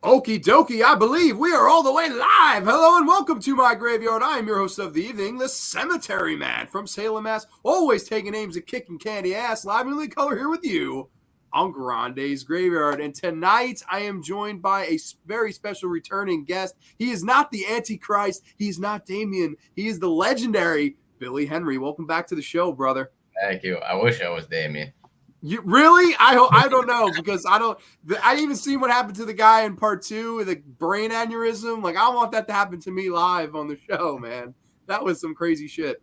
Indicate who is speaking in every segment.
Speaker 1: Okie dokie, I believe we are all the way live. Hello and welcome to my graveyard. I am your host of the evening, the Cemetery Man from Salem, Mass. Always taking names and kicking candy ass. Live in the color here with you on Grande's Graveyard. And tonight I am joined by a very special returning guest. He is not the Antichrist. He's not Damien. He is the legendary Billy Henry. Welcome back to the show, brother.
Speaker 2: Thank you. I wish I was Damien.
Speaker 1: You really? I don't know because I even seen what happened to the guy in part 2 with a brain aneurysm. Like, I want that to happen to me live on the show, man. That was some crazy shit.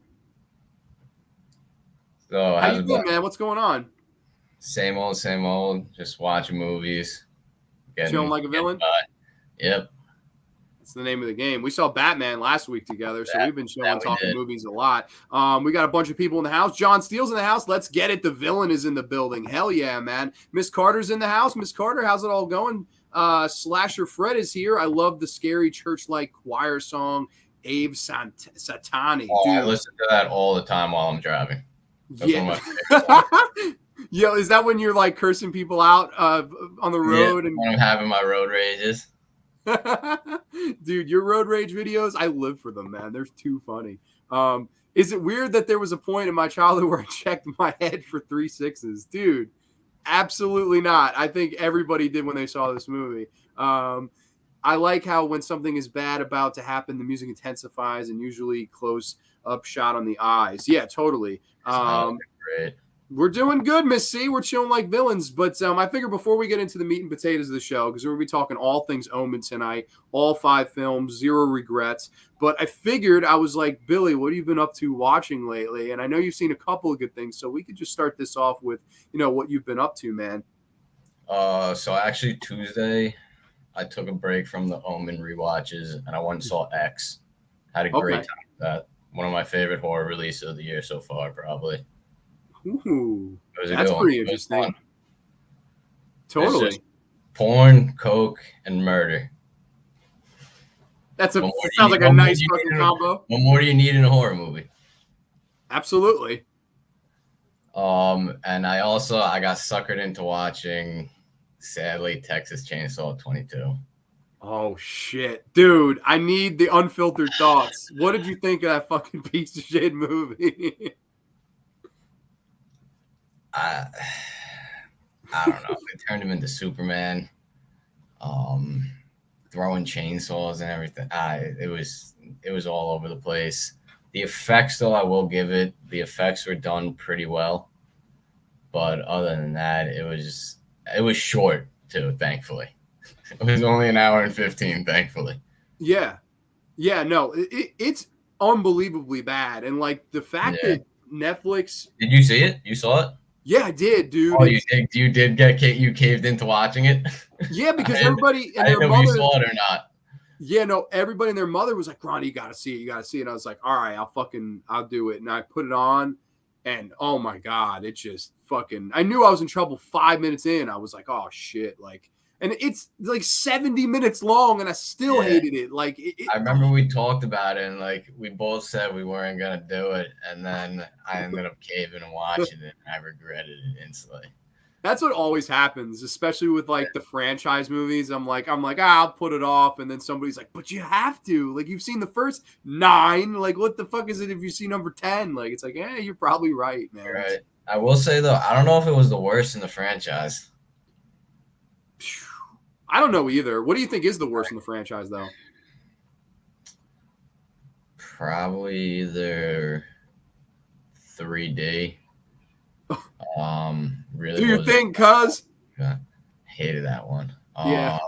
Speaker 2: So
Speaker 1: how you doing, man? What's going on?
Speaker 2: Same old. Just watching movies.
Speaker 1: Chilling like a villain?
Speaker 2: Yep.
Speaker 1: That's the name of the game. We saw Batman last week together, so we've been talking movies a lot. We got a bunch of people in the house. John Steele's in the house. Let's get it. The villain is in the building. Hell yeah, man. Miss Carter's in the house. Miss Carter, how's it all going? Slasher Fred is here. I love the scary church-like choir song, Abe Satani.
Speaker 2: Oh, I listen to that all the time while I'm driving. That's
Speaker 1: one of my favorite. Yo, is that when you're like cursing people out on the road?
Speaker 2: Yeah, when I'm having my road rages.
Speaker 1: Dude, your road rage videos, I live for them, man. They're too funny. Is it weird that there was a point in my childhood where I checked my head for 3 sixes? Dude, absolutely not. I think everybody did when they saw this movie. I like how when something is bad about to happen, the music intensifies and usually close up shot on the eyes. Yeah, totally.
Speaker 2: Great.
Speaker 1: We're doing good, Miss C. We're chilling like villains. But I figure before we get into the meat and potatoes of the show, because we're going to be talking all things Omen tonight, all 5 films, 0 regrets. But I figured, I was like, Billy, what have you been up to watching lately? And I know you've seen a couple of good things, so we could just start this off with, what you've been up to, man.
Speaker 2: So actually Tuesday, I took a break from the Omen rewatches, and I went and saw X. Had a great time with that. One of my favorite horror releases of the year so far, probably.
Speaker 1: Ooh, that's pretty interesting. Totally.
Speaker 2: It's just porn, coke, and murder.
Speaker 1: Sounds like a nice fucking combo.
Speaker 2: What more do you need in a horror movie?
Speaker 1: Absolutely.
Speaker 2: And I got suckered into watching, sadly, Texas Chainsaw 22.
Speaker 1: Oh shit, dude! I need the unfiltered thoughts. What did you think of that fucking piece of shit movie?
Speaker 2: I don't know. They turned him into Superman, throwing chainsaws and everything. It was all over the place. The effects, though, I will give it. The effects were done pretty well, but other than that, it was short too. Thankfully, it was only an hour and 15. Thankfully.
Speaker 1: Yeah. No, it's unbelievably bad, and like the fact that Netflix.
Speaker 2: Did you see it? You saw it?
Speaker 1: Yeah, I did, dude.
Speaker 2: Oh, you did you caved into watching it?
Speaker 1: Yeah, because everybody and their mother.
Speaker 2: I didn't know if you saw it or not.
Speaker 1: Yeah, no, everybody and their mother was like, Grande, you gotta see it. And I was like, all right, I'll do it. And I put it on, and oh my God, it just fucking, I knew I was in trouble 5 minutes in. I was like, oh shit, like, and it's like 70 minutes long, and I still hated it. Like,
Speaker 2: I remember we talked about it, and like we both said we weren't gonna do it, and then I ended up caving and watching it, and I regretted it instantly.
Speaker 1: That's what always happens, especially with like the franchise movies. I'm like, I'll put it off, and then somebody's like, but you have to. Like, you've seen the first 9. Like, what the fuck is it if you see number 10? Like, it's like, you're probably right, man.
Speaker 2: Right. I will say though, I don't know if it was the worst in the franchise.
Speaker 1: I don't know either. What do you think is the worst in the franchise, though?
Speaker 2: Probably either 3D. Really.
Speaker 1: Do you think, cuz?
Speaker 2: Hated that one.
Speaker 1: Yeah.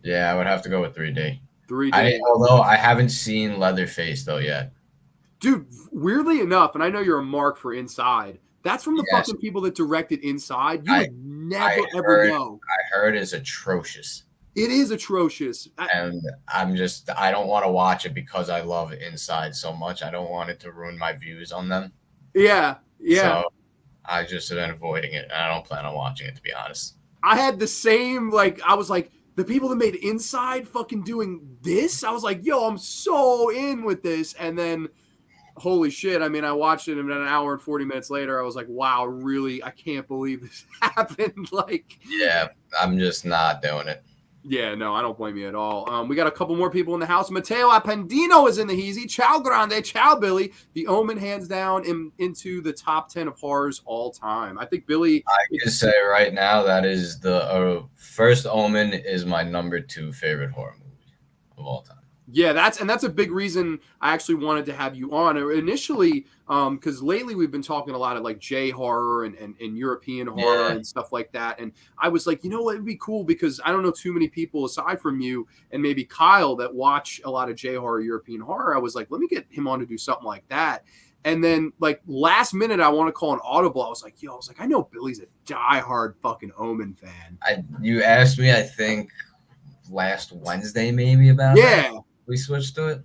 Speaker 2: Yeah, I would have to go with 3D.
Speaker 1: 3D.
Speaker 2: Although I haven't seen Leatherface though yet.
Speaker 1: Dude, weirdly enough, and I know you're a mark for Inside. That's from the fucking people that directed Inside. You would never ever know.
Speaker 2: I heard it's atrocious.
Speaker 1: It is atrocious.
Speaker 2: And I don't want to watch it because I love Inside so much. I don't want it to ruin my views on them.
Speaker 1: Yeah.
Speaker 2: So I just have been avoiding it, and I don't plan on watching it, to be honest.
Speaker 1: I had the same, I was like, the people that made Inside fucking doing this? I was like, yo, I'm so in with this. And then holy shit. I mean, I watched it and an hour and 40 minutes later, I was like, wow, really? I can't believe this happened. Like,
Speaker 2: Yeah, I'm just not doing it.
Speaker 1: yeah, no, I don't blame you at all. We got a couple more people in the house. Matteo Appendino is in the Heezy. Ciao, Grande. Ciao, Billy. The Omen hands down into the top 10 of horrors all time. I think Billy.
Speaker 2: I can say right now that is the first Omen is my number 2 favorite horror movie of all time.
Speaker 1: Yeah, that's a big reason I actually wanted to have you on. Initially, because lately we've been talking a lot of like J horror and European horror and stuff like that. And I was like, you know what, it'd be cool because I don't know too many people aside from you and maybe Kyle that watch a lot of J horror, European horror. I was like, let me get him on to do something like that. And then like last minute, I want to call an audible. I was like, I know Billy's a diehard fucking Omen fan.
Speaker 2: You asked me, I think last Wednesday maybe about that. We switched to it.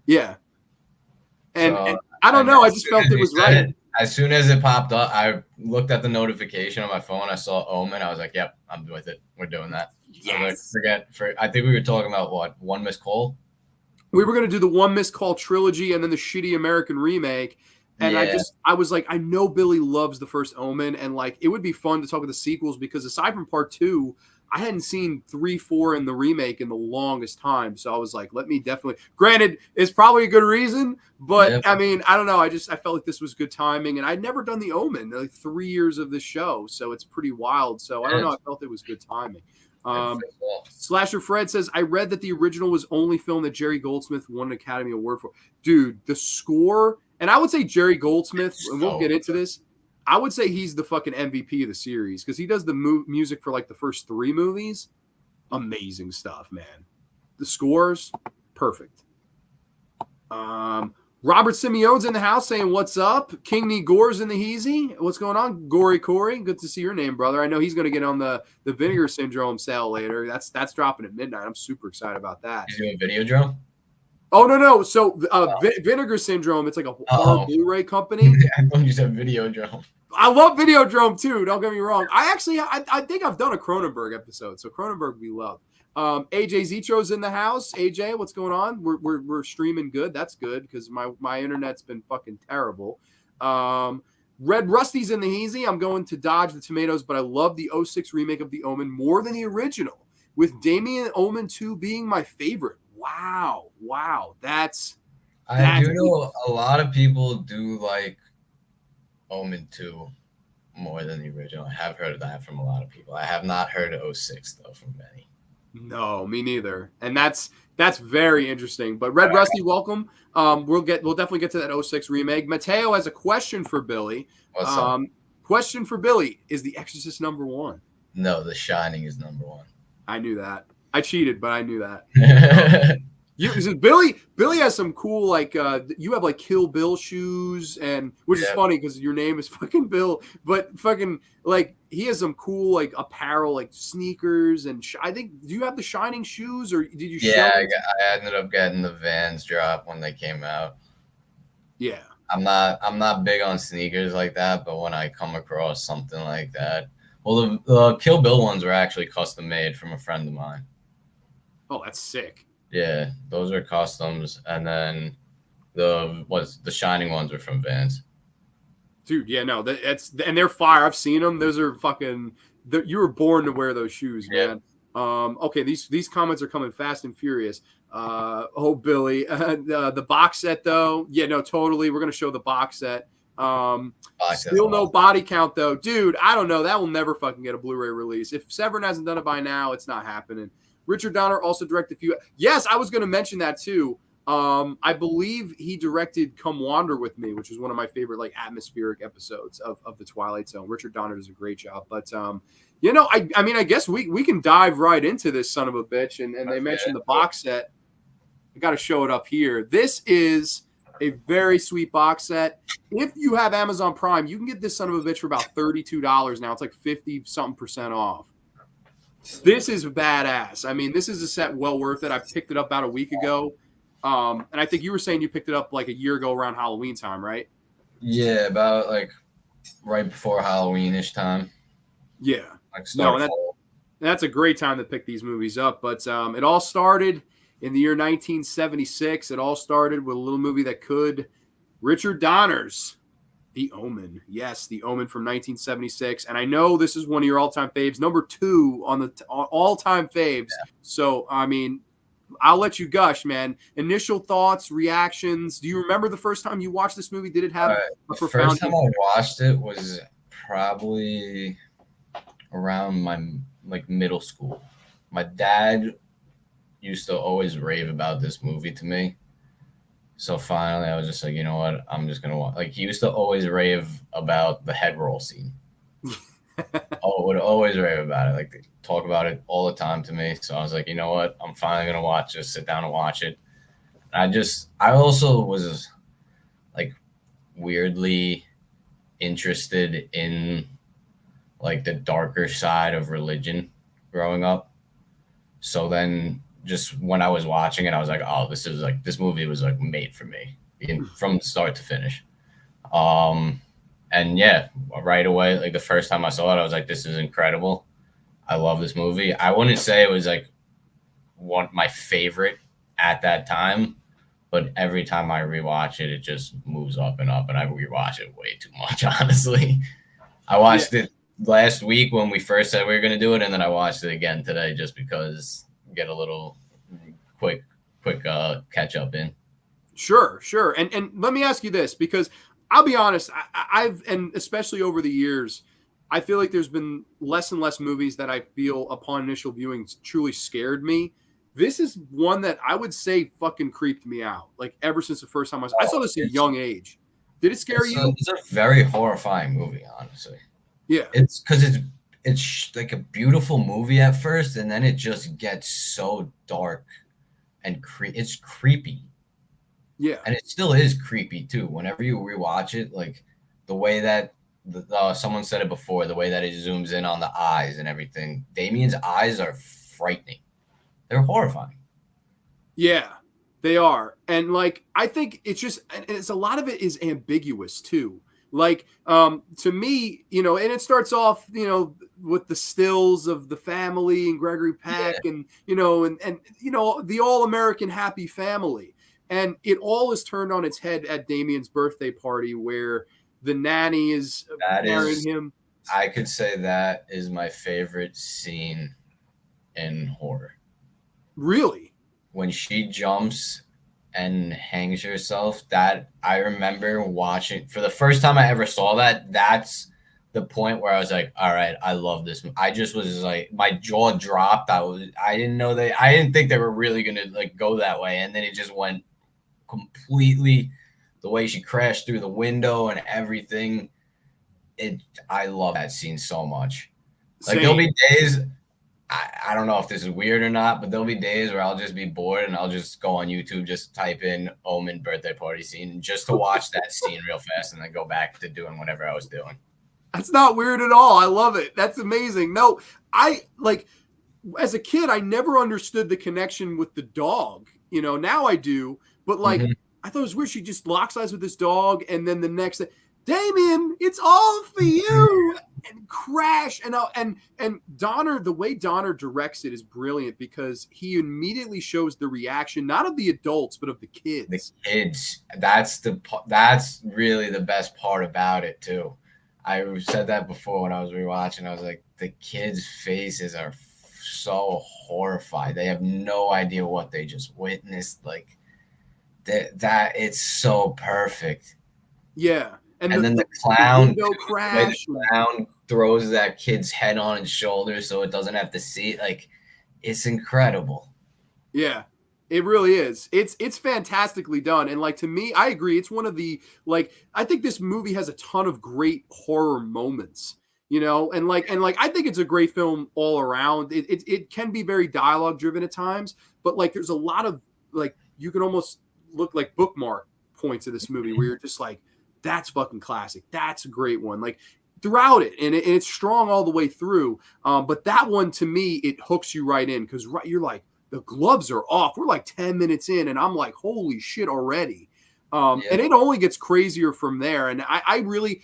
Speaker 1: Yeah. And I don't know. I just felt it was right.
Speaker 2: As soon as it popped up, I looked at the notification on my phone. I saw Omen. I was like, yep, I'm with it. We're doing that.
Speaker 1: Yes.
Speaker 2: I think we were talking about what? One Missed Call?
Speaker 1: We were going to do the One Missed Call trilogy and then the shitty American remake. And I was like, I know Billy loves the first Omen. And like, it would be fun to talk about the sequels because aside from part 2, I hadn't seen 3, 4 in the remake in the longest time. So I was like, let me definitely, granted, it's probably a good reason, but I mean, I don't know. I felt like this was good timing and I'd never done the Omen, like 3 years of this show. So it's pretty wild. So I don't know. I felt it was good timing. Slasher Fred says, I read that the original was only film that Jerry Goldsmith won an Academy Award for. Dude, the score, and I would say Jerry Goldsmith, and we'll get into this, I would say he's the fucking MVP of the series because he does the music for like the first 3 movies. Amazing stuff, man. The scores, perfect. Robert Simeone's in the house saying, what's up? King Nee Gore's in the Heezy. What's going on? Gory Corey, good to see your name, brother. I know he's going to get on the Vinegar Syndrome sale later. That's dropping at midnight. I'm super excited about that.
Speaker 2: He's doing Videodrome?
Speaker 1: Oh, no. So Vinegar Syndrome, it's like a horror Blu-ray company.
Speaker 2: I thought you said Videodrome.
Speaker 1: I love Videodrome too. Don't get me wrong. I think I've done a Cronenberg episode, so Cronenberg we love. AJ Zitro's in the house. AJ, what's going on? We're streaming good. That's good because my internet's been fucking terrible. Red Rusty's in the Heezy. I'm going to dodge the tomatoes, but I love the 06 remake of the Omen more than the original, with Damien Omen 2 being my favorite. Wow. That's
Speaker 2: I do know a lot of people do like Omen 2 more than the original. I have heard of that from a lot of people. I have not heard of 06 though from many.
Speaker 1: No, me neither. And that's very interesting. But Red Rusty, welcome. We'll definitely get to that 06 remake. Mateo has a question for Billy.
Speaker 2: What's up?
Speaker 1: Question for Billy: is The Exorcist number 1?
Speaker 2: No, The Shining is number 1.
Speaker 1: I knew that. I cheated, but I knew that. Billy has some cool, like, you have like Kill Bill shoes, and which is funny because your name is fucking Bill, but fucking like he has some cool like apparel, like sneakers, and I think, do you have the Shining shoes or did you?
Speaker 2: I ended up getting the Vans drop when they came out.
Speaker 1: Yeah,
Speaker 2: I'm not big on sneakers like that, but when I come across something like that, well, the Kill Bill ones were actually custom made from a friend of mine.
Speaker 1: Oh, that's sick.
Speaker 2: Yeah, those are customs, and then the Shining ones were from Vans.
Speaker 1: Dude, yeah, no, and they're fire. I've seen them. Those are fucking. You were born to wear those shoes, man. Okay, these comments are coming fast and furious. Billy, the box set though. Yeah, no, totally. We're gonna show the box set. Still no body count though, dude. I don't know. That will never fucking get a Blu-ray release. If Severin hasn't done it by now, it's not happening. Richard Donner also directed a few. Yes, I was going to mention that too. I believe he directed Come Wander With Me, which is one of my favorite like atmospheric episodes of the Twilight Zone. Richard Donner does a great job. But I mean, I guess we can dive right into this son of a bitch. And they mentioned the box set. I got to show it up here. This is a very sweet box set. If you have Amazon Prime, you can get this son of a bitch for about $32 now. It's like 50-something% off. This is badass. I mean, this is a set well worth it. I picked it up about a week ago. And I think you were saying you picked it up like a year ago around Halloween time, right?
Speaker 2: Yeah, about like right before Halloween-ish time.
Speaker 1: Yeah.
Speaker 2: Like
Speaker 1: that's a great time to pick these movies up. But it all started in the year 1976. It all started with a little movie that could Richard Donner's The Omen. Yes, The Omen from 1976. And I know this is one of your all-time faves, number 2 on the all-time faves.
Speaker 2: Yeah.
Speaker 1: So, I mean, I'll let you gush, man. Initial thoughts, reactions. Do you remember the first time you watched this movie? Did it have a profound
Speaker 2: first time I watched it was probably around my middle school. My dad used to always rave about this movie to me. So finally, I was just like, you know what? I'm just gonna watch. Like, he used to always rave about the head roll scene. Would always rave about it. Like, talk about it all the time to me. So I was like, you know what? I'm finally gonna watch. Just sit down and watch it. I also was like weirdly interested in like the darker side of religion growing up. So then just when I was watching it, I was like, oh, this movie was like made for me from start to finish. And yeah, right away, like the first time I saw it, I was like, this is incredible. I love this movie. I wouldn't say it was like my favorite at that time, but every time I rewatch it, it just moves up, and I rewatch it way too much, honestly. I watched it last week when we first said we were going to do it, and then I watched it again today just because get a little quick catch up in.
Speaker 1: Sure. And let me ask you this, because I'll be honest, I've, and especially over the years, I feel like there's been less and less movies that I feel upon initial viewing truly scared me. This is one that I would say fucking creeped me out. Like ever since the first time I saw this at a young age. Did it scare you?
Speaker 2: It's a very horrifying movie, honestly.
Speaker 1: Yeah.
Speaker 2: It's because it's like a beautiful movie at first, and then it just gets so dark and it's creepy.
Speaker 1: Yeah.
Speaker 2: And it still is creepy too. Whenever you rewatch it, like the way that someone said it before, the way that it zooms in on the eyes and everything. Damien's eyes are frightening. They're horrifying.
Speaker 1: Yeah, they are. And like, I think it's just, and it's a lot of it is ambiguous too. Like, to me, you know, and it starts off, you know, with the stills of the family and Gregory Peck and, you know, and, you know, the all-American happy family. And it all is turned on its head at Damien's birthday party where the nanny is carrying him.
Speaker 2: I could say that is my favorite scene in horror.
Speaker 1: Really?
Speaker 2: When she jumps and hangs herself, that I remember watching for the first time I ever saw that. That's the point where I was like, all right, I love this. I just was like, my jaw dropped. I didn't think they were really going to like go that way. And then it just went completely the way she crashed through the window and everything. I love that scene so much. Like there'll be days, I don't know if this is weird or not, but there'll be days where I'll just be bored and I'll just go on YouTube, just type in Omen birthday party scene just to watch that scene real fast and then go back to doing whatever I was doing.
Speaker 1: That's not weird at all. I love it. That's amazing. No, I like as a kid, I never understood the connection with the dog. You know, now I do, but like I thought it was weird. She just locks eyes with this dog, and then the next day, Damien, it's all for you, and crash. And Donner, the way Donner directs it is brilliant because he immediately shows the reaction, not of the adults, but of the kids.
Speaker 2: The kids. That's really the best part about it too. I said that before when I was rewatching. I was like, the kids' faces are so horrified. They have no idea what they just witnessed. Like that it's so perfect.
Speaker 1: Yeah.
Speaker 2: And then the clown throws that kid's head on his shoulder so it doesn't have to see it. Like, it's incredible.
Speaker 1: Yeah, it really is. It's fantastically done. And like, to me, I agree. It's one of the, like, I think this movie has a ton of great horror moments, you know, and I think it's a great film all around. It can be very dialogue driven at times, but like, there's a lot of like, you can almost look like bookmark points of this movie where you're just like, that's fucking classic. That's a great one. Like throughout it, and it's strong all the way through. But that one to me, it hooks you right in because you're like, the gloves are off. We're like 10 minutes in, and I'm like, holy shit already. And it only gets crazier from there. And I really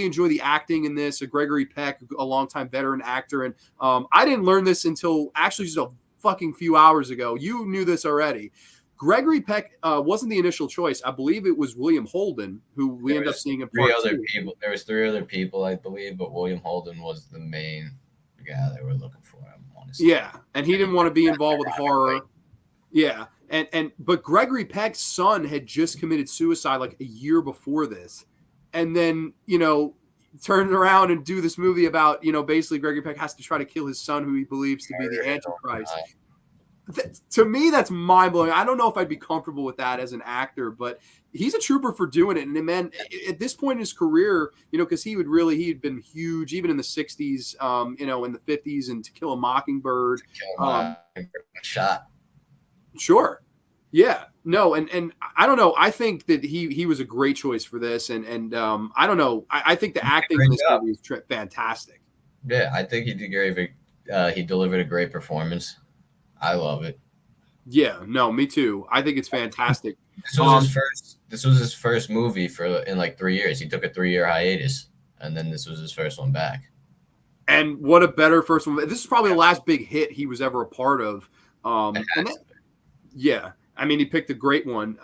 Speaker 1: enjoy the acting in this. Gregory Peck, a longtime veteran actor, and I didn't learn this until actually just a fucking few hours ago. You knew this already. Gregory Peck wasn't the initial choice. I believe it was William Holden, who we end up seeing in part two.
Speaker 2: There was three other people, I believe, but William Holden was the main guy they were looking for. Honestly.
Speaker 1: Yeah, and he didn't want to be involved with horror. Yeah, but Gregory Peck's son had just committed suicide like a year before this, and then turned around and do this movie about basically Gregory Peck has to try to kill his son, who he believes to be the Antichrist. To me, that's mind-blowing. I don't know if I'd be comfortable with that as an actor, but he's a trooper for doing it. And man, at this point in his career, because he had been huge even in the 60s, in the 50s, and To Kill a Mockingbird.
Speaker 2: Shot.
Speaker 1: Sure. Yeah. No, and I don't know. I think that he was a great choice for this. And I don't know. I think the acting in this movie is fantastic.
Speaker 2: Yeah, I think he did great. He delivered a great performance. I love it.
Speaker 1: Yeah, no, me too. I think it's fantastic.
Speaker 2: This was his first movie in like 3 years. He took a 3-year hiatus, and then this was his first one back. And
Speaker 1: what a better first one! This is probably the last big hit he was ever a part of. Yeah, I mean, he picked a great one.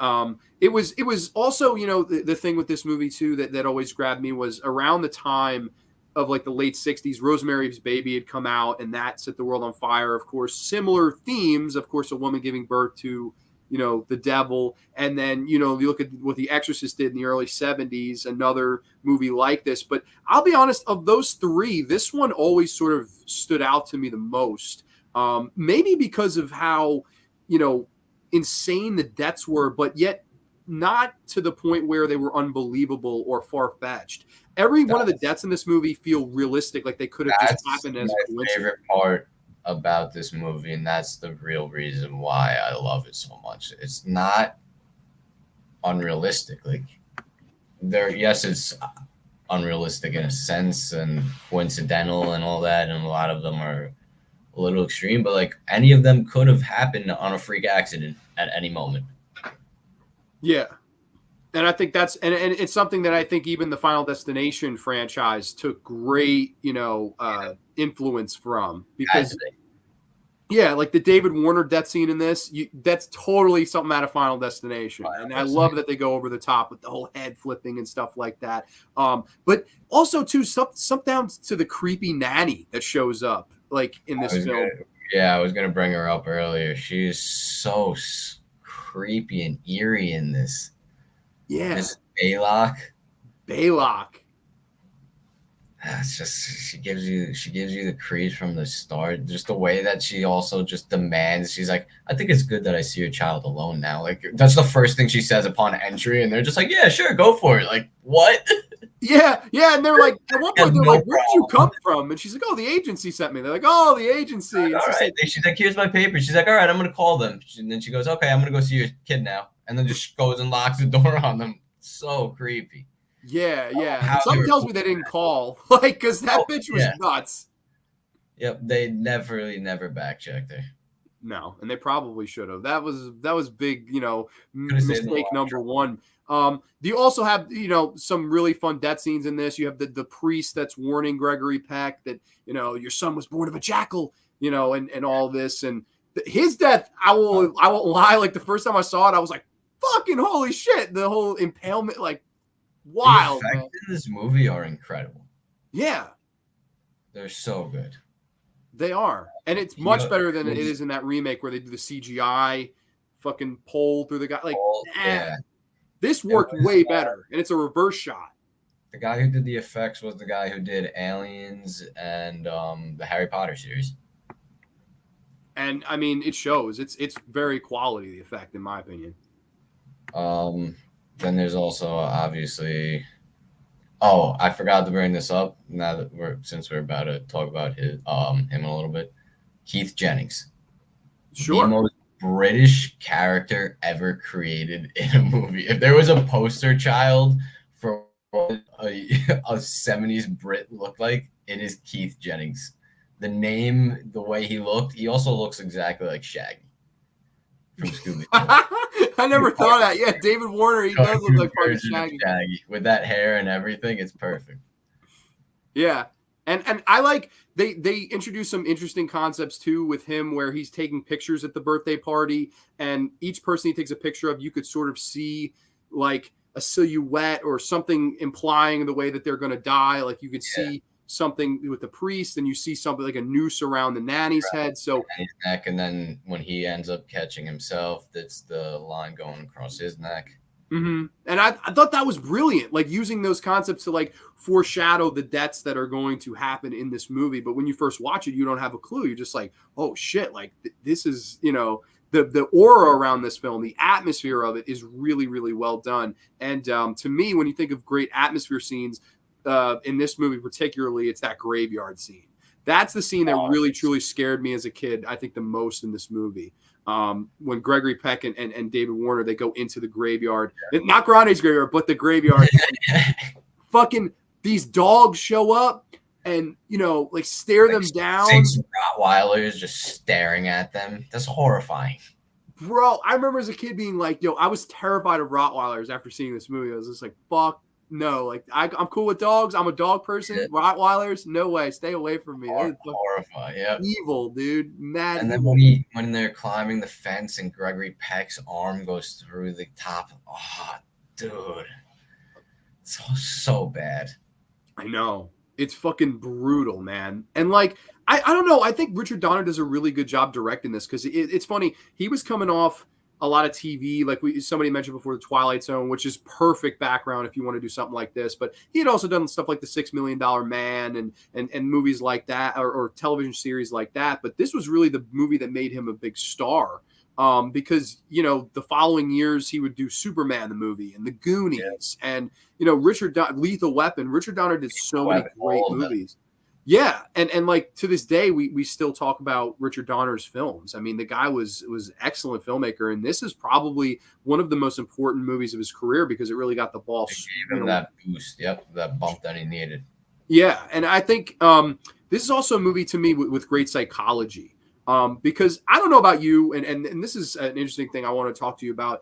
Speaker 1: It was also the thing with this movie too that always grabbed me was around the time of like the late 60s, Rosemary's Baby had come out, and that set the world on fire. Of course, similar themes, of course, a woman giving birth to, the devil. And then, you look at what The Exorcist did in the early 70s, another movie like this. But I'll be honest, of those three, this one always sort of stood out to me the most. Maybe because of how, insane the deaths were, but yet not to the point where they were unbelievable or far-fetched. Every one of the deaths in this movie feel realistic, like they could have just happened as a coincidence.
Speaker 2: My favorite part about this movie, and that's the real reason why I love it so much. It's not unrealistic. Like, yes, it's unrealistic in a sense and coincidental and all that, and a lot of them are a little extreme, but like any of them could have happened on a freak accident at any moment.
Speaker 1: Yeah. And I think and it's something that I think even the Final Destination franchise took great, influence from, because like the David Warner death scene in this, that's totally something out of Final Destination. And I love that they go over the top with the whole head flipping and stuff like that. But also too, some down to the creepy nanny that shows up like in this film.
Speaker 2: I was going to bring her up earlier. She is so creepy and eerie in this.
Speaker 1: Yeah.
Speaker 2: Miss Baylock. It's just she gives you the creeps from the start. Just the way that she also just demands. She's like, I think it's good that I see your child alone now. Like, that's the first thing she says upon entry, and they're just like, yeah, sure, go for it. Like, what?
Speaker 1: Yeah, and they're like, at one point they're like, where'd you come from? And she's like, oh, the agency sent me. They're like, oh, the agency.
Speaker 2: All right. She's like, here's my papers. She's like, all right, I'm gonna call them. And then she goes, okay, I'm gonna go see your kid now. And then just goes and locks the door on them. So creepy.
Speaker 1: Yeah. Something tells me they didn't call, like, because that bitch was nuts.
Speaker 2: Yep, they never back checked her.
Speaker 1: No, and they probably should have. That was big, mistake number one. Do you also have, some really fun death scenes in this? You have the priest that's warning Gregory Peck that, your son was born of a jackal, and all this. And his death, I won't lie, like the first time I saw it, I was like, fucking holy shit. The whole impalement, like, wild.
Speaker 2: The effects in this movie are incredible.
Speaker 1: Yeah.
Speaker 2: They're so good.
Speaker 1: They are. And it's much better than it is in that remake where they do the CGI fucking pole through the guy. Like, this worked way better. And it's a reverse shot.
Speaker 2: The guy who did the effects was the guy who did Aliens and the Harry Potter series.
Speaker 1: And I mean, it shows. It's very quality, the effect, in my opinion.
Speaker 2: Then there's also obviously. Oh, I forgot to bring this up. Now that we're about to talk about him a little bit. Keith Jennings,
Speaker 1: sure,
Speaker 2: the most British character ever created in a movie. If there was a poster child for what a 70s Brit looked like, it is Keith Jennings. The name, the way he looked, he also looks exactly like Shaggy from Scooby-Doo.
Speaker 1: I never thought that. Yeah, David Warner, he does look like part of Shaggy.
Speaker 2: With that hair and everything, it's perfect.
Speaker 1: Yeah. And I like they introduce some interesting concepts too with him where he's taking pictures at the birthday party, and each person he takes a picture of, you could sort of see like a silhouette or something implying the way that they're going to die. Like you could see something with the priest, and you see something like a noose around the nanny's head. So
Speaker 2: his neck, and then when he ends up catching himself, that's the line going across his neck.
Speaker 1: Mm-hmm. And I thought that was brilliant, like using those concepts to like foreshadow the deaths that are going to happen in this movie. But when you first watch it, you don't have a clue. You're just like, oh shit, like this is, the aura around this film, the atmosphere of it is really, really well done. And to me, when you think of great atmosphere scenes in this movie particularly, it's that graveyard scene. That's the scene that really, truly scared me as a kid, I think the most in this movie. When Gregory Peck and David Warner, they go into the graveyard, not Grande's graveyard, but the graveyard. Fucking these dogs show up and, like stare them down.
Speaker 2: 6 Rottweilers just staring at them. That's horrifying.
Speaker 1: Bro, I remember as a kid being like, I was terrified of Rottweilers after seeing this movie. I was just like, fuck no. Like, I'm cool with dogs. I'm a dog person. Yeah. Rottweilers, no way. Stay away from me.
Speaker 2: Horrifying, yeah.
Speaker 1: Evil, dude. Mad.
Speaker 2: And then when they're climbing the fence and Gregory Peck's arm goes through the top. Oh, dude. It's so bad.
Speaker 1: I know. It's fucking brutal, man. And like, I don't know. I think Richard Donner does a really good job directing this because it's funny. He was coming off a lot of TV, like somebody mentioned before, The Twilight Zone, which is perfect background if you want to do something like this. But he had also done stuff like The $6 Million Man and movies like that, or television series like that. But this was really the movie that made him a big star. Because, the following years he would do Superman, the movie, and The Goonies, and, Lethal Weapon. Richard Donner did so many great movies. Yeah. And like to this day, we still talk about Richard Donner's films. I mean, the guy was an excellent filmmaker. And this is probably one of the most important movies of his career because it really got the ball.
Speaker 2: It gave him that boost. Yep. That bump that he needed.
Speaker 1: Yeah. And I think this is also a movie to me with great psychology. Because I don't know about you, and this is an interesting thing I want to talk to you about.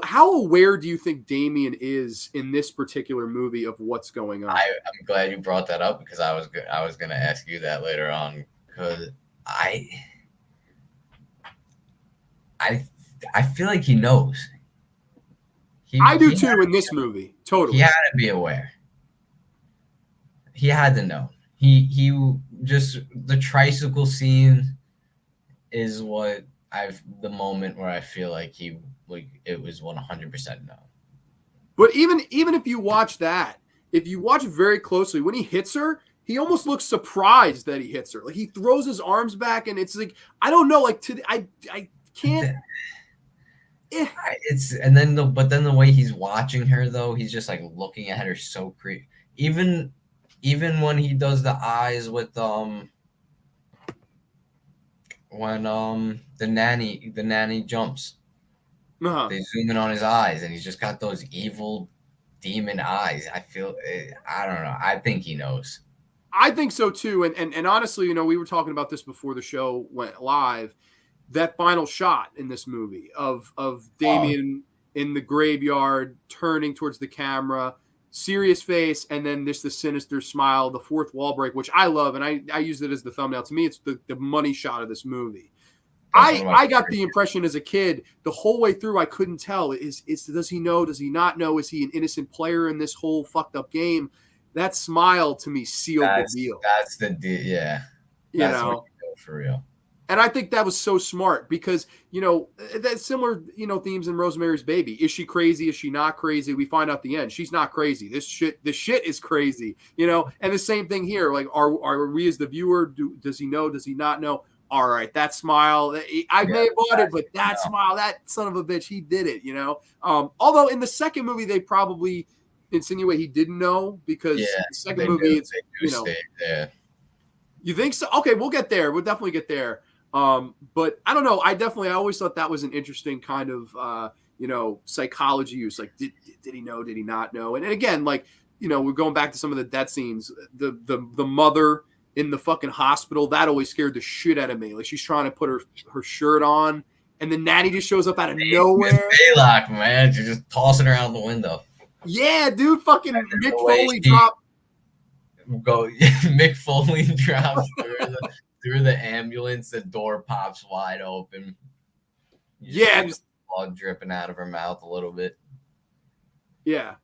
Speaker 1: How aware do you think Damien is in this particular movie of what's going on?
Speaker 2: I'm glad you brought that up because I was going to ask you that later on because I feel like he knows.
Speaker 1: I do too in this movie. Totally.
Speaker 2: He had to be aware. He had to know. He just the tricycle scene is the moment where I feel like it was 100% known.
Speaker 1: But even if you watch that, if you watch it very closely, when he hits her, he almost looks surprised that he hits her. Like he throws his arms back, and it's like I don't know. Like I can't.
Speaker 2: But then the way he's watching her though, he's just like looking at her so creepy. Even when he does the eyes with when the nanny jumps, they zoom in on his eyes, and he's just got those evil demon eyes. I don't know. I think he knows.
Speaker 1: I think so too. And honestly, we were talking about this before the show went live. That final shot in this movie of Damien in the graveyard turning towards the camera, serious face, and then just the sinister smile, the fourth wall break, which I love, and I use it as the thumbnail. To me, it's the money shot of this movie. I got the impression as a kid the whole way through I couldn't tell. Does he know? Does he not know? Is he an innocent player in this whole fucked up game? That smile to me sealed the deal.
Speaker 2: That's the deal. Yeah. That's what you do for real.
Speaker 1: And I think that was so smart because, that's similar, themes in Rosemary's Baby. Is she crazy? Is she not crazy? We find out at the end. She's not crazy. This shit is crazy, and the same thing here. Like, are we as the viewer, does he know? Does he not know? All right. That smile, I may have bought it, but that smile, that son of a bitch, he did it, although in the second movie, they probably insinuate he didn't know because the second movie, You think so? Okay. We'll get there. We'll definitely get there. But I don't know. I always thought that was an interesting kind of, psychology use. Like, did he know? Did he not know? And again, like, we're going back to some of the death scenes. The mother in the fucking hospital, that always scared the shit out of me. Like she's trying to put her shirt on, and then Natty just shows up out of nowhere.
Speaker 2: Baylock, man, she's just tossing her out the window.
Speaker 1: Yeah, dude, fucking Mick Foley dropped.
Speaker 2: Go Mick Foley drops through the ambulance, the door pops wide open.
Speaker 1: Yeah,
Speaker 2: just blood dripping out of her mouth a little bit.
Speaker 1: Yeah.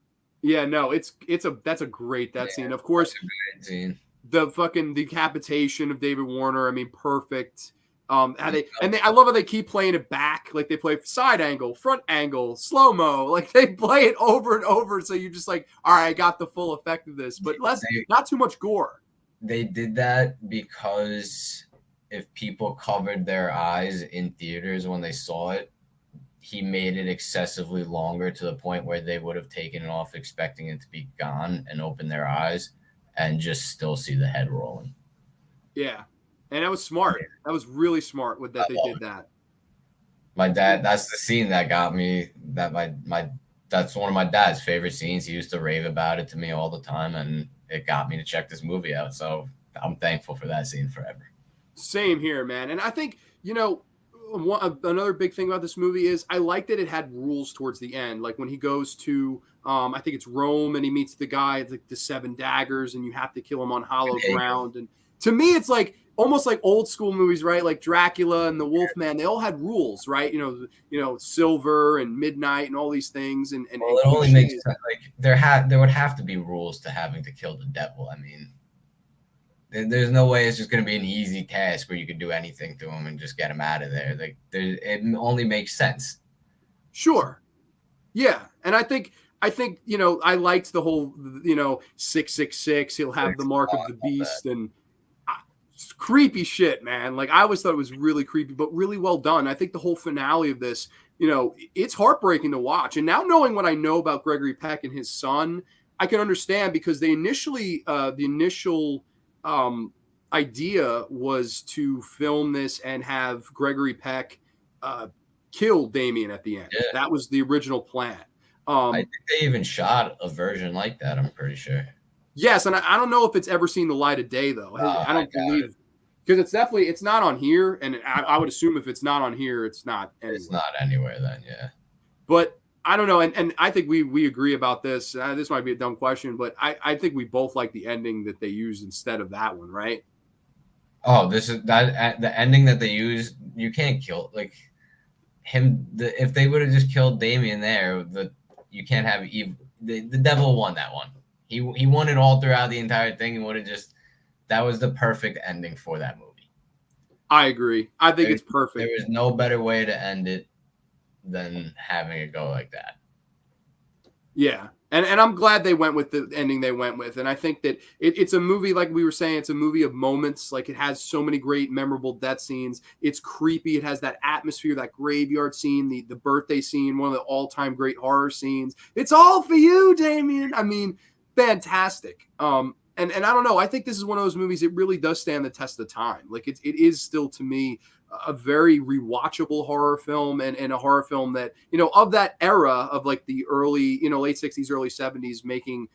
Speaker 1: No, that's a great scene. Of course,
Speaker 2: scene.
Speaker 1: The fucking decapitation of David Warner. I mean, perfect. I love how they keep playing it back. Like they play side angle, front angle, slow mo. Like they play it over and over. So you're just like, all right, I got the full effect of this, but not too much gore.
Speaker 2: They did that because if people covered their eyes in theaters when they saw it, he made it excessively longer to the point where they would have taken it off expecting it to be gone and opened their eyes and just still see the head rolling.
Speaker 1: Yeah. And that was smart. That was really smart with that they did that.
Speaker 2: My dad, that's the scene that got me, that that's one of my dad's favorite scenes. He used to rave about it to me all the time, and it got me to check this movie out. So I'm thankful for that scene forever.
Speaker 1: Same here, man. And I think, another big thing about this movie is I like that it had rules towards the end. Like when he goes to, I think it's Rome, and he meets the guy, it's like the 7 daggers, and you have to kill him on hollow ground. And to me, it's like almost like old school movies, right? Like Dracula and the Wolfman, they all had rules, right? Silver and Midnight and all these things. And
Speaker 2: well, it only makes sense. Like there would have to be rules to having to kill the devil. I mean, there's no way it's just going to be an easy task where you can do anything to him and just get him out of there. Like it only makes sense.
Speaker 1: Sure. Yeah. And I think, I liked the whole, 666, he'll have the mark of the beast and creepy shit, man. Like I always thought it was really creepy, but really well done. I think the whole finale of this, it's heartbreaking to watch. And now knowing what I know about Gregory Peck and his son, I can understand because the initial idea was to film this and have Gregory Peck kill Damien at the end. Yeah. That was the original plan.
Speaker 2: I think they even shot a version like that, I'm pretty sure.
Speaker 1: Yes, and I don't know if it's ever seen the light of day, though. I don't believe, because it's not on here, and I would assume if it's not on here, it's not anywhere.
Speaker 2: It's not anywhere then, yeah.
Speaker 1: But I don't know, and I think we agree about this. This might be a dumb question, but I think we both like the ending that they used instead of that one, right?
Speaker 2: Oh, this is that the ending that they use. You can't kill like him. If they would have just killed Damien there, you can't have the devil won that one. He won it all throughout the entire thing, and would have just that was the perfect ending for that movie.
Speaker 1: I agree. I think it's perfect.
Speaker 2: There was no better way to end it than having it go like that.
Speaker 1: Yeah. And I'm glad they went with the ending they went with. And I think that it's a movie, like we were saying, it's a movie of moments. Like it has so many great, memorable death scenes. It's creepy. It has that atmosphere, that graveyard scene, the birthday scene, one of the all-time great horror scenes. It's all for you, Damien. I mean, fantastic. And I don't know. I think this is one of those movies. It really does stand the test of time. Like it is still to me a very rewatchable horror film and a horror film that, of that era of like the early, late 60s, early 70s making,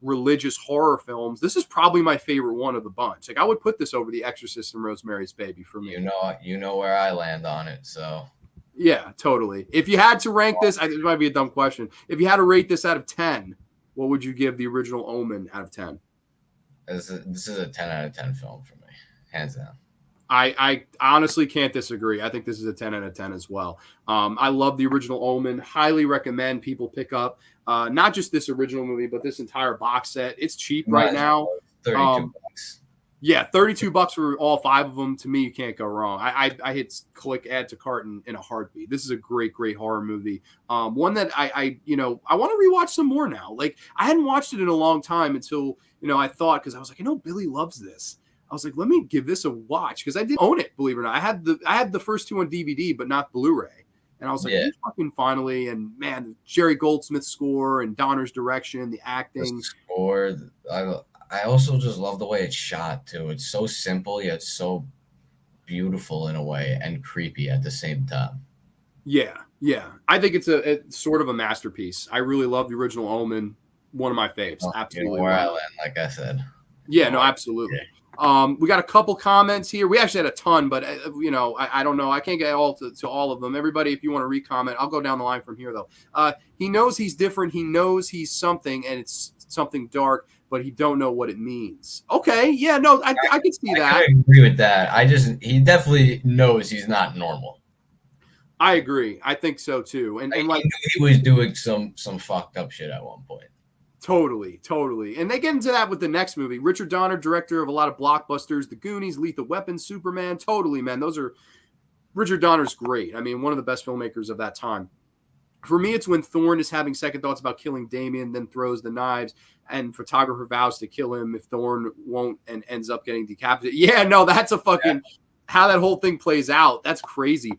Speaker 1: religious horror films. This is probably my favorite one of the bunch. Like I would put this over The Exorcist and Rosemary's Baby for me.
Speaker 2: You know where I land on it. So
Speaker 1: yeah, totally. If you had to rank this, it might be a dumb question. If you had to rate this out of 10, what would you give the original Omen out of 10?
Speaker 2: This is a 10 out of 10 film for me, hands down.
Speaker 1: I honestly can't disagree. I think this is a 10 out of 10 as well. I love the original Omen. Highly recommend people pick up not just this original movie, but this entire box set. It's cheap right now.
Speaker 2: $32.
Speaker 1: Yeah, $32 for all 5 of them. To me, you can't go wrong. I hit click add to cart in a heartbeat. This is a great horror movie. One that I want to rewatch some more now. Like I hadn't watched it in a long time until I thought, because I was like, Billy loves this. I was like, let me give this a watch, because I did own it, believe it or not. I had the first 2 on DVD, but not Blu-ray. And I was like, fucking finally. And man, Jerry Goldsmith's score and Donner's direction, the acting.
Speaker 2: The score. I also just love the way it's shot too. It's so simple yet so beautiful in a way, and creepy at the same time.
Speaker 1: Yeah. I think it's sort of a masterpiece. I really love the original Omen. One of my faves. Absolutely.
Speaker 2: Where I land, like I said.
Speaker 1: Yeah, no, absolutely. Yeah. We got a couple comments here. We actually had a ton, but I don't know. I can't get all to all of them. Everybody, if you want to re-comment, I'll go down the line from here though. He knows he's different. He knows he's something, and it's something dark. but he don't know what it means. Okay, yeah, no, I can see that.
Speaker 2: I agree with that. He definitely knows he's not normal.
Speaker 1: I agree. I think so too. And like
Speaker 2: he knew he was doing some fucked up shit at one point.
Speaker 1: Totally. And they get into that with the next movie. Richard Donner, director of a lot of blockbusters, The Goonies, Lethal Weapon, Superman. Totally, man. Richard Donner's great. I mean, one of the best filmmakers of that time. For me, it's when Thorne is having second thoughts about killing Damien, then throws the knives, and photographer vows to kill him if Thorne won't and ends up getting decapitated. Yeah, no, that's a fucking how that whole thing plays out. That's crazy.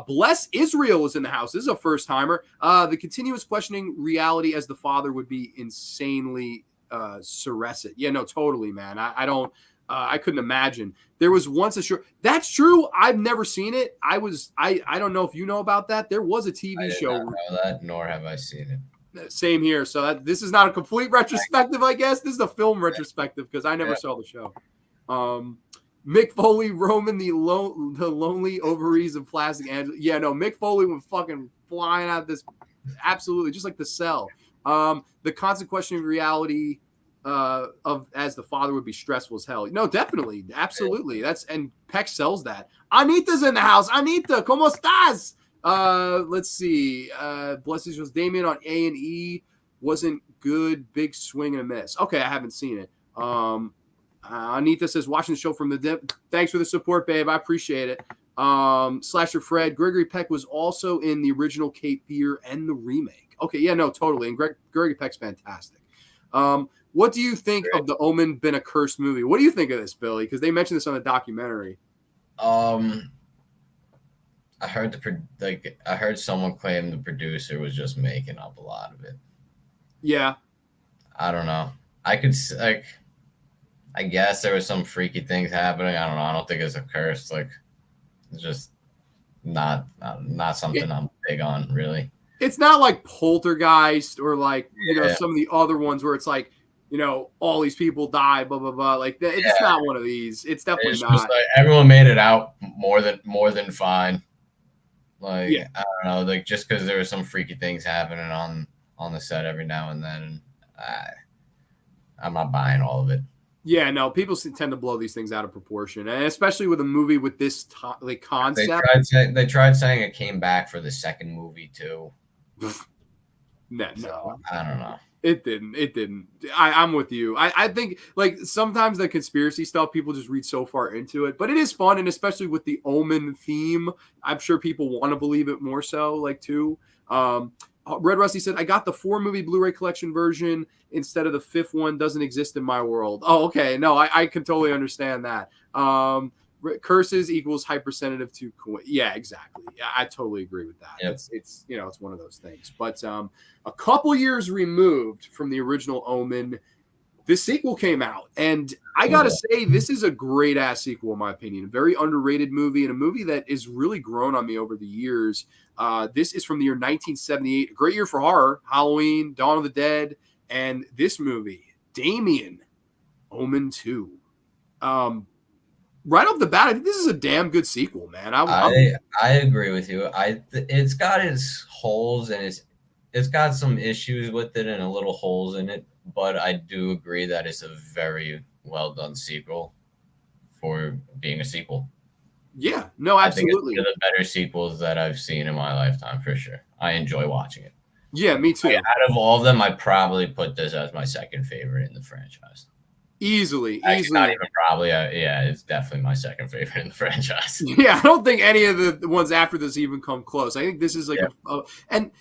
Speaker 1: Bless Israel is in the house. This is a first timer. The continuous questioning reality as the father would be insanely surreal. Yeah, no, totally, man. I don't. I couldn't imagine. There was once a show. That's true. I've never seen it. I don't know if you know about that. There was a TV show.
Speaker 2: I did not know that, nor have I seen
Speaker 1: it. Same here. So this is not a complete retrospective, I guess. This is a film retrospective because I never saw the show. Mick Foley roaming the lonely ovaries of Plastic Angela. Yeah, no, Mick Foley went fucking flying out of this. Absolutely, just like The Cell. The constant questioning reality of as the father would be stressful as hell. No, definitely, absolutely. And Peck sells that. Anita's in the house. Anita, ¿cómo estás? Let's see. Blessings was Damien on A&E. Wasn't good. Big swing and a miss. Okay, I haven't seen it. Anita says, watching the show from the dip. Thanks for the support, babe. I appreciate it. Slasher Fred, Gregory Peck was also in the original Cape Fear and the remake. Okay, yeah, no, totally. And Gregory Peck's fantastic. What do you think of the Omen Been a Curse movie? What do you think of this, Billy? Because they mentioned this on a documentary.
Speaker 2: I heard someone claim the producer was just making up a lot of it.
Speaker 1: Yeah.
Speaker 2: I don't know. I guess there was some freaky things happening. I don't know. I don't think it's a curse. Like, it's just not something I'm big on, really.
Speaker 1: It's not like Poltergeist or like, some of the other ones where it's like, all these people die, blah, blah, blah. Like, it's not one of these. It's definitely not.
Speaker 2: Just like, everyone made it out more than fine. Like, I don't know. Like, just because there were some freaky things happening on the set every now and then, I'm not buying all of it.
Speaker 1: Yeah, no, people tend to blow these things out of proportion, and especially with a movie with this concept.
Speaker 2: They tried saying it came back for the second movie too.
Speaker 1: No,
Speaker 2: so, I don't know.
Speaker 1: It didn't. I'm with you. I think like sometimes the conspiracy stuff, people just read so far into it, but it is fun, and especially with the Omen theme, I'm sure people want to believe it more so. Like too. Red Rusty said, I got the 4-movie Blu-ray collection version instead of the 5th one. Doesn't exist in my world. Oh, okay. No, I can totally understand that. Curses equals hypersensitive to yeah, exactly. Yeah, I totally agree with that. Yep. It's it's one of those things. But a couple years removed from the original Omen, this sequel came out, and I gotta say, this is a great ass sequel in my opinion. A very underrated movie, and a movie that has really grown on me over the years. This is from the year 1978, a great year for horror. Halloween, Dawn of the Dead, and this movie, Damien Omen 2. Right off the bat, I think this is a damn good sequel, man.
Speaker 2: I agree with you. It's got its holes and it's got some issues with it and a little holes in it, but I do agree that it's a very well done sequel for being a sequel.
Speaker 1: Yeah, no, absolutely.
Speaker 2: I think it's one of the better sequels that I've seen in my lifetime for sure. I enjoy watching it.
Speaker 1: Yeah, me too.
Speaker 2: Out of all of them, I'd probably put this as my second favorite in the franchise.
Speaker 1: Easily.
Speaker 2: Not even probably. It's definitely my second favorite in the franchise.
Speaker 1: Yeah, I don't think any of the ones after this even come close. I think this is like, and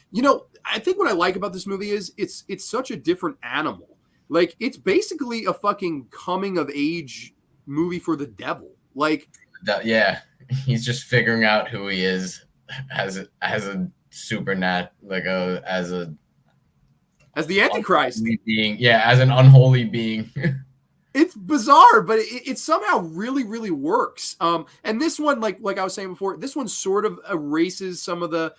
Speaker 1: I think what I like about this movie is it's such a different animal. Like, it's basically a fucking coming of age movie for the devil. Like,
Speaker 2: he's just figuring out who he is as a supernat, like as
Speaker 1: the Antichrist
Speaker 2: being, as an unholy being.
Speaker 1: It's bizarre, but it somehow really, really works. And this one, like I was saying before, this one sort of erases some of the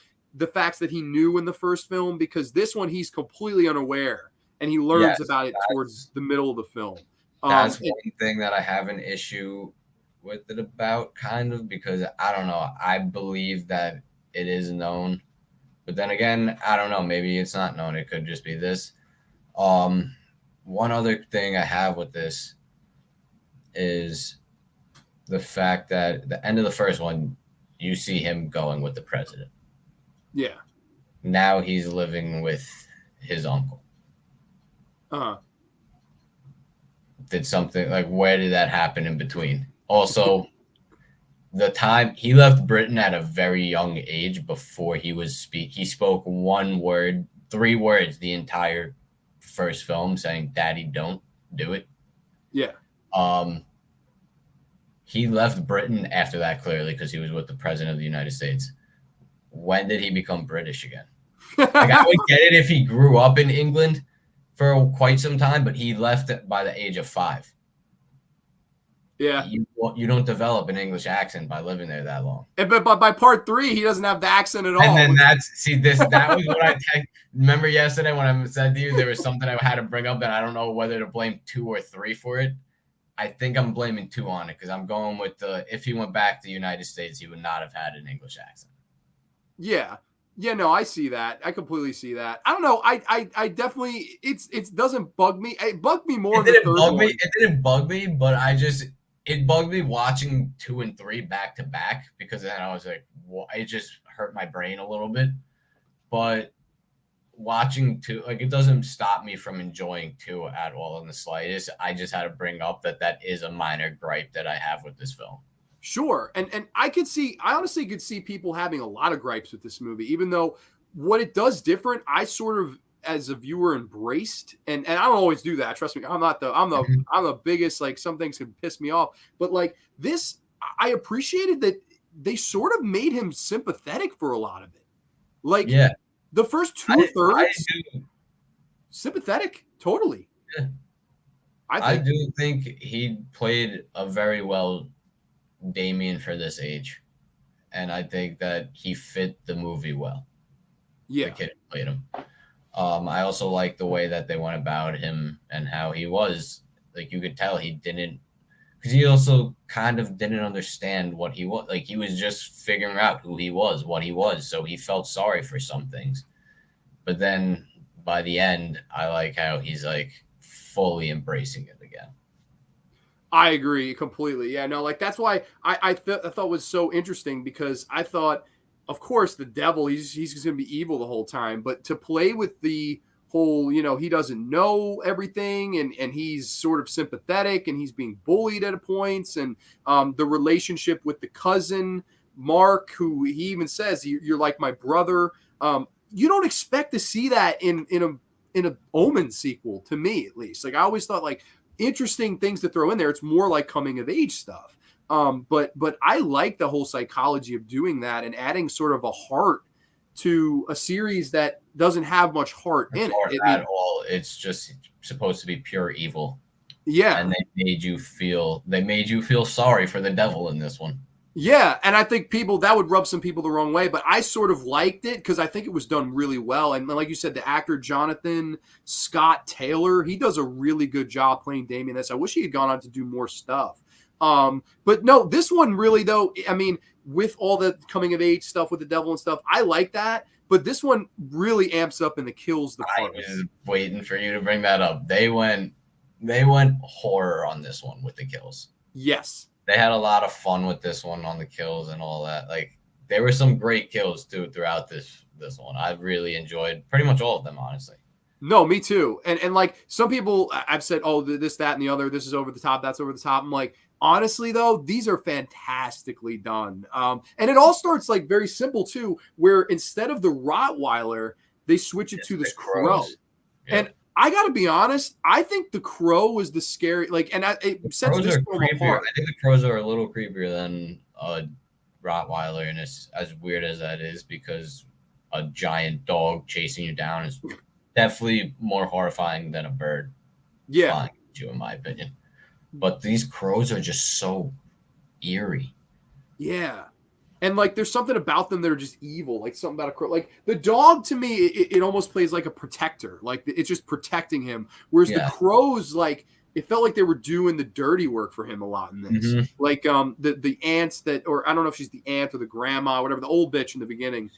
Speaker 1: facts that he knew in the first film, because this one he's completely unaware, and he learns about it towards the middle of the film.
Speaker 2: That's one thing that I have an issue with it about, kind of, because I don't know. I believe that it is known, but then again, I don't know. Maybe it's not known. It could just be this. one other thing I have with this is the fact that at the end of the first one, you see him going with the president.
Speaker 1: Yeah.
Speaker 2: Now he's living with his uncle.
Speaker 1: Uh-huh.
Speaker 2: Did something like, where did that happen in between? Also, the time he left Britain at a very young age before he spoke one word, 3 words the entire first film, saying, "Daddy, don't do it."
Speaker 1: Yeah.
Speaker 2: He left Britain after that, clearly, because he was with the president of the United States. When did he become British again? Like, I would get it if he grew up in England for quite some time, but he left it by the age of 5.
Speaker 1: Yeah.
Speaker 2: You don't develop an English accent by living there that long.
Speaker 1: But by part 3, he doesn't have the accent at all.
Speaker 2: And then that was what I remember yesterday when I said to you there was something I had to bring up, and I don't know whether to blame 2 or 3 for it. I think I'm blaming 2 on it, because I'm going with if he went back to the United States, he would not have had an English accent.
Speaker 1: Yeah. Yeah, no, I see that. I completely see that. I don't know. I definitely it doesn't bug me. It bugged me more.
Speaker 2: It didn't bug me, but it bugged me watching 2 and 3 back to back, because then I was like, well, it just hurt my brain a little bit. But watching 2, like, it doesn't stop me from enjoying 2 at all in the slightest. I just had to bring up that is a minor gripe that I have with this film.
Speaker 1: Sure. And I honestly could see people having a lot of gripes with this movie, even though what it does different, I sort of, as a viewer, embraced. And I don't always do that. Trust me. I'm the biggest, like, some things can piss me off, but like this, I appreciated that they sort of made him sympathetic for a lot of it. Like,
Speaker 2: yeah,
Speaker 1: the first 2/3 sympathetic. Totally.
Speaker 2: Yeah. I do think he played a very well Damien for this age, and I think that he fit the movie well.
Speaker 1: Yeah,
Speaker 2: the kid who played him. I also like the way that they went about him and how he was. Like, you could tell he didn't, because he also kind of didn't understand what he was. Like, he was just figuring out who he was, what he was. So he felt sorry for some things. But then by the end, I like how he's like fully embracing it again.
Speaker 1: I agree completely. Yeah, no, like, that's why I thought was so interesting, because I thought, of course, the devil, he's going to be evil the whole time, but to play with the whole, he doesn't know everything, and he's sort of sympathetic, and he's being bullied at points, and the relationship with the cousin Mark, who he even says, "You're like my brother." You don't expect to see that in a Omen sequel, to me at least. Like, I always thought, like, interesting things to throw in there. It's more like coming of age stuff. But I like the whole psychology of doing that and adding sort of a heart to a series that doesn't have much heart in it.
Speaker 2: At all. It's just supposed to be pure evil.
Speaker 1: Yeah.
Speaker 2: And they made you feel sorry for the devil in this one.
Speaker 1: Yeah, and I think that would rub some people the wrong way, but I sort of liked it because I think it was done really well. And like you said, the actor Jonathan Scott Taylor, he does a really good job playing Damien. I wish he had gone on to do more stuff. But no, this one really, though, I mean, with all the coming of age stuff with the devil and stuff, I like that. But this one really amps up and kills the part.
Speaker 2: I was waiting for you to bring that up. They went horror on this one with the kills.
Speaker 1: Yes.
Speaker 2: They had a lot of fun with this one on the kills and all that. Like, there were some great kills too throughout this one. I really enjoyed pretty much all of them, honestly.
Speaker 1: No, me too. And like, some people, I've said, oh, this, that, and the other, this is over the top, that's over the top. I'm like, honestly, though, these are fantastically done. And it all starts like very simple too, where instead of the Rottweiler, they switch it to this crow.
Speaker 2: Yep.
Speaker 1: And I got to be honest, I think the crow was the scary, like, and it sets this film apart.
Speaker 2: I think the crows are a little creepier than a Rottweiler, and it's as weird as that is, because a giant dog chasing you down is definitely more horrifying than a bird flying at you, in my opinion. But these crows are just so eerie.
Speaker 1: Yeah. And like, there's something about them that are just evil, like something about a crow. Like, the dog, to me, it almost plays like a protector. Like, it's just protecting him. Whereas the crows, like, it felt like they were doing the dirty work for him a lot in this. Mm-hmm. Like, the aunts or I don't know if she's the aunt or the grandma, whatever, the old bitch in the beginning.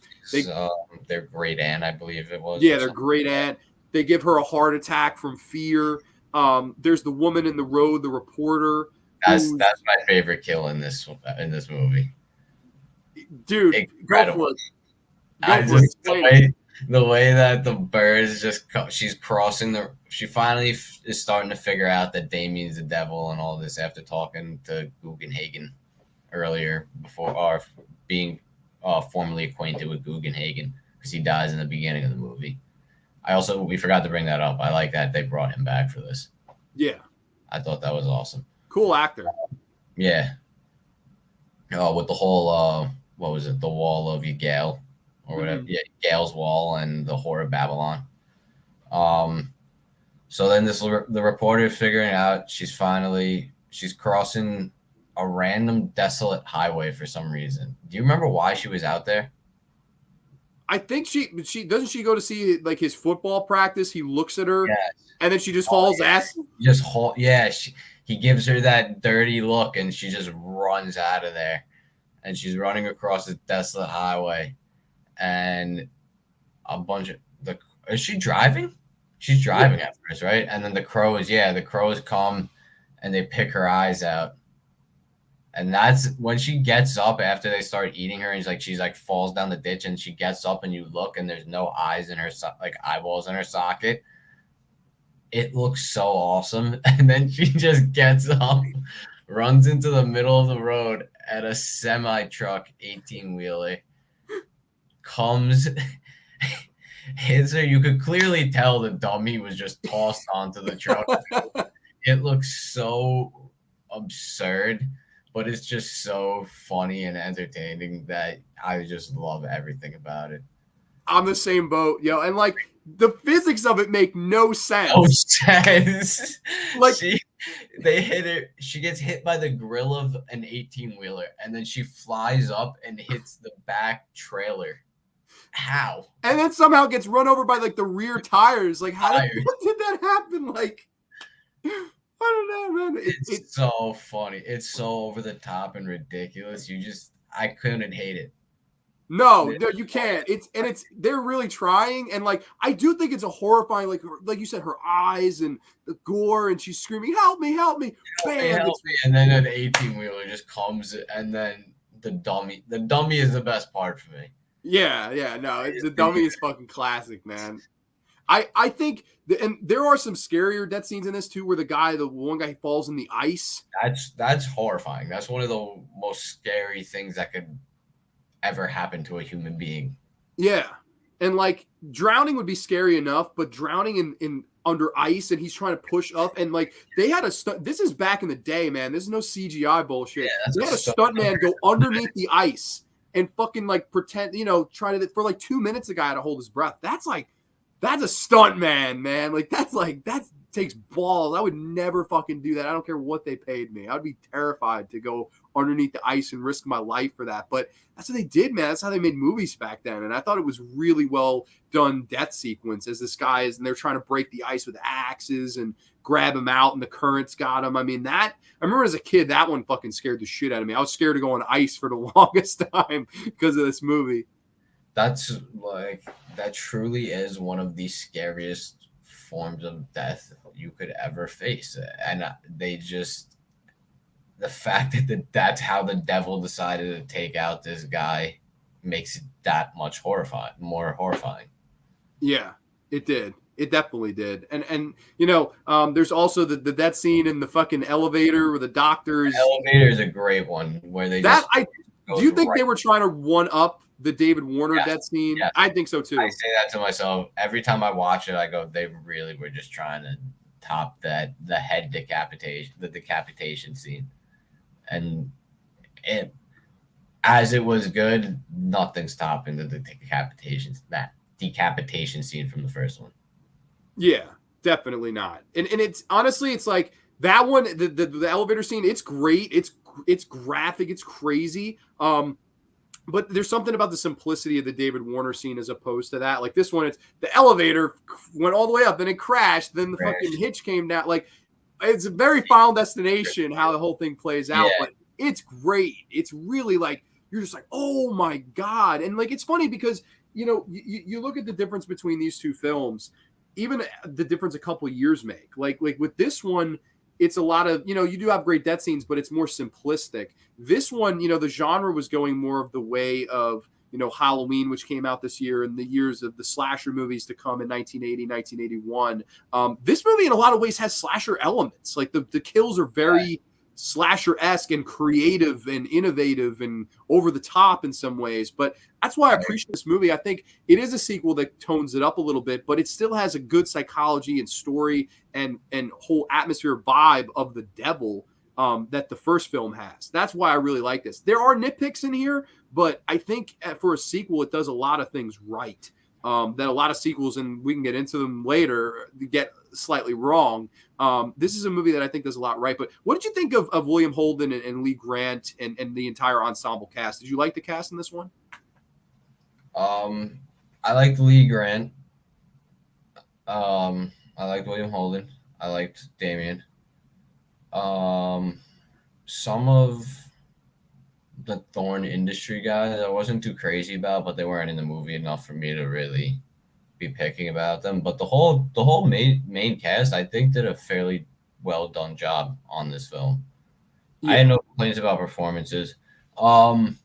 Speaker 2: Their great aunt, I believe it was.
Speaker 1: Yeah, their great aunt. They give her a heart attack from fear. There's the woman in the road, the reporter.
Speaker 2: That's my favorite kill in this movie.
Speaker 1: Dude, go
Speaker 2: Incredible.
Speaker 1: for it. Go for it. Explain it.
Speaker 2: The way that the birds she's crossing she finally is starting to figure out that Damien's the devil and all this after talking to Guggenhagen earlier before, or being formally acquainted with Guggenhagen, because he dies in the beginning of the movie. We forgot to bring that up. I like that they brought him back for this.
Speaker 1: Yeah.
Speaker 2: I thought that was awesome.
Speaker 1: Cool actor.
Speaker 2: Yeah. With the whole, what was it? The Wall of Ygael or whatever. Yeah, Ygael's Wall and the Whore of Babylon. So then the reporter is figuring out she's crossing a random desolate highway for some reason. Do you remember why she was out there?
Speaker 1: I think she doesn't she go to see like his football practice. He looks at her, and then she just hauls ass.
Speaker 2: He gives her that dirty look, and she just runs out of there, and she's running across this desolate highway, and a bunch of is she driving? She's driving at first, right? And then the crows come, and they pick her eyes out. And that's when she gets up after they start eating her, and she's like falls down the ditch, and she gets up, and you look, and there's no eyes in her, like eyeballs in her socket. It looks so awesome. And then she just gets up, runs into the middle of the road at a semi-truck 18-wheeler, comes, hits her. You could clearly tell the dummy was just tossed onto the truck. It looks so absurd, but it's just so funny and entertaining that I just love everything about it.
Speaker 1: I'm the same boat, yo. And like the physics of it make no sense.
Speaker 2: Like they hit her, she gets hit by the grill of an 18-wheeler, and then she flies up and hits the back trailer. How?
Speaker 1: And then somehow gets run over by like the rear tires. Like what did that happen? Like I don't know, man.
Speaker 2: It's so funny. It's so over the top and ridiculous. I couldn't hate it.
Speaker 1: No, you can't. They're really trying, and like I do think it's a horrifying, like you said, her eyes and the gore, and she's screaming, "Help me, help me!"
Speaker 2: Help me! And then an 18-wheeler just comes, and then the dummy. The dummy is the best part for me.
Speaker 1: Yeah, no, the dummy is fucking classic, man. I think, and there are some scarier death scenes in this too, where the one guy falls in the ice.
Speaker 2: That's horrifying. That's one of the most scary things that could ever happen to a human being.
Speaker 1: Yeah, and like drowning would be scary enough, but drowning in under ice, and he's trying to push up, and like they had a stunt. This is back in the day, man. This is no CGI bullshit.
Speaker 2: Yeah,
Speaker 1: they had a stuntman go underneath the ice and fucking like pretend, try to for like 2 minutes. The guy had to hold his breath. That's a stunt man. Like that takes balls. I would never fucking do that. I don't care what they paid me. I'd be terrified to go underneath the ice and risk my life for that. But that's what they did, man. That's how they made movies back then. And I thought it was really well done death sequence as this guy is, and they're trying to break the ice with axes and grab him out, and the currents got him. I mean, I remember as a kid, that one fucking scared the shit out of me. I was scared to go on ice for the longest time because of this movie.
Speaker 2: That's that truly is one of the scariest forms of death you could ever face. And the fact that's how the devil decided to take out this guy makes it that much more horrifying.
Speaker 1: Yeah, it did. It definitely did. And there's also the death scene in the fucking elevator where the doctors.
Speaker 2: The elevator is a great one where they
Speaker 1: do you think they were trying to one up the David Warner death scene? Yes. I think so too.
Speaker 2: I say that to myself every time I watch it. I go, they really were just trying to top the decapitation scene, and as it was good, nothing's topping the decapitation scene from the first one.
Speaker 1: Yeah, definitely not. And it's honestly, it's like that one, the elevator scene. It's great. It's graphic. It's crazy. But there's something about the simplicity of the David Warner scene as opposed to that. Like this one, it's the elevator went all the way up, then it crashed, then the fucking hitch came down. Like it's a very Final Destination how the whole thing plays out. Yeah. But it's great. It's really like you're just like, oh my God. And like it's funny because you look at the difference between these two films. even the difference a couple years make. Like with this one, it's a lot of, you do have great death scenes, but it's more simplistic. This one, the genre was going more of the way of, Halloween, which came out this year, and the years of the slasher movies to come in 1980, 1981. This movie, in a lot of ways, has slasher elements. Like the kills are very slasher-esque and creative and innovative and over the top in some ways. But that's why I appreciate this movie. I think it is a sequel that tones it up a little bit, but it still has a good psychology and story and whole atmosphere vibe of the devil that the first film has. That's why I really like this. There are nitpicks in here, but I think for a sequel, it does a lot of things right. That a lot of sequels, and we can get into them later, get slightly wrong. This is a movie that I think does a lot right. But what did you think of William Holden and Lee Grant and the entire ensemble cast? Did you like the cast in this one?
Speaker 2: I liked Lee Grant. I liked William Holden. I liked Damien. Some of the Thorn Industry guys I wasn't too crazy about, but they weren't in the movie enough for me to really be picking about them. But the whole main cast, I think, did a fairly well done job on this film. Yeah. I had no complaints about performances. The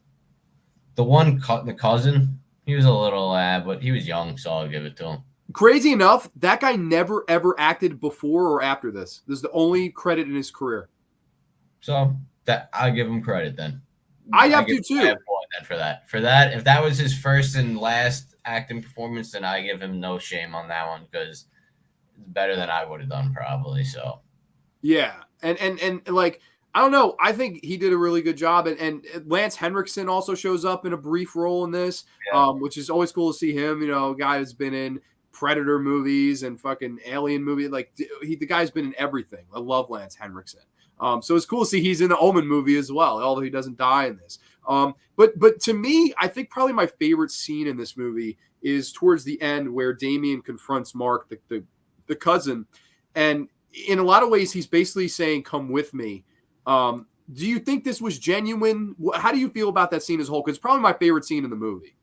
Speaker 2: cousin, he was a little but he was young, so I'll give it to him.
Speaker 1: Crazy enough, that guy never ever acted before or after this. This is the only credit in his career.
Speaker 2: So that I'll give him credit then.
Speaker 1: I have to too.
Speaker 2: Then for that, if that was his first and last acting performance, then I give him no shame on that one because it's better than I would have done probably. So
Speaker 1: yeah, and like I don't know, I think he did a really good job, and Lance Henriksen also shows up in a brief role in this, which is always cool to see him. A guy who's been in Predator movies and fucking Alien movie, like the guy's been in everything. I love Lance Henriksen. So it's cool to see he's in the Omen movie as well, although he doesn't die in this. But to me, I think probably my favorite scene in this movie is towards the end where Damien confronts Mark, the cousin, and in a lot of ways he's basically saying, "Come with me." Do you think this was genuine? How do you feel about that scene as a whole? Because it's probably my favorite scene in the movie.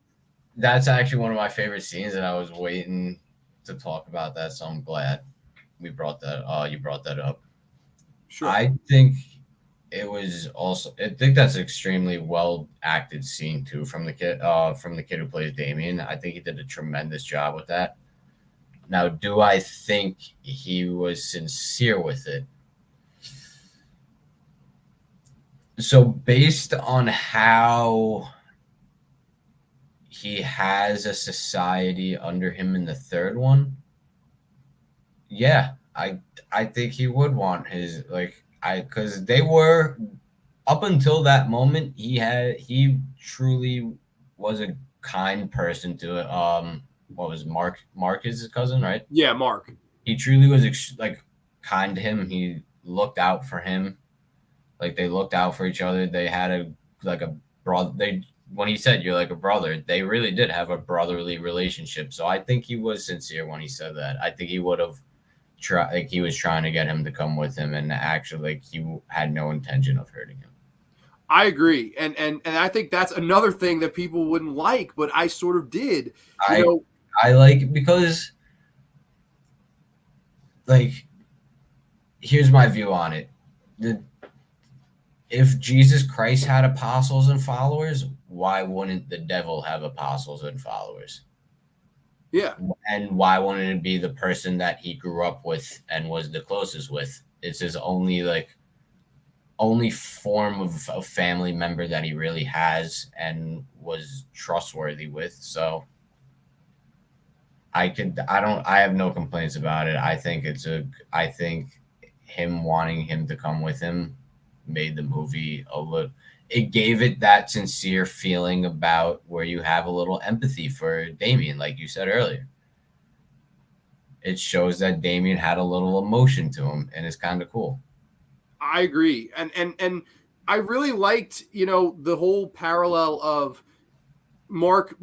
Speaker 2: That's actually one of my favorite scenes, and I was waiting to talk about that, so I'm glad you brought that up.
Speaker 1: Sure.
Speaker 2: I think it was also. I think that's an extremely well acted scene too from the kid who plays Damien. I think he did a tremendous job with that. Now, do I think he was sincere with it? So, based on how he has a society under him in the third one, yeah, I think he would want his because they were up until that moment. He truly was a kind person to what was Mark? Mark is his cousin, right?
Speaker 1: Yeah, Mark.
Speaker 2: He truly was kind to him. He looked out for him. Like they looked out for each other. They had a brother. When he said you're like a brother, they really did have a brotherly relationship. So I think he was sincere when he said that. I think he would have he was trying to get him to come with him, and actually he had no intention of hurting him.
Speaker 1: I agree, and I think that's another thing that people wouldn't like, but I sort of did.
Speaker 2: I like it because, here's my view on it: if Jesus Christ had apostles and followers, why wouldn't the devil have apostles and followers?
Speaker 1: Yeah.
Speaker 2: And why wouldn't it be the person that he grew up with and was the closest with? It's his only form of a family member that he really has and was trustworthy with. So I have no complaints about it. I think him wanting him to come with him made the movie it gave it that sincere feeling about where you have a little empathy for Damien, like you said earlier. It shows that Damien had a little emotion to him, and it's kind of cool.
Speaker 1: I agree. And I really liked, the whole parallel of Mark,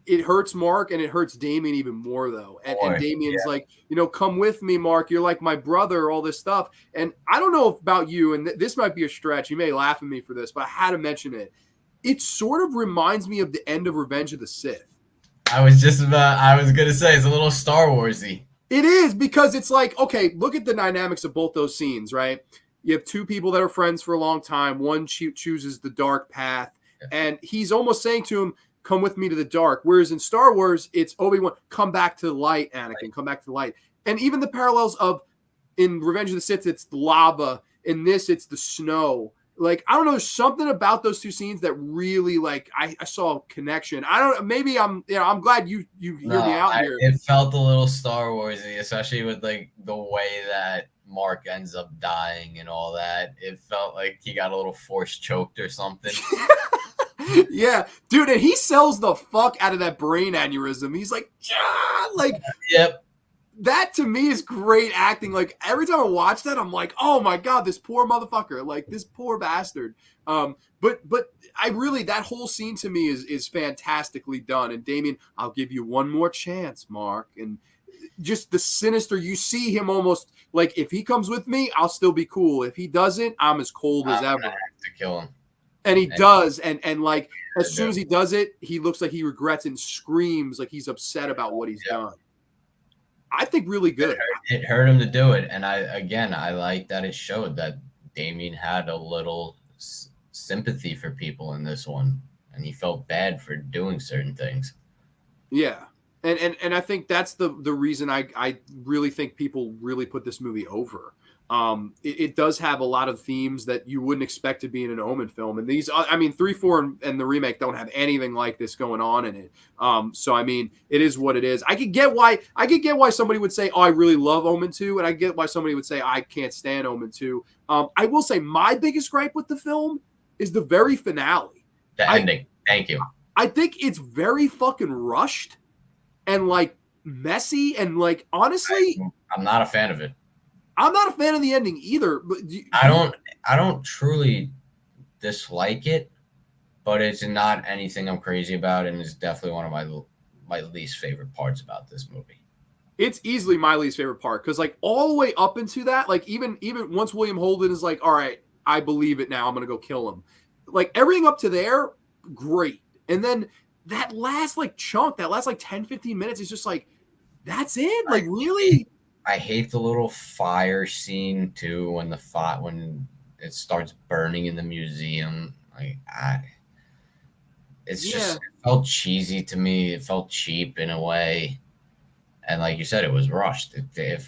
Speaker 1: it hurts Mark and it hurts Damien even more though. And Damien's like, come with me, Mark. You're like my brother, all this stuff. And I don't know about you, and this might be a stretch. You may laugh at me for this, but I had to mention it. It sort of reminds me of the end of Revenge of the Sith.
Speaker 2: I was going to say, it's a little Star Wars-y.
Speaker 1: It is, because it's like, okay, look at the dynamics of both those scenes, right? You have two people that are friends for a long time. One chooses the dark path, and he's almost saying to him, come with me to the dark. Whereas in Star Wars, it's Obi-Wan, come back to the light, Anakin, come back to the light. And even the parallels of, in Revenge of the Sith, it's lava. In this, it's the snow. Like, I don't know, there's something about those two scenes that really, like, I saw a connection. I don't, maybe I'm glad you hear me out here.
Speaker 2: It felt a little Star Warsy, especially with like the way that Mark ends up dying and all that. It felt like he got a little force choked or something.
Speaker 1: Yeah, dude, and he sells the fuck out of that brain aneurysm. He's like, yeah, like,
Speaker 2: yep.
Speaker 1: That to me is great acting. Like, every time I watch that, I'm like, oh my god, this poor motherfucker, like this poor bastard. But I really, that whole scene to me is fantastically done. And Damien, I'll give you one more chance, Mark. And just the sinister, you see him almost like, if he comes with me, I'll still be cool. If he doesn't, I'm as cold as ever.
Speaker 2: I have to kill him.
Speaker 1: And he does, and like as soon as he does it, he looks like he regrets and screams like he's upset about what he's done. I think really good.
Speaker 2: It hurt him to do it, and I like that it showed that Damien had a little sympathy for people in this one, and he felt bad for doing certain things.
Speaker 1: Yeah, and I think that's the reason I really think people really put this movie over. It does have a lot of themes that you wouldn't expect to be in an Omen film. And these, I mean, 3, 4, and the remake don't have anything like this going on in it. So, I mean, it is what it is. I could get why somebody would say, oh, I really love Omen 2. And I get why somebody would say, I can't stand Omen 2. I will say my biggest gripe with the film is the very finale.
Speaker 2: The ending. Thank you.
Speaker 1: I think it's very fucking rushed and like messy. And like, honestly,
Speaker 2: I'm not a fan of it.
Speaker 1: I'm not a fan of the ending either. But
Speaker 2: I don't truly dislike it, but it's not anything I'm crazy about, and it's definitely one of my least favorite parts about this movie.
Speaker 1: It's easily my least favorite part, because like all the way up into that, like even once William Holden is like, all right, I believe it now, I'm gonna go kill him. Like everything up to there, great. And then that last like chunk, that last like 10, 15 minutes is just like, that's it? Like really?
Speaker 2: I hate the little fire scene too, when when it starts burning in the museum. Like it felt cheesy to me. It felt cheap in a way, and like you said, it was rushed. It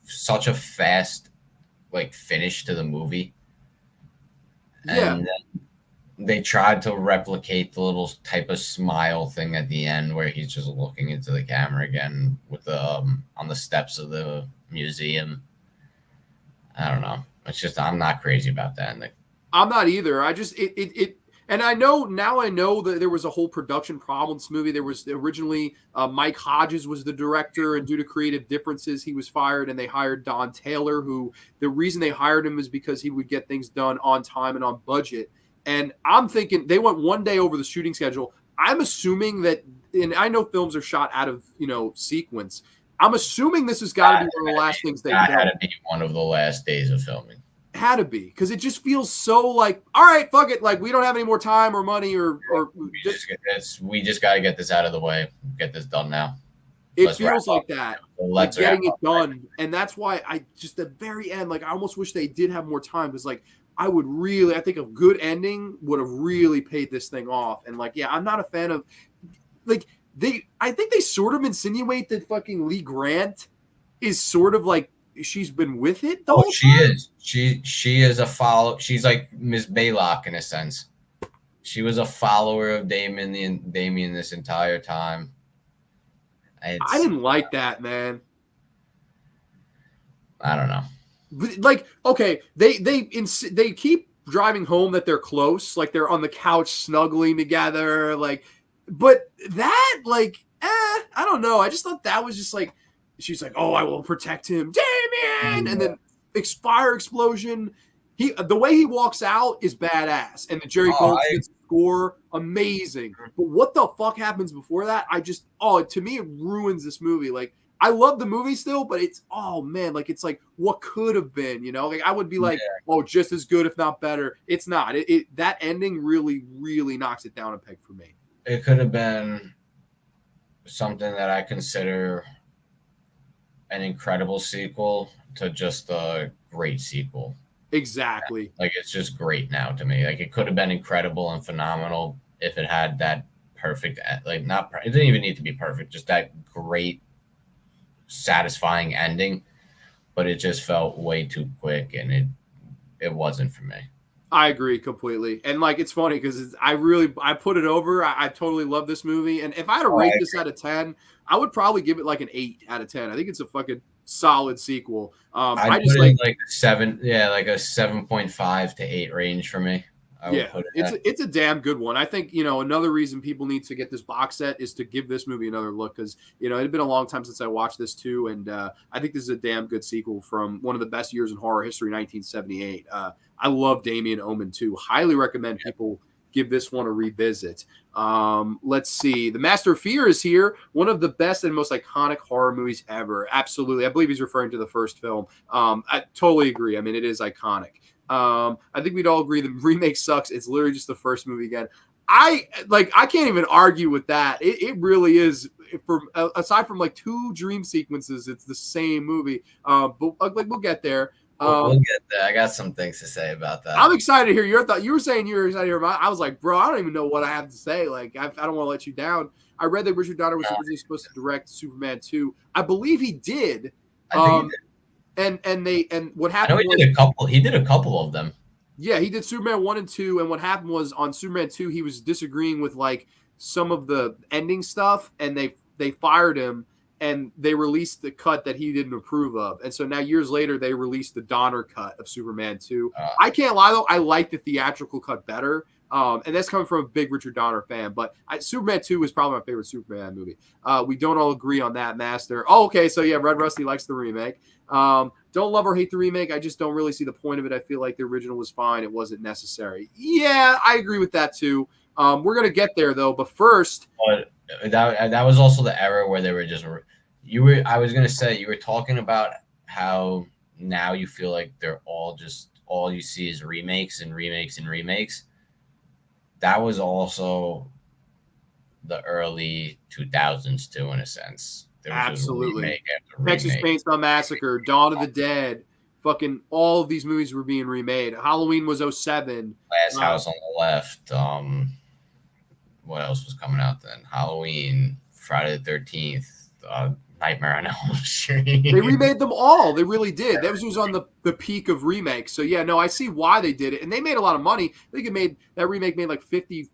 Speaker 2: such a fast like finish to the movie, and they tried to replicate the little type of smile thing at the end where he's just looking into the camera again with the on the steps of the museum. I don't know. It's just, I'm not crazy about that.
Speaker 1: I'm not either. I just and I know that there was a whole production problem with this movie. There was originally Mike Hodges was the director, and due to creative differences, he was fired, and they hired Don Taylor, who the reason they hired him is because he would get things done on time and on budget. And I'm thinking they went one day over the shooting schedule. I'm assuming that, and I know films are shot out of, sequence. I'm assuming this has got to be one of the last things they did.
Speaker 2: Had to be one of the last days of filming.
Speaker 1: Had to be, because it just feels so like, all right, fuck it. Like, we don't have any more time or money or
Speaker 2: we just got to get this out of the way. Get this done now.
Speaker 1: It feels like that. Like getting it done. And that's why I just, at the very end, like, I almost wish they did have more time, because like, I think a good ending would have really paid this thing off. And like, yeah, I'm not a fan of like I think they sort of insinuate that fucking Lee Grant is sort of like, she's been with it the whole time.
Speaker 2: She is. She is a follow. She's like Miss Baylock in a sense. She was a follower of Damien this entire time.
Speaker 1: I didn't like that, man.
Speaker 2: I don't know.
Speaker 1: Like, okay, they keep driving home that they're close, like they're on the couch snuggling together, like, but that, like, I don't know. I just thought that was just like, she's like, oh, I will protect him, Damien, and then fire explosion. The way he walks out is badass, and the Jerry Goldsmith score, amazing. But what the fuck happens before that? To me, it ruins this movie. Like, I love the movie still, but it's, oh man, like, it's like what could have been, like I would be like, oh, just as good, if not better. It's not. That ending really, really knocks it down a peg for me.
Speaker 2: It could have been something that I consider an incredible sequel to just a great sequel.
Speaker 1: Exactly.
Speaker 2: Like, it's just great now to me. Like, it could have been incredible and phenomenal if it had that perfect, like, not, it didn't even need to be perfect, just that great, satisfying ending. But it just felt way too quick, and it wasn't for me.
Speaker 1: I agree completely. And like, it's funny because I put it over. I totally love this movie. And if I had to rate this out of 10, I would probably give it like an 8 out of 10. I think it's a fucking solid sequel.
Speaker 2: I'd
Speaker 1: I
Speaker 2: put
Speaker 1: just
Speaker 2: it
Speaker 1: like,
Speaker 2: in like like a 7.5 to 8 range for me. I would
Speaker 1: yeah,
Speaker 2: put it at.
Speaker 1: it's a damn good one. I think, another reason people need to get this box set is to give this movie another look because, it had been a long time since I watched this too. And I think this is a damn good sequel from one of the best years in horror history, 1978. I love Damien Omen too. Highly recommend people give this one a revisit. Let's see. The Master of Fear is here. One of the best and most iconic horror movies ever. Absolutely. I believe he's referring to the first film. I totally agree. I mean, it is iconic. I think we'd all agree the remake sucks. It's literally just the first movie again. I can't even argue with that. It really is. Aside from like 2 dream sequences, it's the same movie. But like we'll get there.
Speaker 2: We'll get there. I got some things to say about that.
Speaker 1: I'm excited to hear your thought. You were saying you were excited to hear mine. I was like, bro, I don't even know what I have to say. Like, I don't want to let you down. I read that Richard Donner was originally supposed to direct Superman 2. I believe he did.
Speaker 2: I think he did.
Speaker 1: And what
Speaker 2: I
Speaker 1: happened?
Speaker 2: know he did a couple. He did a couple of them.
Speaker 1: Yeah, he did Superman 1 and 2. And what happened was on Superman 2, he was disagreeing with like some of the ending stuff, and they fired him. And they released the cut that he didn't approve of. And so now years later, they released the Donner cut of Superman 2. I can't lie, though. I like the theatrical cut better. And that's coming from a big Richard Donner fan. But Superman 2 was probably my favorite Superman movie. We don't all agree on that, Master. Oh, okay. So, yeah, Red Rusty likes the remake. Don't love or hate the remake. I just don't really see the point of it. I feel like the original was fine. It wasn't necessary. Yeah, I agree with that, too. We're going to get there, though. But first.
Speaker 2: But that was also the era where they were just I was gonna say, you were talking about how now you feel like they're all you see is remakes and remakes and remakes. That was also the early 2000s too, in a sense. There was
Speaker 1: Absolutely.
Speaker 2: remake after remake.
Speaker 1: Texas Chainsaw Massacre, Dawn of the Dead, fucking all of these movies were being remade. Halloween was 07.
Speaker 2: Last House on the Left. What else was coming out then? Halloween, Friday the 13th, Nightmare on Elm Street.
Speaker 1: They remade them all. They really did. That was on the peak of remakes. So yeah, no, I see why they did it, and they made a lot of money. I think that remake made like $50+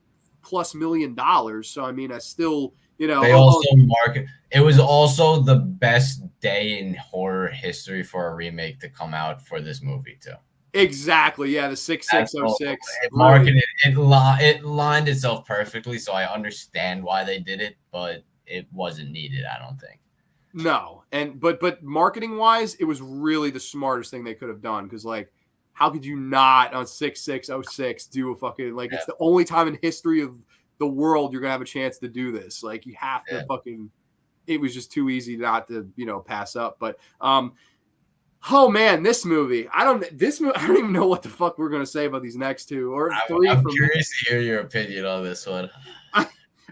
Speaker 1: million. So I mean, I still,
Speaker 2: they also market. It was also the best day in horror history for a remake to come out for this movie too.
Speaker 1: Exactly. Yeah, the 6606.
Speaker 2: It marketed. It lined itself perfectly. So I understand why they did it, but it wasn't needed. I don't think.
Speaker 1: No, but marketing wise, it was really the smartest thing they could have done because like, how could you not on 6606 do a fucking it's the only time in history of the world you're gonna have a chance to do this. Like you have to fucking. It was just too easy not to pass up. But oh man, this movie. I don't even know what the fuck we're gonna say about these next two or three.
Speaker 2: I'm curious to hear your opinion on this one.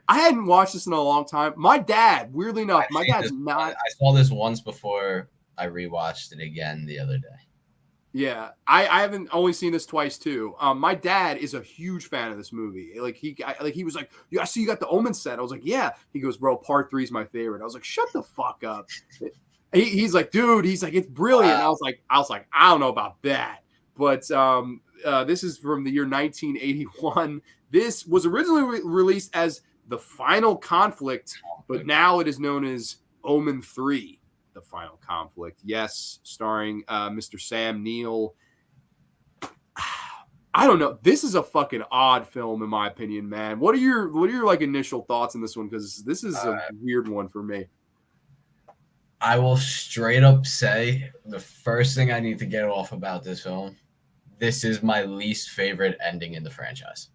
Speaker 1: I hadn't watched this in a long time. My dad, weirdly enough, my dad's not.
Speaker 2: I saw this once before I rewatched it again the other day.
Speaker 1: Yeah, I haven't only seen this twice too. My dad is a huge fan of this movie. He was like, "Yeah, I see you got the Omen set." I was like, "Yeah." He goes, "Bro, part 3 is my favorite." I was like, "Shut the fuck up." He's like, "Dude," he's like, "It's brilliant." Wow. I was like, "I don't know about that," but this is from the year 1981. This was originally released as The Final Conflict, but now it is known as Omen 3, The Final Conflict. Yes, starring Mr. Sam Neill. I don't know. This is a fucking odd film, in my opinion, man. What are your like initial thoughts on this one? Because this is a weird one for me.
Speaker 2: I will straight up say the first thing I need to get off about this film, this is my least favorite ending in the franchise.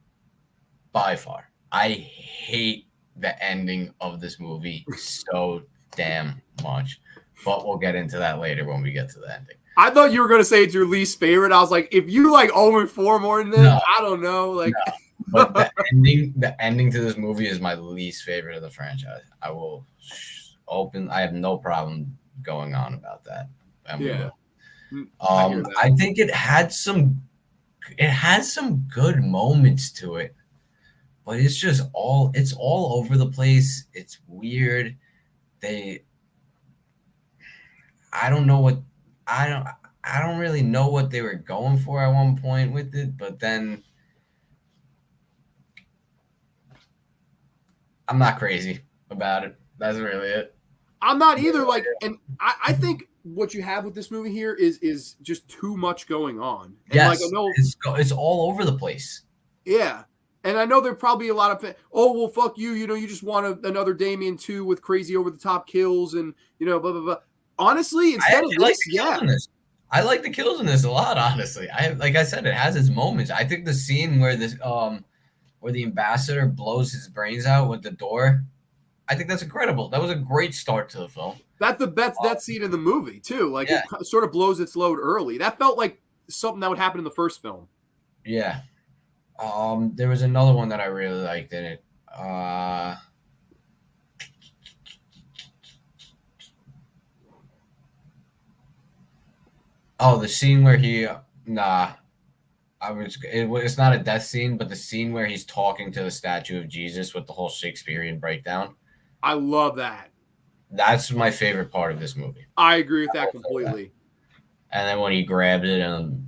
Speaker 2: By far. I hate the ending of this movie so damn much. But we'll get into that later when we get to the ending.
Speaker 1: I thought you were going to say it's your least favorite. I was like, if you like Omen 4 more than this, no, I don't know. Like,
Speaker 2: no. But the ending to this movie is my least favorite of the franchise. I will I have no problem going on about that. And we will.
Speaker 1: I hear that.
Speaker 2: I think it has some good moments to it, but it's all over the place. It's weird. I don't know what I don't really know what they were going for at one point with it, but then I'm not crazy about it. That's really it.
Speaker 1: I'm not either. Like, and I think what you have with this movie here is just too much going on. And
Speaker 2: yes,
Speaker 1: like, I know
Speaker 2: it's all over the place.
Speaker 1: Yeah. And I know there are probably a lot of, oh, well, fuck you. You know, you just want another Damien 2 with crazy over the top kills and, you know, blah, blah, blah. Honestly, instead of this,
Speaker 2: I like the kills in this a lot, honestly. Like I said, it has its moments. I think the scene where where the ambassador blows his brains out with the door, I think that's incredible. That was a great start to the film.
Speaker 1: That's the best that scene in the movie, too. Like, it sort of blows its load early. That felt like something that would happen in the first film.
Speaker 2: Yeah. There was another one that I really liked in it. The scene where it's not a death scene, but the scene where he's talking to the statue of Jesus with the whole Shakespearean breakdown.
Speaker 1: I love that.
Speaker 2: That's my favorite part of this movie.
Speaker 1: I agree with that completely.
Speaker 2: And then when he grabs it and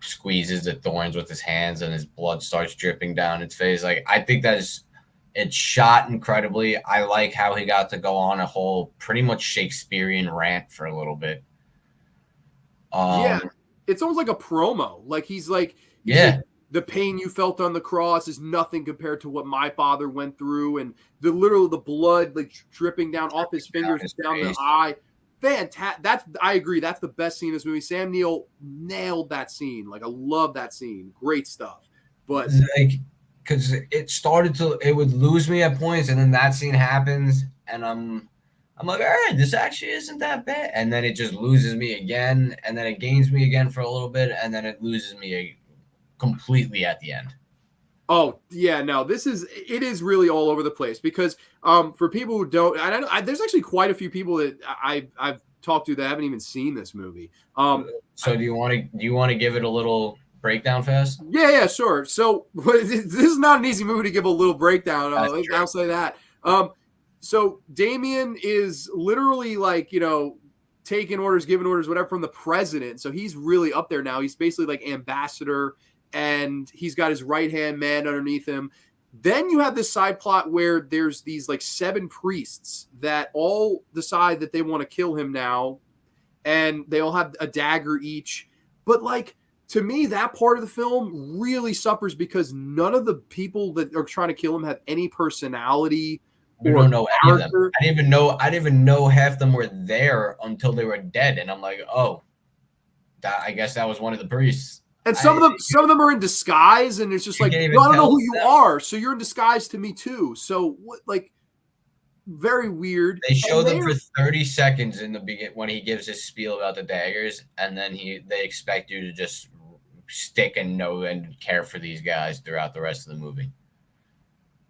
Speaker 2: squeezes the thorns with his hands and his blood starts dripping down his face. Like, I think it's shot incredibly. I like how he got to go on a whole pretty much Shakespearean rant for a little bit.
Speaker 1: It's almost like a promo. Like, he's like, the pain you felt on the cross is nothing compared to what my father went through. And the blood like dripping down off his fingers down the eye. Fantastic. I agree. That's the best scene in this movie. Sam Neill nailed that scene. Like, I love that scene. Great stuff. But
Speaker 2: like, because it would lose me at points, and then that scene happens, and I'm like, all right, this actually isn't that bad. And then it just loses me again, and then it gains me again for a little bit, and then it loses me completely at the end.
Speaker 1: Oh, yeah, no, it is really all over the place because for people who don't, there's actually quite a few people that I've talked to that haven't even seen this movie.
Speaker 2: So do you want to give it a little breakdown fast?
Speaker 1: Yeah, sure. So this is not an easy movie to give a little breakdown. I'll say that. So Damien is literally like, you know, taking orders, giving orders, whatever from the president. So he's really up there now. He's basically like ambassador. And he's got his right-hand man underneath him. Then you have this side plot where there's these like 7 priests that all decide that they want to kill him now. And they all have a dagger each. But like, to me, that part of the film really suffers because none of the people that are trying to kill him have any personality.
Speaker 2: We don't know any of them. I didn't even know half of them were there until they were dead. And I'm like, oh, I guess that was one of the priests.
Speaker 1: And some of them are in disguise, and it's just like, I don't know who you are, so you're in disguise to me too. So what, like, very weird.
Speaker 2: They show them for 30 seconds in the beginning when he gives his spiel about the daggers, and then they expect you to just stick and know and care for these guys throughout the rest of the movie.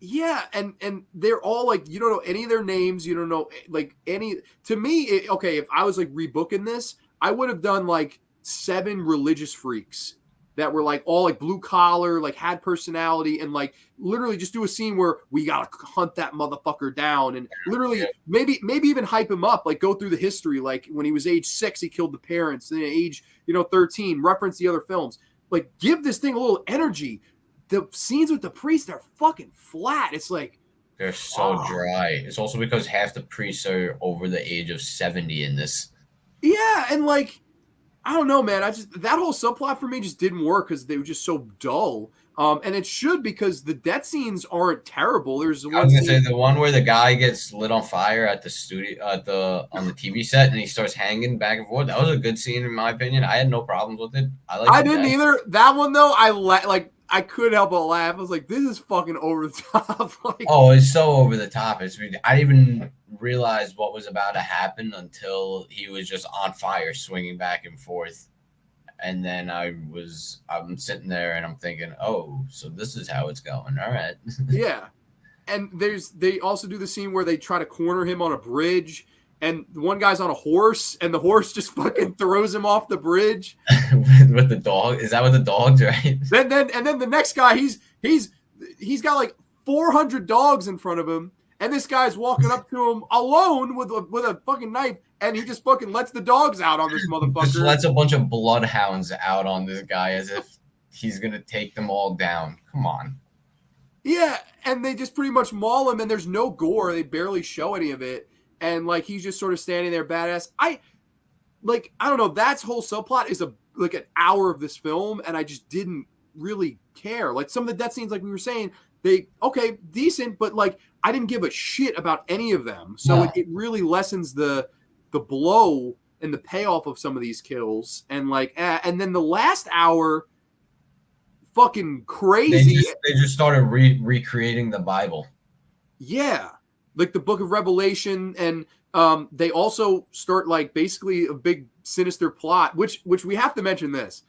Speaker 1: Yeah, and they're all like, you don't know any of their names, you don't know like any. To me, if I was like rebooking this, I would have done like 7 religious freaks that were like all like blue collar, like had personality, and like literally just do a scene where we gotta hunt that motherfucker down, and literally maybe even hype him up, like go through the history, like when he was age 6, he killed the parents, then age 13, reference the other films, like give this thing a little energy. The scenes with the priests are fucking flat. It's like
Speaker 2: they're so dry. It's also because half the priests are over the age of 70 in this.
Speaker 1: Yeah, and like, I don't know, man. That whole subplot for me just didn't work because they were just so dull. And it should, because the death scenes aren't terrible. There's the one.
Speaker 2: The one where the guy gets lit on fire at the studio, on the TV set, and he starts hanging back and forth. That was a good scene in my opinion. I had no problems with it.
Speaker 1: I didn't either. That one though, I couldn't help but laugh. I was like, this is fucking over the top.
Speaker 2: It's so over the top. I didn't even realize what was about to happen until he was just on fire, swinging back and forth. And then I'm sitting there and I'm thinking, oh, so this is how it's going. All right.
Speaker 1: Yeah. And they also do the scene where they try to corner him on a bridge. and one guy's on a horse, and the horse just fucking throws him off the bridge.
Speaker 2: With the dog. Is that with the dogs, right?
Speaker 1: Then the next guy, he's got like 400 dogs in front of him, and this guy's walking up to him alone with a fucking knife, and he just fucking lets the dogs out on this motherfucker.
Speaker 2: Just lets a bunch of bloodhounds out on this guy as if he's gonna take them all down. Come on.
Speaker 1: Yeah, and they just pretty much maul him, and there's no gore. They barely show any of it, and like he's just sort of standing there, badass. I don't know. That whole subplot is like an hour of this film, and I just didn't really care. Like some of the death scenes, like we were saying, okay, decent, but like I didn't give a shit about any of them. So it really lessens the blow and the payoff of some of these kills, and and then the last hour, fucking crazy.
Speaker 2: They just started recreating the Bible.
Speaker 1: Yeah, like the Book of Revelation, and they also start like basically a big sinister plot, which we have to mention this.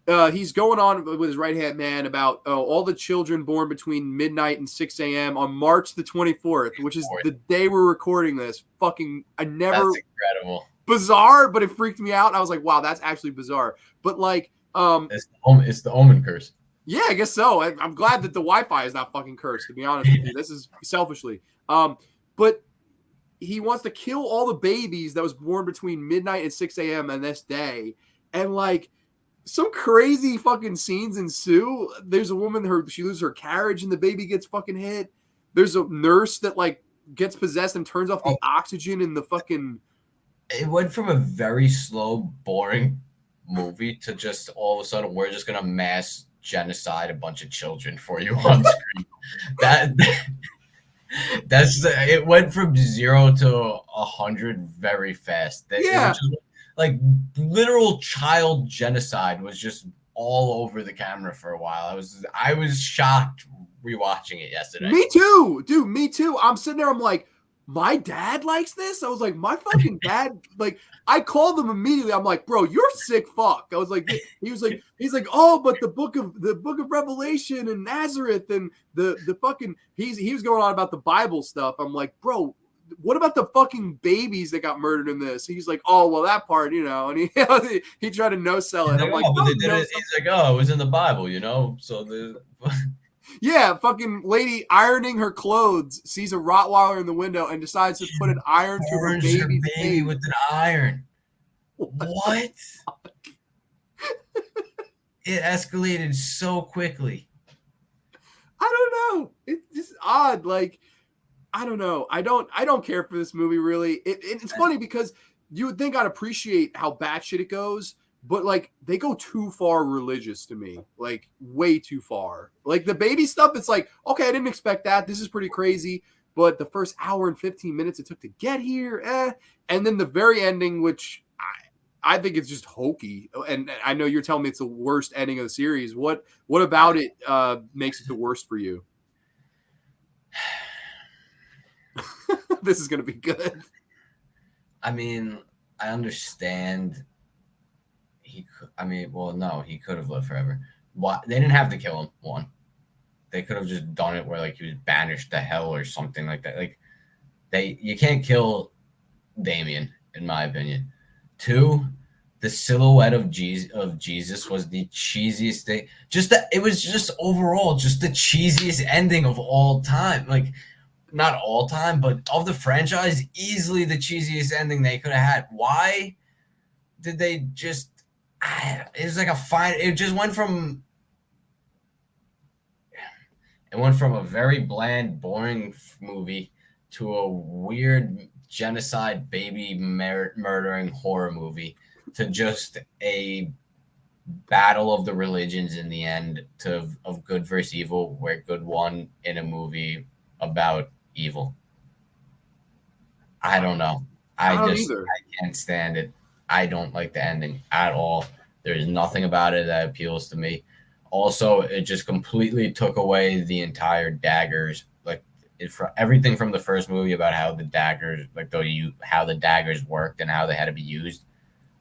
Speaker 1: He's going on with his right-hand man about all the children born between midnight and 6 a.m. on March the 24th, which is the day we're recording this. That's
Speaker 2: incredible.
Speaker 1: Bizarre, but it freaked me out. And I was like, wow, that's actually bizarre. But like,
Speaker 2: it's the Omen Curse.
Speaker 1: Yeah, I guess so. I'm glad that the Wi-Fi is not fucking cursed, to be honest with you. This is selfishly. But he wants to kill all the babies that was born between midnight and 6 a.m. on this day. And like, some crazy fucking scenes ensue. There's a woman, she loses her carriage and the baby gets fucking hit. There's a nurse that like gets possessed and turns off the oxygen in the fucking...
Speaker 2: It went from a very slow, boring movie to just all of a sudden we're just going to mass genocide a bunch of children for you on screen. It went from 0 to 100 very fast.
Speaker 1: Yeah.
Speaker 2: Like literal child genocide was just all over the camera for a while. I was shocked rewatching it yesterday.
Speaker 1: Me too, dude. Me too. I'm sitting there. I'm like, my dad likes this. I was like, my fucking dad. Like, I called him immediately. I'm like, bro, you're sick. Fuck. I was like, he's like, oh, but the book of Revelation and Nazareth and the fucking. He was going on about the Bible stuff. I'm like, bro, what about the fucking babies that got murdered in this? He's like, oh, well, that part, and he tried to no sell it. I'm like,
Speaker 2: but they did it. He's like, oh, it was in the Bible, so the.
Speaker 1: Yeah, fucking lady ironing her clothes sees a Rottweiler in the window and decides to put an iron to her baby
Speaker 2: with an iron. What? It escalated so quickly.
Speaker 1: I don't know. It's just odd. Like, I don't know. I don't care for this movie really. It's funny because you would think I'd appreciate how batshit it goes, but like they go too far religious to me, like way too far. Like the baby stuff, it's like, okay, I didn't expect that. This is pretty crazy. But the first hour and 15 minutes it took to get here, and then the very ending, which I think it's just hokey. And I know you're telling me it's the worst ending of the series. What about it makes it the worst for you? This is gonna be good.
Speaker 2: I mean, I understand. He could have lived forever. Why they didn't have to kill him? One, they could have just done it where like he was banished to hell or something like that. Like you can't kill Damien, in my opinion. Two, the silhouette of Jesus was the cheesiest thing. It was just overall just the cheesiest ending of all time. Like not all time, but of the franchise, easily the cheesiest ending they could have had. Why did they just? It was like it just went from a very bland, boring movie to a weird genocide, baby murdering horror movie to just a battle of the religions in the end of good versus evil, where good won in a movie about evil. I don't know. I can't stand it. I don't like the ending at all. There's nothing about it that appeals to me. Also, it just completely took away the entire daggers, everything from the first movie about how the daggers, how the daggers worked and how they had to be used.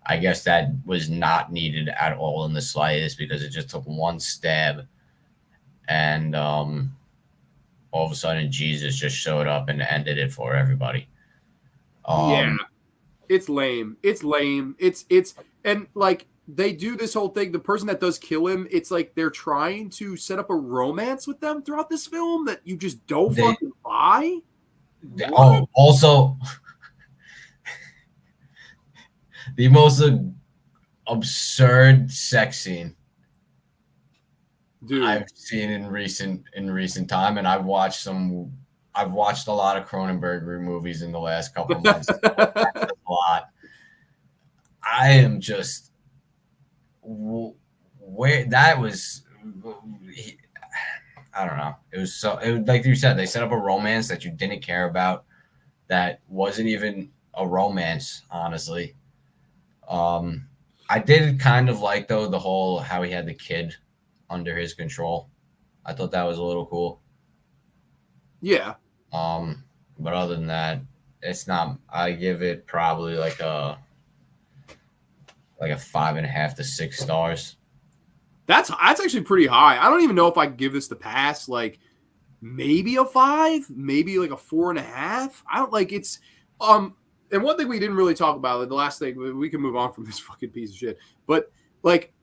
Speaker 2: I guess that was not needed at all in the slightest because it just took one stab, and all of a sudden Jesus just showed up and ended it for everybody.
Speaker 1: Yeah,
Speaker 2: Um,
Speaker 1: it's lame. It's lame. It's and like they do this whole thing. The person that does kill him, it's like they're trying to set up a romance with them throughout this film that you just don't
Speaker 2: they,
Speaker 1: fucking buy. What,
Speaker 2: oh, also the most absurd sex scene
Speaker 1: dude?
Speaker 2: I've seen in recent time, and I've watched a lot of Cronenberg movies in the last couple of months. A lot. I am just where that was. I don't know. It was like you said. They set up a romance that you didn't care about. That wasn't even a romance, honestly. I did kind of like though the whole how he had the kid under his control. I thought that was a little cool.
Speaker 1: Yeah.
Speaker 2: But other than that, it's not. I give it probably like a 5.5 to 6 stars.
Speaker 1: That's actually pretty high. I don't even know if I can give this the pass. Like maybe a 5, maybe like a 4.5. I don't like it's and one thing we didn't really talk about, like the last thing we can move on from this fucking piece of shit. But like,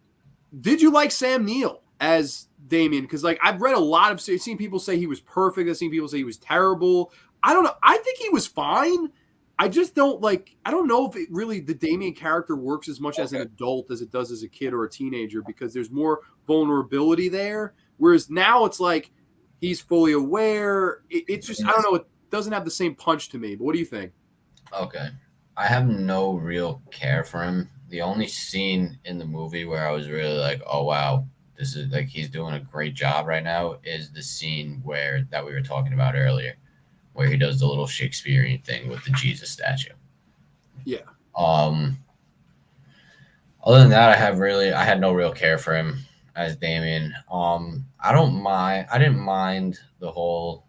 Speaker 1: did you like Sam Neill as Damien? Because like I've read a lot of seen people say he was perfect. I've seen people say he was terrible. I don't know. I think he was fine. I just don't like. I don't know if it really the Damien character works as much as an adult as it does as a kid or a teenager because there's more vulnerability there. Whereas now it's like he's fully aware. It's just I don't know. It doesn't have the same punch to me. But what do you think?
Speaker 2: Okay. I have no real care for him. The only scene in the movie where I was really like, oh wow, this is like he's doing a great job right now is the scene where that we were talking about earlier, where he does the little Shakespearean thing with the Jesus statue.
Speaker 1: Yeah.
Speaker 2: Other than that, I had no real care for him as Damien. I didn't mind the whole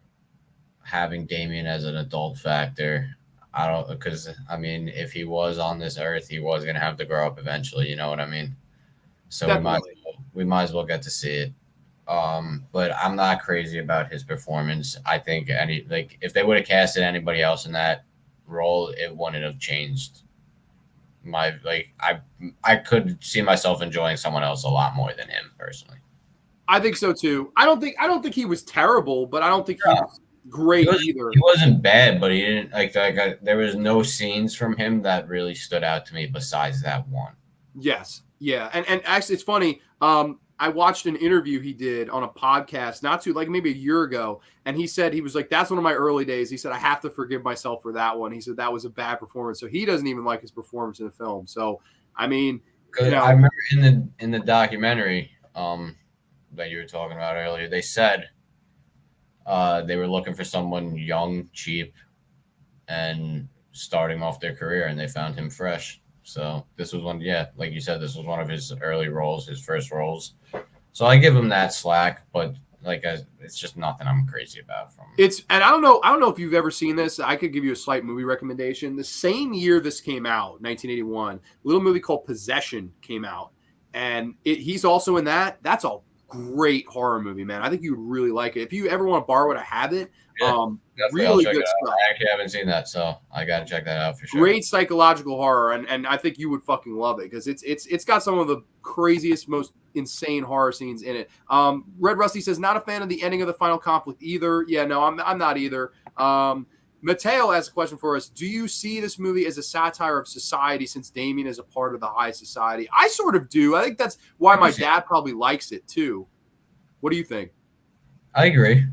Speaker 2: having Damien as an adult factor. I don't because I mean, if he was on this earth, he was gonna have to grow up eventually. You know what I mean? So
Speaker 1: Definitely.
Speaker 2: we might as well get to see it. But I'm not crazy about his performance. I think if they would have casted anybody else in that role, it wouldn't have changed my I could see myself enjoying someone else a lot more than him personally.
Speaker 1: I think so too. I don't think he was terrible, but I don't think he was great either.
Speaker 2: He wasn't bad, but he didn't there was no scenes from him that really stood out to me besides that one.
Speaker 1: Yes. Yeah. And actually it's funny. I watched an interview he did on a podcast not too like maybe a year ago. And he said he was like, that's one of my early days. He said, I have to forgive myself for that one. He said that was a bad performance. So he doesn't even like his performance in the film. So I mean,
Speaker 2: I remember in the documentary that you were talking about earlier, they said they were looking for someone young, cheap, and starting off their career, and they found him fresh. So this was like you said, this was one of his early roles, his first roles. So I give him that slack, but it's just nothing I'm crazy about from.
Speaker 1: And I don't know if you've ever seen this. I could give you a slight movie recommendation. The same year this came out, 1981, a little movie called Possession came out, and he's also in that. That's a great horror movie, man. I think you would really like it. If you ever want to borrow it, I have it. Really good stuff.
Speaker 2: I actually haven't seen that, so I got to check that out for sure.
Speaker 1: Great psychological horror, and I think you would fucking love it because it's got some of the craziest, most insane horror scenes in it. Red Rusty says not a fan of the ending of the final conflict either. Yeah, no, I'm not either. Mateo asks a question for us. Do you see this movie as a satire of society since Damien is a part of the high society? I sort of do. I think that's why my dad probably likes it too. What do you think?
Speaker 2: I agree.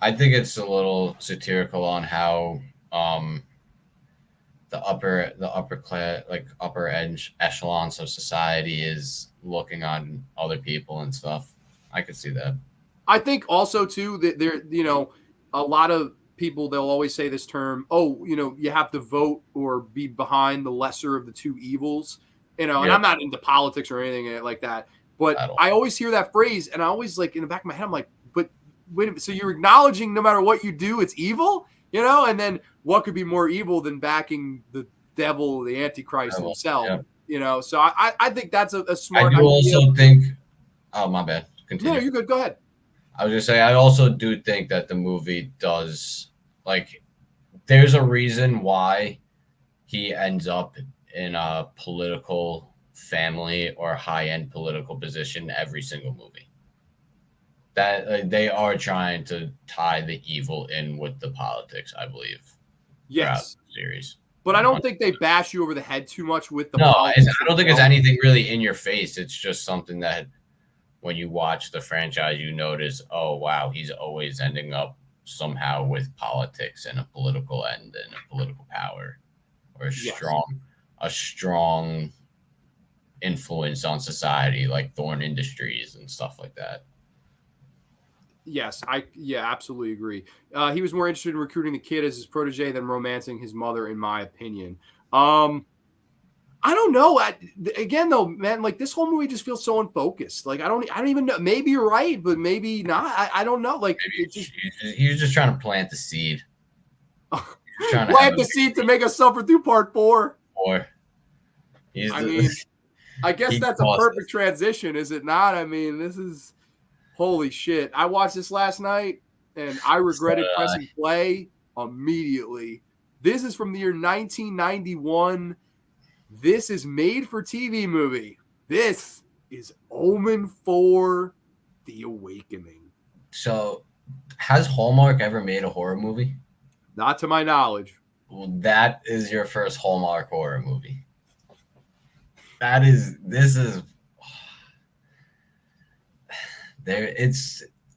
Speaker 2: I think it's a little satirical on how the upper class, like upper edge echelons of society is looking on other people and stuff. I could see that.
Speaker 1: I think also too that there, a lot of people, they'll always say this term, you have to vote or be behind the lesser of the two evils, and I'm not into politics or anything like that, but I always hear that phrase, and I always like in the back of my head, I'm like, but wait a minute, so you're acknowledging no matter what you do, it's evil, and then what could be more evil than backing the devil, the Antichrist himself, So I think that's a smart idea.
Speaker 2: I do also think, oh, my bad. Continue.
Speaker 1: No, you're good. Go ahead.
Speaker 2: I was going to say, I also do think that the movie does, there's a reason why he ends up in a political family or high-end political position every single movie. That they are trying to tie the evil in with the politics, I believe, throughout
Speaker 1: Yes.
Speaker 2: the series.
Speaker 1: But I don't think they bash you over the head too much with the
Speaker 2: No,
Speaker 1: politics.
Speaker 2: I don't think it's anything really in your face. It's just something that when you watch the franchise, you notice, oh, wow, he's always ending up somehow with politics and a political end and a political power or a strong influence on society like Thorn Industries and stuff like that.
Speaker 1: Yes, I absolutely agree. He was more interested in recruiting the kid as his protege than romancing his mother, in my opinion. I don't know. Again, though, man, like this whole movie just feels so unfocused. Like I don't even know. Maybe you're right, but maybe not. I don't know. Like
Speaker 2: he was just trying to plant the seed.
Speaker 1: Plant the seed to make us suffer through part 4. I guess that's a perfect transition, is it not? I mean, this is holy shit. I watched this last night and I regretted pressing play immediately. This is from the year 1991. This is made for TV movie. This is Omen 4: The Awakening.
Speaker 2: So, has Hallmark ever made a horror movie?
Speaker 1: Not to my knowledge.
Speaker 2: Well, that is your first Hallmark horror movie. This is there.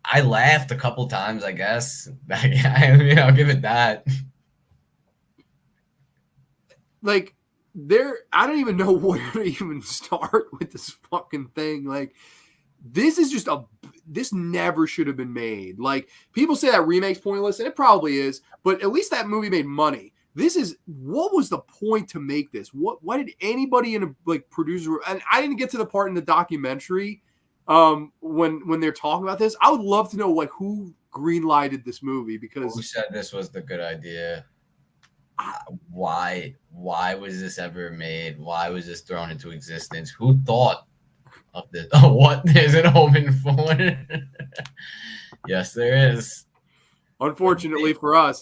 Speaker 2: I laughed a couple times, I guess. I'll give it that.
Speaker 1: Like, I don't even know where to even start with this fucking thing. Like, this is just this never should have been made. Like, people say that remake's pointless, and it probably is, but at least that movie made money. What was the point to make this? Why did anybody in a producer, and I didn't get to the part in the documentary when they're talking about this. I would love to know who greenlighted this movie, because
Speaker 2: who said this was the good idea? Why was this ever made? Why was this thrown into existence? Who thought of this? Oh, what? There's an Omen 4. Yes, there is.
Speaker 1: Unfortunately for us.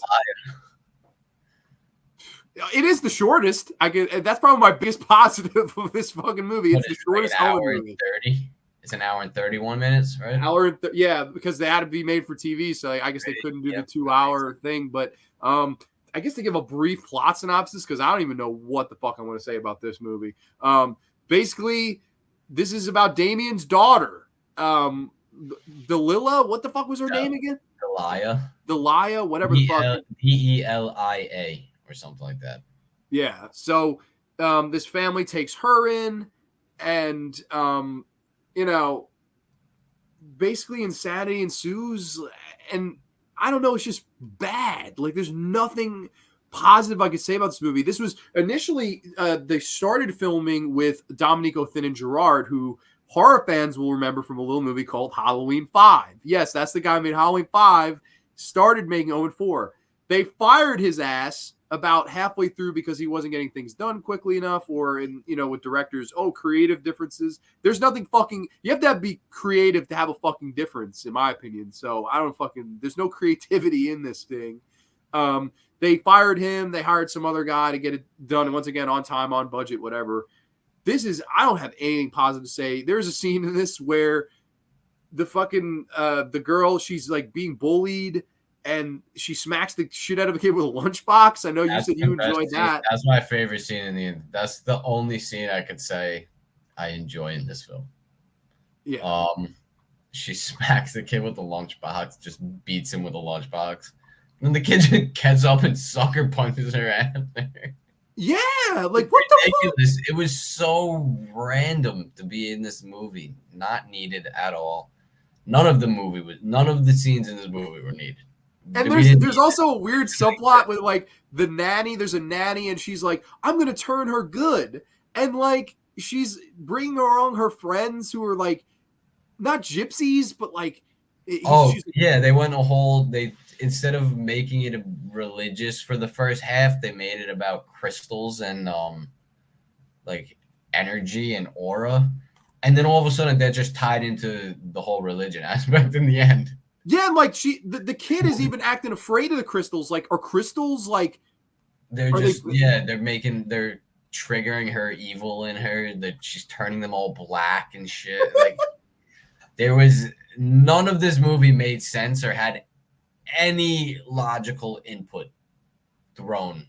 Speaker 1: It is the shortest. That's probably my biggest positive of this fucking movie. It's the shortest Omen movie.
Speaker 2: 30. It's an hour and 31 minutes, right?
Speaker 1: Because they had to be made for TV, so I guess they couldn't do the 2-hour thing. But I guess to give a brief plot synopsis, because I don't even know what the fuck I want to say about this movie. Basically, this is about Damien's daughter, Delilah. What the fuck was her name again? Delia, whatever the fuck.
Speaker 2: Delia. Or something like that.
Speaker 1: Yeah. So this family takes her in, and basically insanity ensues, and I don't know, it's just bad. Like, there's nothing positive I could say about this movie. This was initially they started filming with Dominique Othin and Gerard, who horror fans will remember from a little movie called Halloween 5. Yes, that's the guy who made Halloween 5, started making Omen 4. They fired his ass about halfway through because he wasn't getting things done quickly enough, or with directors, creative differences. There's nothing fucking, you have to be creative to have a fucking difference, in my opinion. So there's no creativity in this thing. They fired him. They hired some other guy to get it done. And once again, on time, on budget, whatever. I don't have anything positive to say. There's a scene in this where the fucking, the girl, she's like being bullied, and she smacks the shit out of a kid with a lunchbox. I know you said you enjoyed that.
Speaker 2: That's my favorite scene in the end. That's the only scene I could say I enjoy in this film.
Speaker 1: Yeah.
Speaker 2: She smacks the kid with the lunchbox, just beats him with a lunchbox. And the kid just gets up and sucker punches her ass.
Speaker 1: Yeah, like what the fuck?
Speaker 2: It was so random to be in this movie. Not needed at all. None of the scenes in this movie were needed.
Speaker 1: And there's also a weird subplot with like the nanny. There's a nanny, and she's like, I'm gonna turn her good, and like she's bringing along her friends who are like not gypsies, but like
Speaker 2: they went instead of making it religious for the first half, they made it about crystals and like energy and aura, and then all of a sudden that just tied into the whole religion aspect in the end.
Speaker 1: Yeah, and like the kid is even acting afraid of the crystals. Like, are crystals like
Speaker 2: They're
Speaker 1: Are they?
Speaker 2: just they're triggering her evil in her. That she's turning them all black and shit. Like there was none of this movie made sense or had any logical input thrown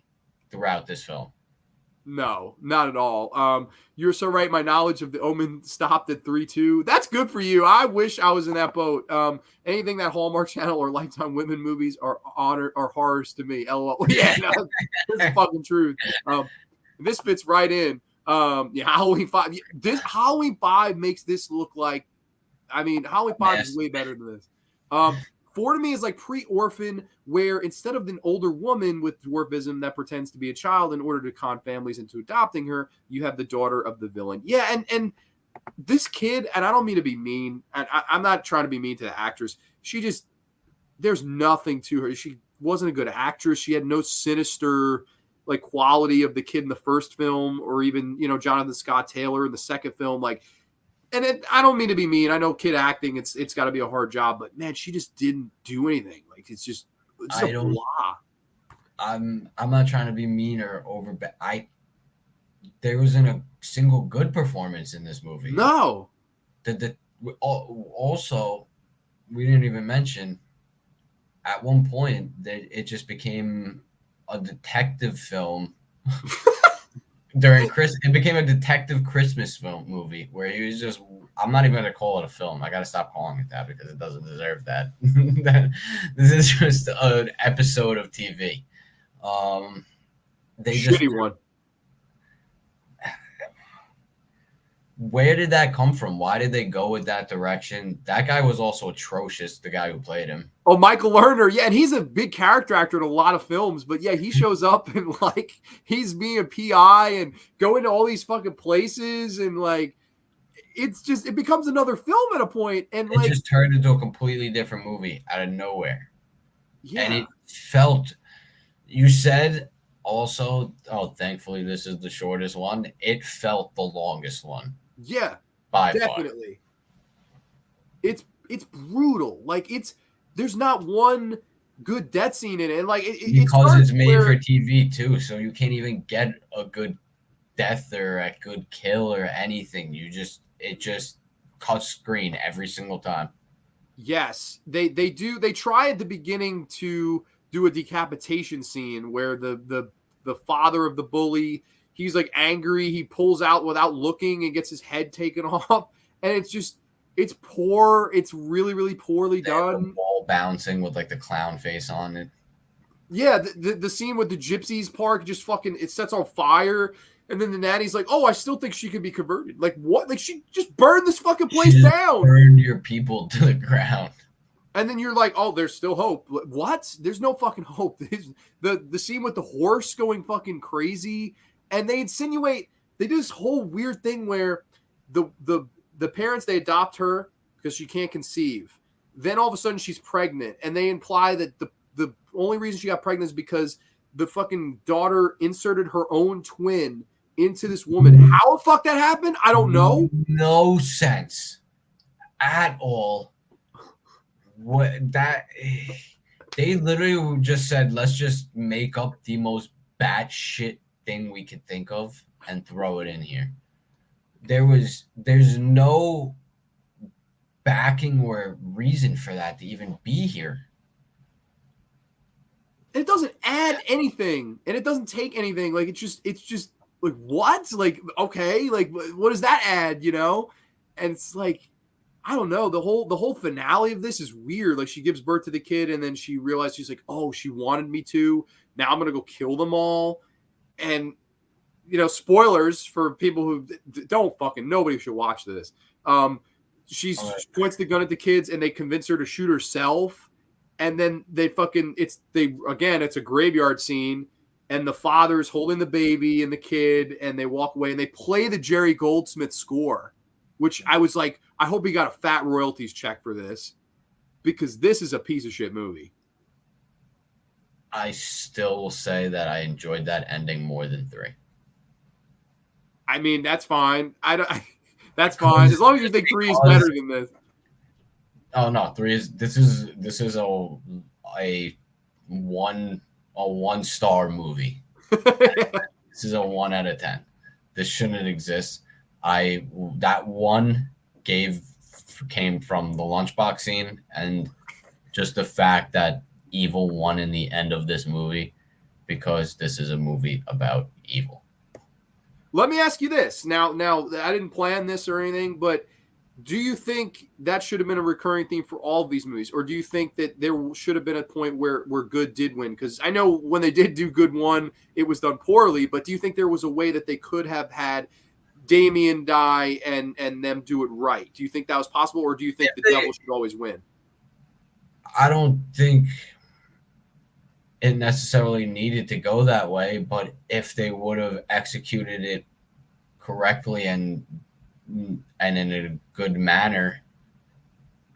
Speaker 2: throughout this film.
Speaker 1: No, not at all. You're so right. My knowledge of the Omen stopped at 3-2. That's good for you. I wish I was in that boat. Anything that Hallmark Channel or Lifetime Women movies are horrors to me. LOL. Yeah, no, this is fucking truth. This fits right in. Yeah, Halloween 5. This Halloween 5 makes this look like. I mean, Halloween 5 is way better than this. 4 to me is like pre-Orphan, where instead of an older woman with dwarfism that pretends to be a child in order to con families into adopting her, you have the daughter of the villain. Yeah, and this kid, and I don't mean to be mean, and I'm not trying to be mean to the actress. She just, there's nothing to her. She wasn't a good actress. She had no sinister like quality of the kid in the first film, or even, you know, Jonathan Scott Taylor in the second film. Like, and I don't mean to be mean. I know kid acting, it's got to be a hard job, but man, she just didn't do anything. Like it's just a blah.
Speaker 2: I'm not trying to be mean or over. There wasn't a single good performance in this movie.
Speaker 1: No.
Speaker 2: Also, we didn't even mention at one point that it just became a detective film. It became a detective Christmas film movie where he was just. I'm not even going to call it a film. I got to stop calling it that because it doesn't deserve that. This is just an episode of TV.
Speaker 1: Shitty one.
Speaker 2: Where did that come from? Why did they go with that direction? That guy was also atrocious, the guy who played him.
Speaker 1: Oh, Michael Lerner. Yeah, and he's a big character actor in a lot of films. But yeah, he shows up and like he's being a PI and going to all these fucking places, and like it's just, it becomes another film at a point. And
Speaker 2: it just turned into a completely different movie out of nowhere.
Speaker 1: Yeah.
Speaker 2: And it felt, you said also, oh, thankfully this is the shortest one. It felt the longest one.
Speaker 1: Yeah,
Speaker 2: by
Speaker 1: definitely. Far. It's brutal. Like there's not one good death scene in it. And like
Speaker 2: because it's made for TV too, so you can't even get a good death or a good kill or anything. It just cuts screen every single time.
Speaker 1: Yes, they do. They try at the beginning to do a decapitation scene where the father of the bully, he's like angry, he pulls out without looking and gets his head taken off, and it's poor. It's really, really poorly done.
Speaker 2: The wall bouncing with like the clown face on it.
Speaker 1: Yeah, the scene with the gypsies park just fucking, it sets on fire. And then the nanny's like, oh, I still think she could be converted. Like, what? Like, she just burned this fucking place down.
Speaker 2: Burn your people to the ground.
Speaker 1: And then you're like, oh, there's still hope. What? There's no fucking hope. The scene with the horse going fucking crazy. And they insinuate, they do this whole weird thing where the parents, they adopt her because she can't conceive. Then all of a sudden she's pregnant. And they imply that the only reason she got pregnant is because the fucking daughter inserted her own twin into this woman. How the fuck that happened? I don't know.
Speaker 2: No sense at all. They literally just said, let's just make up the most batshit thing we could think of and throw it in here. There's no backing or reason for that to even be here.
Speaker 1: It doesn't add anything, and it doesn't take anything. Like it's just like, what? Like, okay, like what does that add, you know? And it's like, I don't know. The whole finale of this is weird. Like she gives birth to the kid, and then she realized, she's like, oh, she wanted me to. Now I'm gonna go kill them all. And you know, spoilers for people who don't fucking, nobody should watch this. She points the gun at the kids, and they convince her to shoot herself. And then they fucking, it's a graveyard scene, and the father's holding the baby and the kid, and they walk away, and they play the Jerry Goldsmith score, which I was like, I hope he got a fat royalties check for this, because this is a piece of shit movie.
Speaker 2: I still will say that I enjoyed that ending more than 3.
Speaker 1: I mean, that's fine. That's fine. As long as you think 3 is better than this.
Speaker 2: Oh no, 3 is this is a 1-star movie. This is a 1 out of 10. This shouldn't exist. That one came from the lunchbox scene, and just the fact that evil won in the end of this movie, because this is a movie about evil.
Speaker 1: Let me ask you this. Now, I didn't plan this or anything, but do you think that should have been a recurring theme for all of these movies? Or do you think that there should have been a point where good did win? Because I know when they did do good one, it was done poorly, but do you think there was a way that they could have had Damien die and them do it right? Do you think that was possible, or do you think the devil should always win?
Speaker 2: I don't think it necessarily needed to go that way, but if they would have executed it correctly and in a good manner,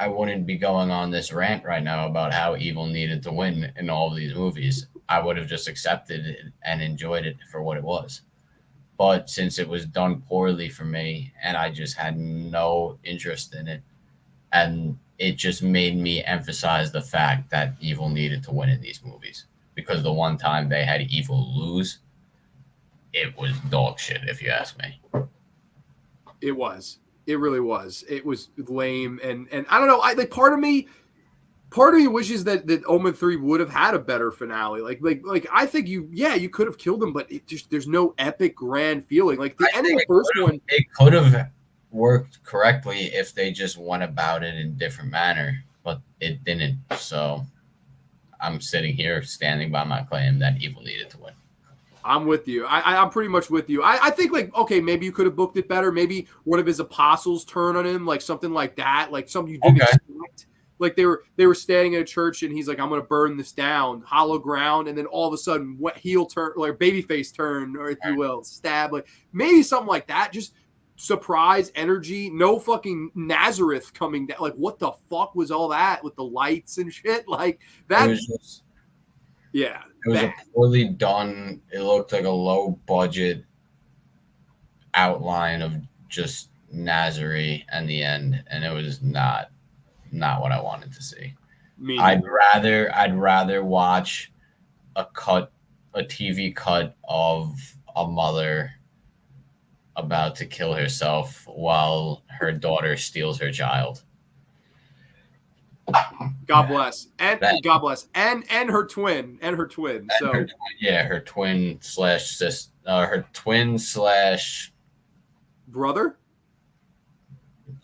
Speaker 2: I wouldn't be going on this rant right now about how evil needed to win in all of these movies. I would have just accepted it and enjoyed it for what it was. But since it was done poorly for me and I just had no interest in it, and it just made me emphasize the fact that evil needed to win in these movies. Because the one time they had evil lose, it was dog shit, if you ask me.
Speaker 1: It was. It really was. It was lame, and I don't know. Part of me wishes that Omen 3 would have had a better finale. Like I think you could have killed him, but there's no epic grand feeling. Like the end of the first one,
Speaker 2: it could have worked correctly if they just went about it in a different manner, but it didn't. So I'm sitting here standing by my claim that evil needed to win.
Speaker 1: I'm with you. I'm pretty much with you. I think, like, okay, maybe you could have booked it better. Maybe one of his apostles turn on him, like something like that, like something you didn't expect. Like they were standing in a church and he's like, I'm going to burn this down, hollow ground. And then all of a sudden heel turn, like babyface turn, or if you will, stab, like maybe something like that. Just surprise energy. No fucking Nazareth coming down. Like what the fuck was all that with the lights and shit? Like that. Yeah.
Speaker 2: It was a poorly done. It looked like a low budget outline of just Nazareth and the end, and it was not what I wanted to see. I'd rather watch a TV cut of a mother about to kill herself while her daughter steals her child.
Speaker 1: God bless. And God bless. And her twin. And her twin. So
Speaker 2: her twin slash sister, her twin slash
Speaker 1: brother?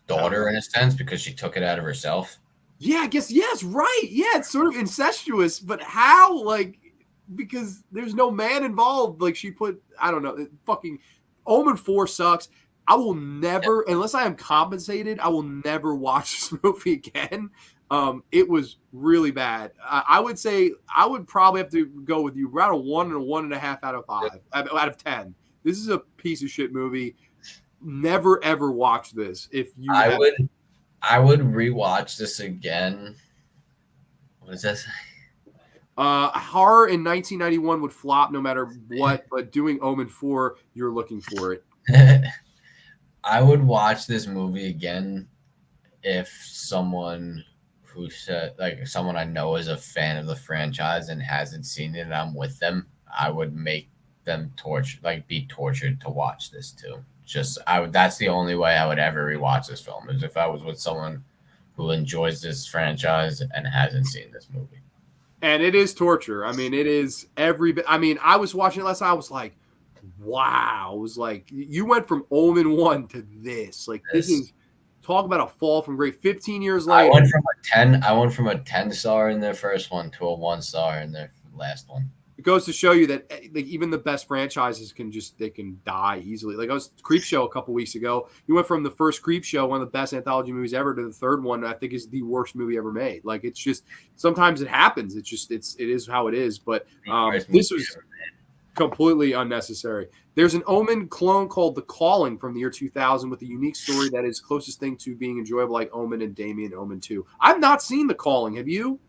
Speaker 2: Daughter in a sense, because she took it out of herself.
Speaker 1: Yeah, I guess yes, right. Yeah, it's sort of incestuous, but how? Like, because there's no man involved. Like she put, I don't know, fucking Omen 4 sucks. I will never, unless I am compensated, I will never watch this movie again. It was really bad. I would say I would probably have to go with you around a 1 and a 1.5 out of 5 out of 10. This is a piece of shit movie. Never ever watch this. If you,
Speaker 2: I would rewatch this again. What does that say?
Speaker 1: Horror in 1991 would flop no matter what, but doing Omen 4, you're looking for it.
Speaker 2: I would watch this movie again if someone who said, like, someone I know is a fan of the franchise and hasn't seen it and I'm with them, I would make them be tortured to watch this too. That's the only way I would ever rewatch this film, is if I was with someone who enjoys this franchise and hasn't seen this movie.
Speaker 1: And it is torture. I mean, it is every bit. I mean, I was watching it last night. I was like, wow. It was like, you went from Omen 1 to this. Like, this is, talk about a fall from grace. 15 years later.
Speaker 2: I went from a 10 star in their first one to a 1 star in their last one.
Speaker 1: It goes to show you that, like, even the best franchises can die easily. Like I was Creepshow a couple weeks ago. You went from the first Creepshow, one of the best anthology movies ever, to the third one I think is the worst movie ever made. Like, it's just, sometimes it happens. It is how it is. But this was completely unnecessary. There's an Omen clone called The Calling from the year 2000 with a unique story that is closest thing to being enjoyable, like Omen and Damien Omen 2. I've not seen The Calling. Have you?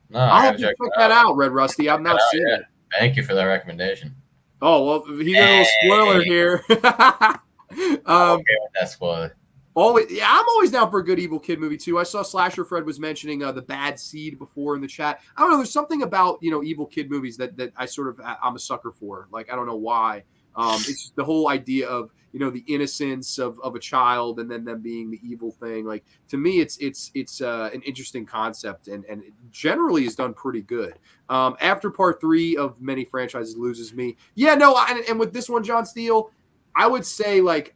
Speaker 2: No,
Speaker 1: I'll have to check that out, Red Rusty. I've not seen it.
Speaker 2: Thank you for that recommendation.
Speaker 1: Oh, well, he's a little spoiler here.
Speaker 2: Okay with that spoiler.
Speaker 1: Always, yeah, I'm always down for a good Evil Kid movie too. I saw Slasher Fred was mentioning the Bad Seed before in the chat. I don't know. There's something about Evil Kid movies that I sort of I'm a sucker for. Like I don't know why. It's just the whole idea of the innocence of a child and then them being the evil thing. Like to me, it's an interesting concept and it generally is done pretty good. After part 3 of many franchises loses me. Yeah, no, and with this one, John Steele, I would say like.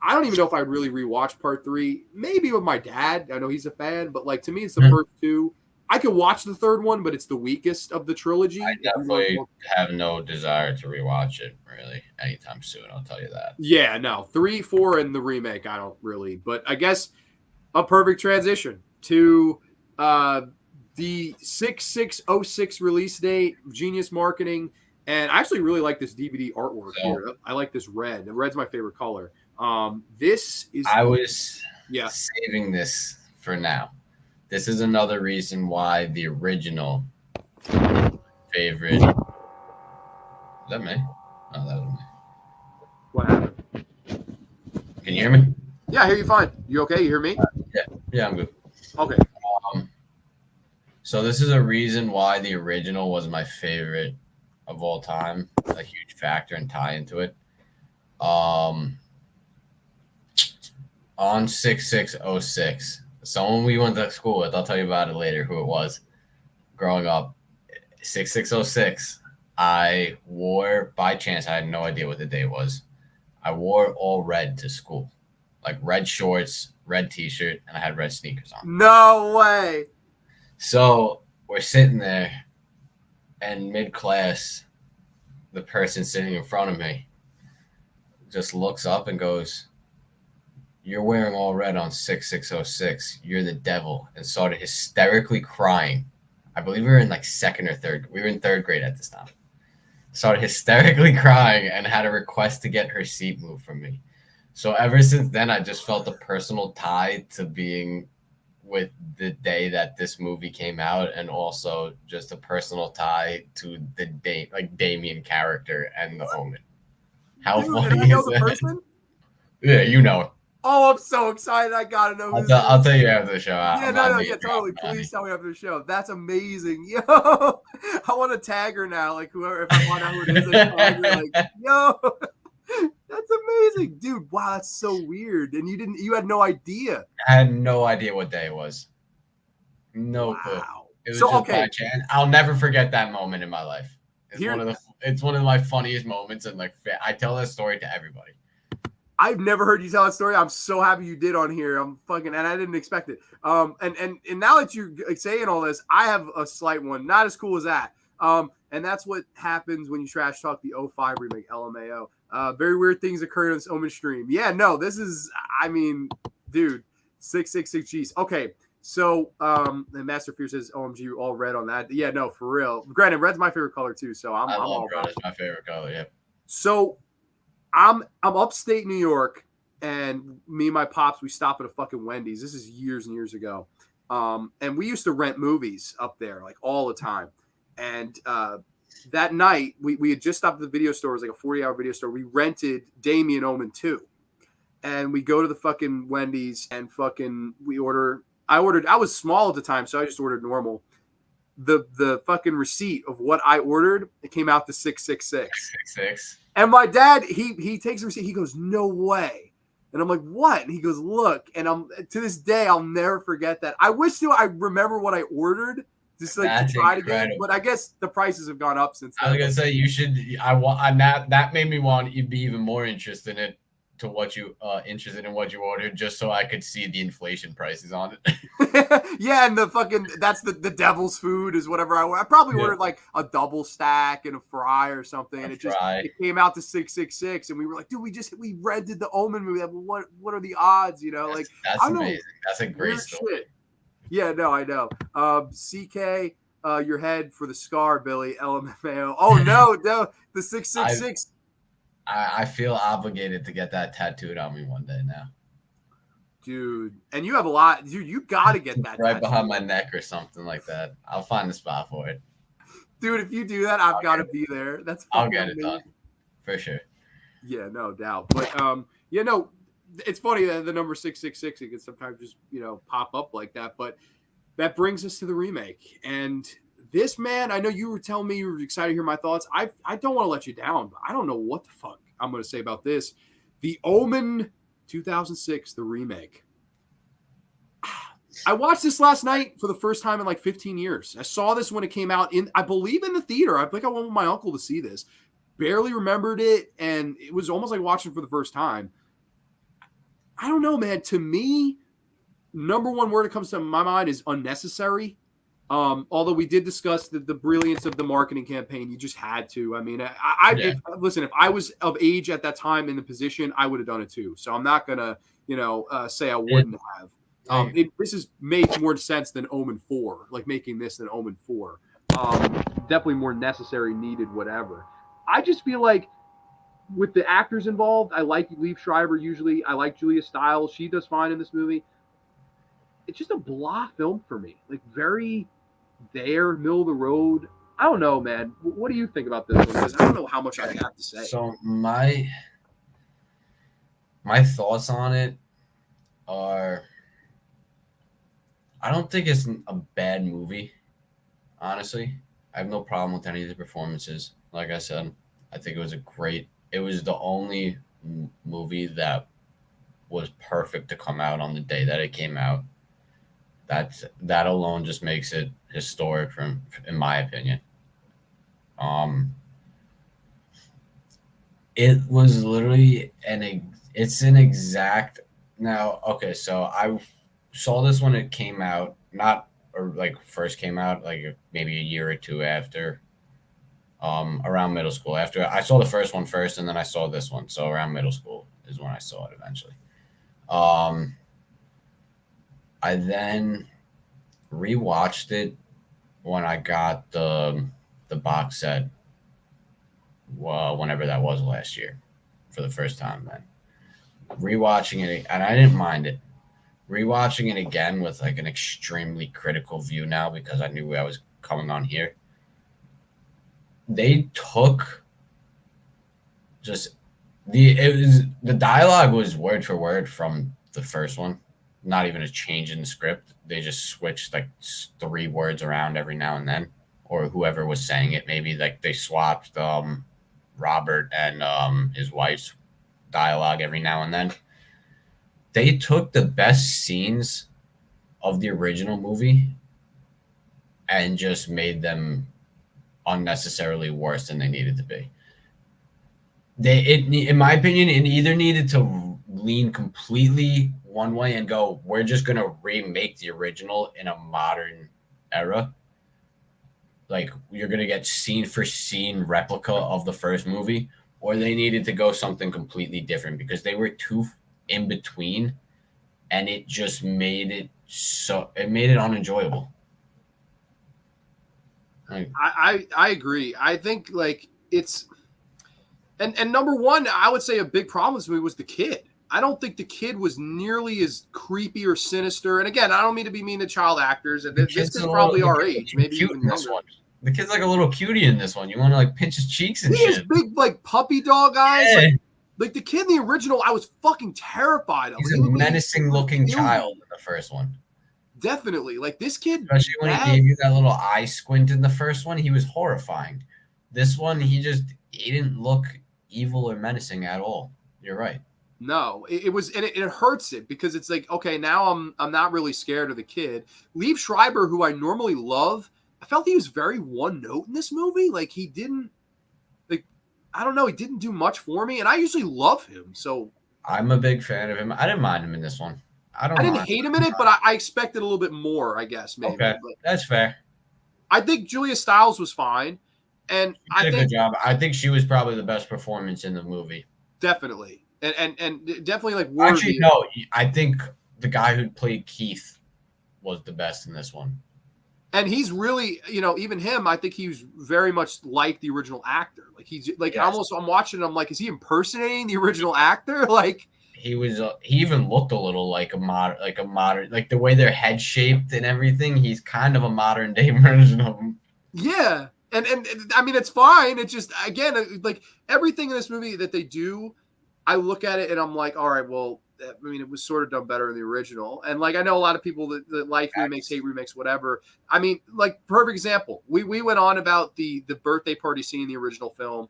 Speaker 1: I don't even know if I'd really rewatch part 3. Maybe with my dad. I know he's a fan, but like to me, it's the first 2. I could watch the third one, but it's the weakest of the trilogy.
Speaker 2: I definitely have no desire to rewatch it really anytime soon. I'll tell you that.
Speaker 1: Yeah, no, 3, 4, and the remake. I don't really, but I guess a perfect transition to the 6606 release date. Genius marketing, and I actually really like this DVD artwork here. I like this red. The red's my favorite color. This is.
Speaker 2: I was saving this for now. This is another reason why the original favorite. Is that me? No, that was me.
Speaker 1: What happened?
Speaker 2: Can you hear me?
Speaker 1: Yeah, I hear you fine. You okay? You hear me?
Speaker 2: Yeah, I'm good.
Speaker 1: Okay.
Speaker 2: So this is a reason why the original was my favorite of all time. A huge factor and tie into it. On 6606. Someone we went to school with, I'll tell you about it later, who it was. Growing up, 6606, I wore, by chance, I had no idea what the day was. I wore all red to school. Like red shorts, red t-shirt, and I had red sneakers on.
Speaker 1: No way.
Speaker 2: So we're sitting there, and mid-class, the person sitting in front of me just looks up and goes, "You're wearing all red on 6606. You're the devil," and started hysterically crying. I believe we were in like second or third. We were in third grade at this time. Started hysterically crying and had a request to get her seat moved from me. So ever since then, I just felt a personal tie to being with the day that this movie came out, and also just a personal tie to the Damien character and the Omen. How funny
Speaker 1: I know
Speaker 2: is
Speaker 1: the
Speaker 2: that?
Speaker 1: person?
Speaker 2: Yeah, you know.
Speaker 1: Oh, I'm so excited! I gotta know.
Speaker 2: I'll tell you after the show.
Speaker 1: Yeah, totally. Please tell me after the show. That's amazing, yo. I want to tag her now. Like whoever, if I find out who it is, I tag her. Like, yo, that's amazing, dude. Wow, that's so weird. And you had no idea.
Speaker 2: I had no idea what day it was. No clue. It was just by chance. I'll never forget that moment in my life. It's one of my funniest moments, and like I tell that story to everybody.
Speaker 1: I've never heard you tell that story. I'm so happy you did on here. And I didn't expect it. And now that you're saying all this, I have a slight one, not as cool as that. And that's what happens when you trash talk the 05 remake LMAO. Very weird things occurred on this Omen stream. Yeah, no, this is, I mean, dude, 666Gs. Okay, so and Master Fear says, OMG, all red on that. Yeah, no, for real. Granted, red's my favorite color too, so I'm all
Speaker 2: red. It's my favorite color, yeah.
Speaker 1: So I'm upstate New York, and me and my pops, we stop at a fucking Wendy's. This is years and years ago. And we used to rent movies up there, like all the time. And that night, we had just stopped at the video store. It was like a 40-hour video store. We rented Damien Omen 2. And we go to the fucking Wendy's and fucking we order. I was small at the time, so I just ordered normal. The fucking receipt of what I ordered, it came out to 666.
Speaker 2: 666.
Speaker 1: And my dad, he takes the receipt. He goes, "No way." And I'm like, "What?" And he goes, "Look." And to this day, I'll never forget that. I wish I remember what I ordered, just like to try to get it. But I guess the prices have gone up since then.
Speaker 2: I was gonna say you should. That made me want to be even more interested in it. To what you interested in what you ordered, just so I could see the inflation prices on
Speaker 1: it. Yeah, and that's the devil's food is whatever I ordered. I probably ordered like a double stack and a fry or something, and it came out to 666, and we were like, dude, we rented the Omen movie. What are the odds?
Speaker 2: That's amazing. That's a great story.
Speaker 1: Shit. Yeah, no, I know. CK, your head for the scar, Billy. LMFAO. Oh no, the 666.
Speaker 2: I feel obligated to get that tattooed on me one day now.
Speaker 1: Dude, and you have a lot. Dude, you got to get that
Speaker 2: right behind my neck or something like that. I'll find a spot for it.
Speaker 1: Dude, if you do that, I've got to be there. I'll
Speaker 2: get it done for sure.
Speaker 1: Yeah, no doubt. But it's funny that the number 666 it can sometimes just pop up like that. But that brings us to the remake. And this, man, I know you were telling me you were excited to hear my thoughts. I don't want to let you down, but I don't know what the fuck I'm going to say about this. The Omen 2006, the remake. I watched this last night for the first time in like 15 years. I saw this when it came out I believe in the theater. I think I went with my uncle to see this. Barely remembered it, and it was almost like watching it for the first time. I don't know, man. To me, number one word that comes to my mind is unnecessary. Although we did discuss the brilliance of the marketing campaign, you just had to. I mean, listen, if I was of age at that time in the position, I would have done it too. So I'm not gonna, say I wouldn't have. This has made more sense than Omen 4, like making this than Omen 4. Definitely more necessary, needed, whatever. I just feel like with the actors involved, I like Liev Schreiber usually. I like Julia Stiles. She does fine in this movie. It's just a blah film for me. Like very there, middle of the road. I don't know, man. What do you think about this one? Because I don't know how much I have to say.
Speaker 2: So my thoughts on it are, I don't think it's a bad movie, honestly. I have no problem with any of the performances. Like I said, I think it was the only movie that was perfect to come out on the day that it came out. That alone just makes it historic in my opinion. It was literally it's an exact now. Okay, so I saw this when it came out, first came out, like maybe a year or two after, around middle school. After I saw the first one first, and then I saw this one, so around middle school is when I saw it eventually. I then rewatched it when I got the box set, whenever that was last year, for the first time. Then rewatching it, and I didn't mind it. Rewatching it again with like an extremely critical view now, because I knew I was coming on here. They took the dialogue was word for word from the first one. Not even a change in the script. They just switched like 3 words around every now and then, or whoever was saying it. Maybe like they swapped Robert and his wife's dialogue every now and then. They took the best scenes of the original movie and just made them unnecessarily worse than they needed to be. In my opinion, it either needed to lean completely one way and go, we're just going to remake the original in a modern era. Like, you're going to get scene for scene replica of the first movie, or they needed to go something completely different, because they were too in between, and it just made it unenjoyable.
Speaker 1: I agree. I think like it's and number one, I would say a big problem with this movie was the kid. I don't think the kid was nearly as creepy or sinister. And again, I don't mean to be mean to child actors. And this is probably our age, maybe even younger.
Speaker 2: The kid's like a little cutie in this one. You want to like pinch his cheeks and shit.
Speaker 1: He has big like puppy dog eyes. Yeah. Like the kid in the original, I was fucking terrified of.
Speaker 2: He's a menacing looking child in the first one.
Speaker 1: Definitely. Like this kid.
Speaker 2: Especially when he gave you that little eye squint in the first one, he was horrifying. This one, he didn't look evil or menacing at all. You're right.
Speaker 1: No, it was, and it hurts it, because it's like, okay, now I'm not really scared of the kid. Liev Schreiber, who I normally love, I felt he was very one note in this movie. Like he didn't, like, I don't know, he didn't do much for me, and I usually love him. So
Speaker 2: I'm a big fan of him. I didn't mind him in this one. I
Speaker 1: didn't hate him in it, but I expected a little bit more, I guess. Maybe.
Speaker 2: Okay,
Speaker 1: but
Speaker 2: that's fair.
Speaker 1: I think Julia Stiles was fine, and
Speaker 2: she did a good job. I think she was probably the best performance in the movie.
Speaker 1: Definitely. And definitely like
Speaker 2: worthy. Actually, no, I think the guy who played Keith was the best in this one.
Speaker 1: And he's really, even him, I think he was very much like the original actor. Like he's like, yes. I'm watching it, I'm like, is he impersonating the original actor? Like
Speaker 2: he was, he even looked a little like a modern, like the way their head shaped and everything. He's kind of a modern day version of him.
Speaker 1: Yeah. And I mean, it's fine. It's just, again, like everything in this movie that they do, I look at it and I'm like, all right, well, I mean, it was sort of done better in the original. And like, I know a lot of people that like remakes, hate remakes, whatever. I mean, like, perfect example. We went on about the birthday party scene in the original film.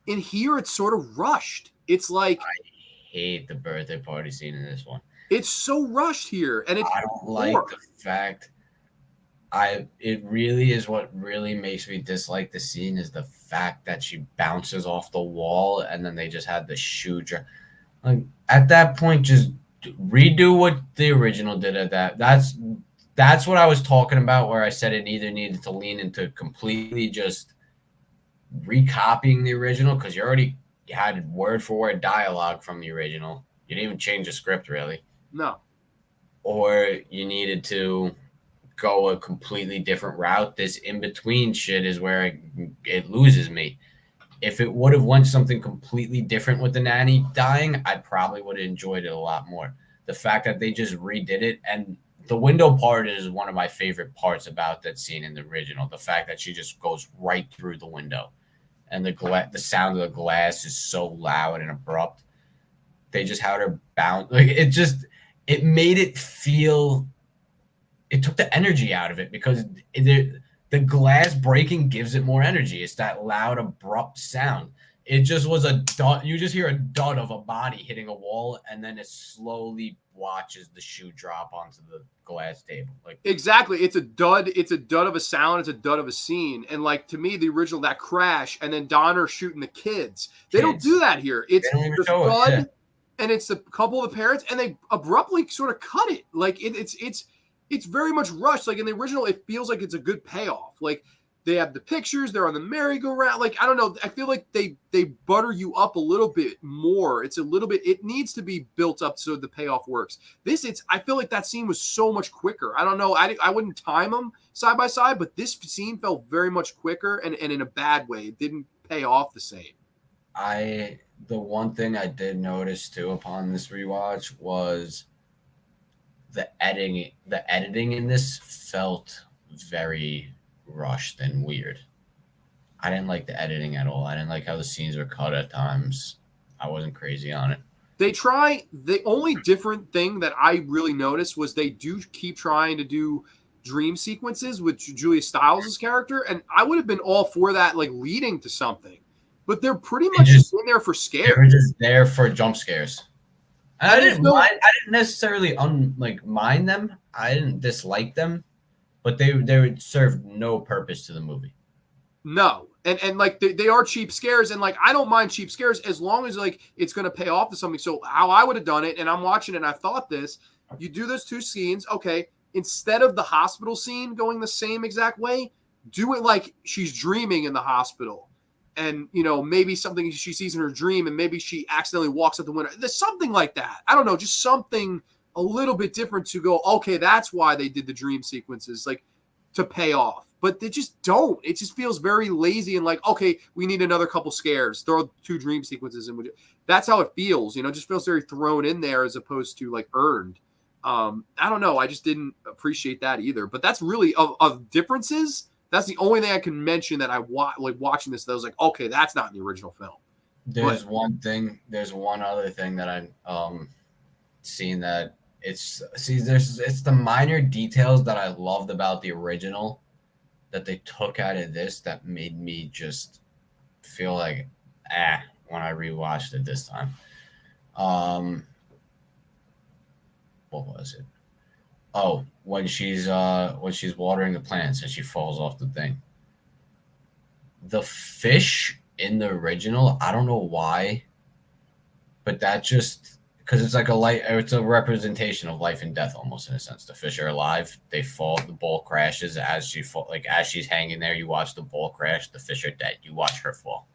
Speaker 1: In here, it's sort of rushed. It's like,
Speaker 2: I hate the birthday party scene in this one.
Speaker 1: it's so rushed here, and it's
Speaker 2: I don't like the fact. It really is what really makes me dislike the scene is the fact that she bounces off the wall and then they just had the shoe drop. Like at that point, just redo what the original did at that. That's what I was talking about where I said it either needed to lean into completely just recopying the original because you already had word for word dialogue from the original. You didn't even change the script really.
Speaker 1: No.
Speaker 2: Or you needed to go a completely different route. This in between shit is where it loses me. If it would have went something completely different with the nanny dying, I probably would have enjoyed it a lot more. The fact that they just redid it, and the window part is one of my favorite parts about that scene in the original. The fact that she just goes right through the window, and the sound of the glass is so loud and abrupt. They just had her bounce. Like it made it feel. It took the energy out of it because the glass breaking gives it more energy. It's that loud, abrupt sound. It just was a dud. You just hear a dud of a body hitting a wall, and then it slowly watches the shoe drop onto the glass table. Like
Speaker 1: exactly, it's a dud. It's a dud of a sound. It's a dud of a scene. And like to me, the original that crash, and then Donner shooting the kids. They don't do that here. It's the dud, yeah. And it's a couple of the parents, and they abruptly sort of cut it. Like it's very much rushed. Like in the original, it feels like it's a good payoff. Like they have the pictures, they're on the merry-go-round. Like, I don't know. I feel like they butter you up a little bit more. It's a little bit, it needs to be built up so the payoff works. I feel like that scene was so much quicker. I don't know. I wouldn't time them side by side, but this scene felt very much quicker and in a bad way. It didn't pay off the same.
Speaker 2: The one thing I did notice too upon this rewatch was the editing in this felt very rushed and weird. I didn't like the editing at all. I didn't like how the scenes were cut at times. I wasn't crazy on it.
Speaker 1: The only different thing that I really noticed was they do keep trying to do dream sequences with Julia Stiles' character, and I would have been all for that, like leading to something. But they're pretty much just in there for scares.
Speaker 2: They were just there for jump scares. I didn't necessarily mind them. I didn't dislike them, but they would serve no purpose to the movie.
Speaker 1: No. And like they are cheap scares, and like I don't mind cheap scares as long as like it's going to pay off to something. So how I would have done it, and I'm watching it and I thought this, you do those two scenes, okay, instead of the hospital scene going the same exact way, do it like she's dreaming in the hospital. And, you know, maybe something she sees in her dream, and maybe she accidentally walks out the window. There's something like that. I don't know, just something a little bit different to go, okay, that's why they did the dream sequences, like to pay off. But they just don't. It just feels very lazy and like, okay, we need another couple scares. Throw two dream sequences in. That's how it feels. You know, it just feels very thrown in there as opposed to like earned. I don't know. I just didn't appreciate that either. But that's really of differences. That's the only thing I can mention that I watching this. That I was like, okay, that's not in the original film.
Speaker 2: There's one other thing that I'm seeing that it's the minor details that I loved about the original that they took out of this that made me just feel like when I rewatched it this time. What was it? Oh, when she's watering the plants and she falls off the thing. The fish in the original, I don't know why, but that just because it's like it's a representation of life and death almost in a sense. The fish are alive, they fall, the ball crashes as she's hanging there. You watch the ball crash, the fish are dead. You watch her fall.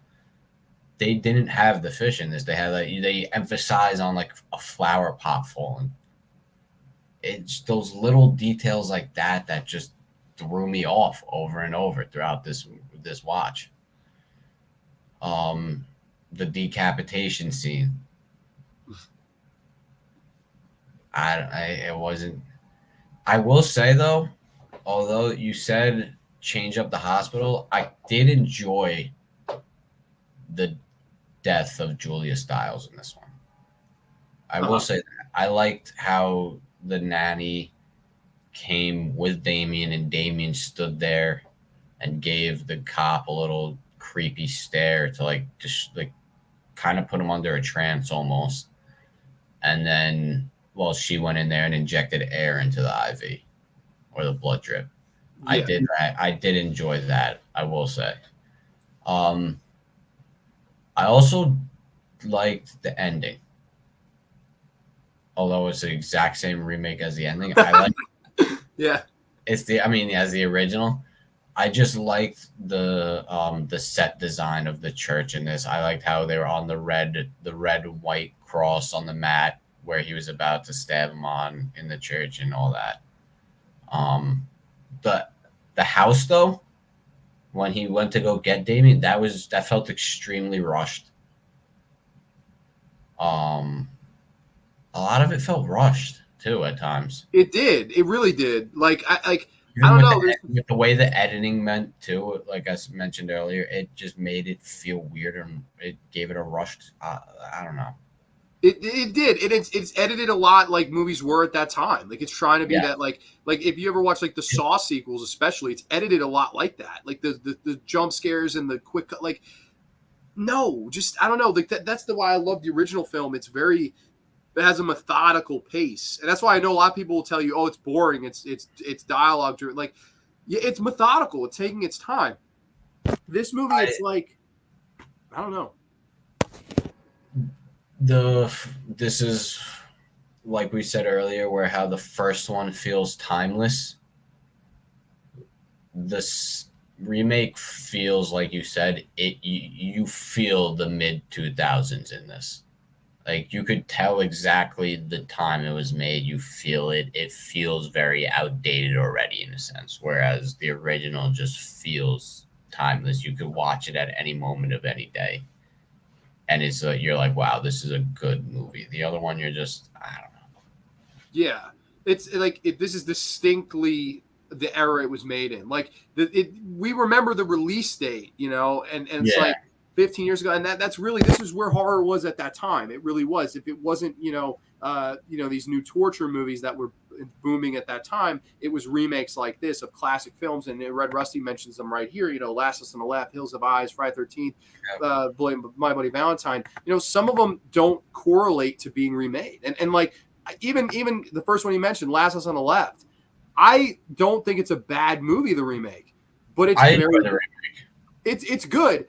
Speaker 2: They didn't have the fish in this. They had they emphasize on like a flower pot falling. It's those little details like that just threw me off over and over throughout this watch. The decapitation scene. It wasn't. I will say though, although you said change up the hospital, I did enjoy the death of Julia Stiles in this one. I will say that. I liked how the nanny came with Damien, and Damien stood there and gave the cop a little creepy stare to like just like kind of put him under a trance almost. And then, well, she went in there and injected air into the IV or the blood drip. I
Speaker 1: Yeah.
Speaker 2: did that. I did enjoy that, I will say. Um, I also liked the ending, although it's the exact same remake as the ending. I like
Speaker 1: Yeah.
Speaker 2: as the original. I just liked the set design of the church in this. I liked how they were on the red and white cross on the mat where he was about to stab him on in the church and all that. Um, the the house though, when he went to go get Damien, that felt extremely rushed. Um, a lot of it felt rushed too at times.
Speaker 1: It did. It really did. I
Speaker 2: Even
Speaker 1: don't
Speaker 2: with
Speaker 1: know.
Speaker 2: with the way the editing meant too, like I mentioned earlier, it just made it feel weird and it gave it a rushed. I don't know.
Speaker 1: It did. It's edited a lot like movies were at that time. Like it's trying to be
Speaker 2: Yeah,
Speaker 1: that like if you ever watch like the Saw sequels, especially, it's edited a lot like that. Like the jump scares and the quick like no, just I don't know. Like that's the why I love the original film. It has a methodical pace, and that's why I know a lot of people will tell you, oh, it's boring. It's dialogue driven. Like yeah, it's methodical. It's taking its time. This movie,
Speaker 2: I
Speaker 1: it's like I don't know.
Speaker 2: this is like we said earlier, where how the first one feels timeless. This remake feels like you said it. You feel the mid 2000s in this. Like you could tell exactly the time it was made. You feel it. It feels very outdated already in a sense, whereas the original just feels timeless. You could watch it at any moment of any day, and you're like, wow, this is a good movie. The other one, you're just I don't know.
Speaker 1: Yeah, it's like this is distinctly the era it was made in. Like we remember the release date, and it's
Speaker 2: Yeah,
Speaker 1: like 15 years ago, and that's really this is where horror was at that time. It really was. If it wasn't, these new torture movies that were booming at that time, it was remakes like this of classic films. And Red Rusty mentions them right here. Last Us on the Left, Hills of Eyes, Friday 13th, My Bloody Valentine. Some of them don't correlate to being remade, and like even the first one you mentioned, Last Us on the Left, I don't think it's a bad movie, the remake, but
Speaker 2: I enjoy the remake.
Speaker 1: it's good.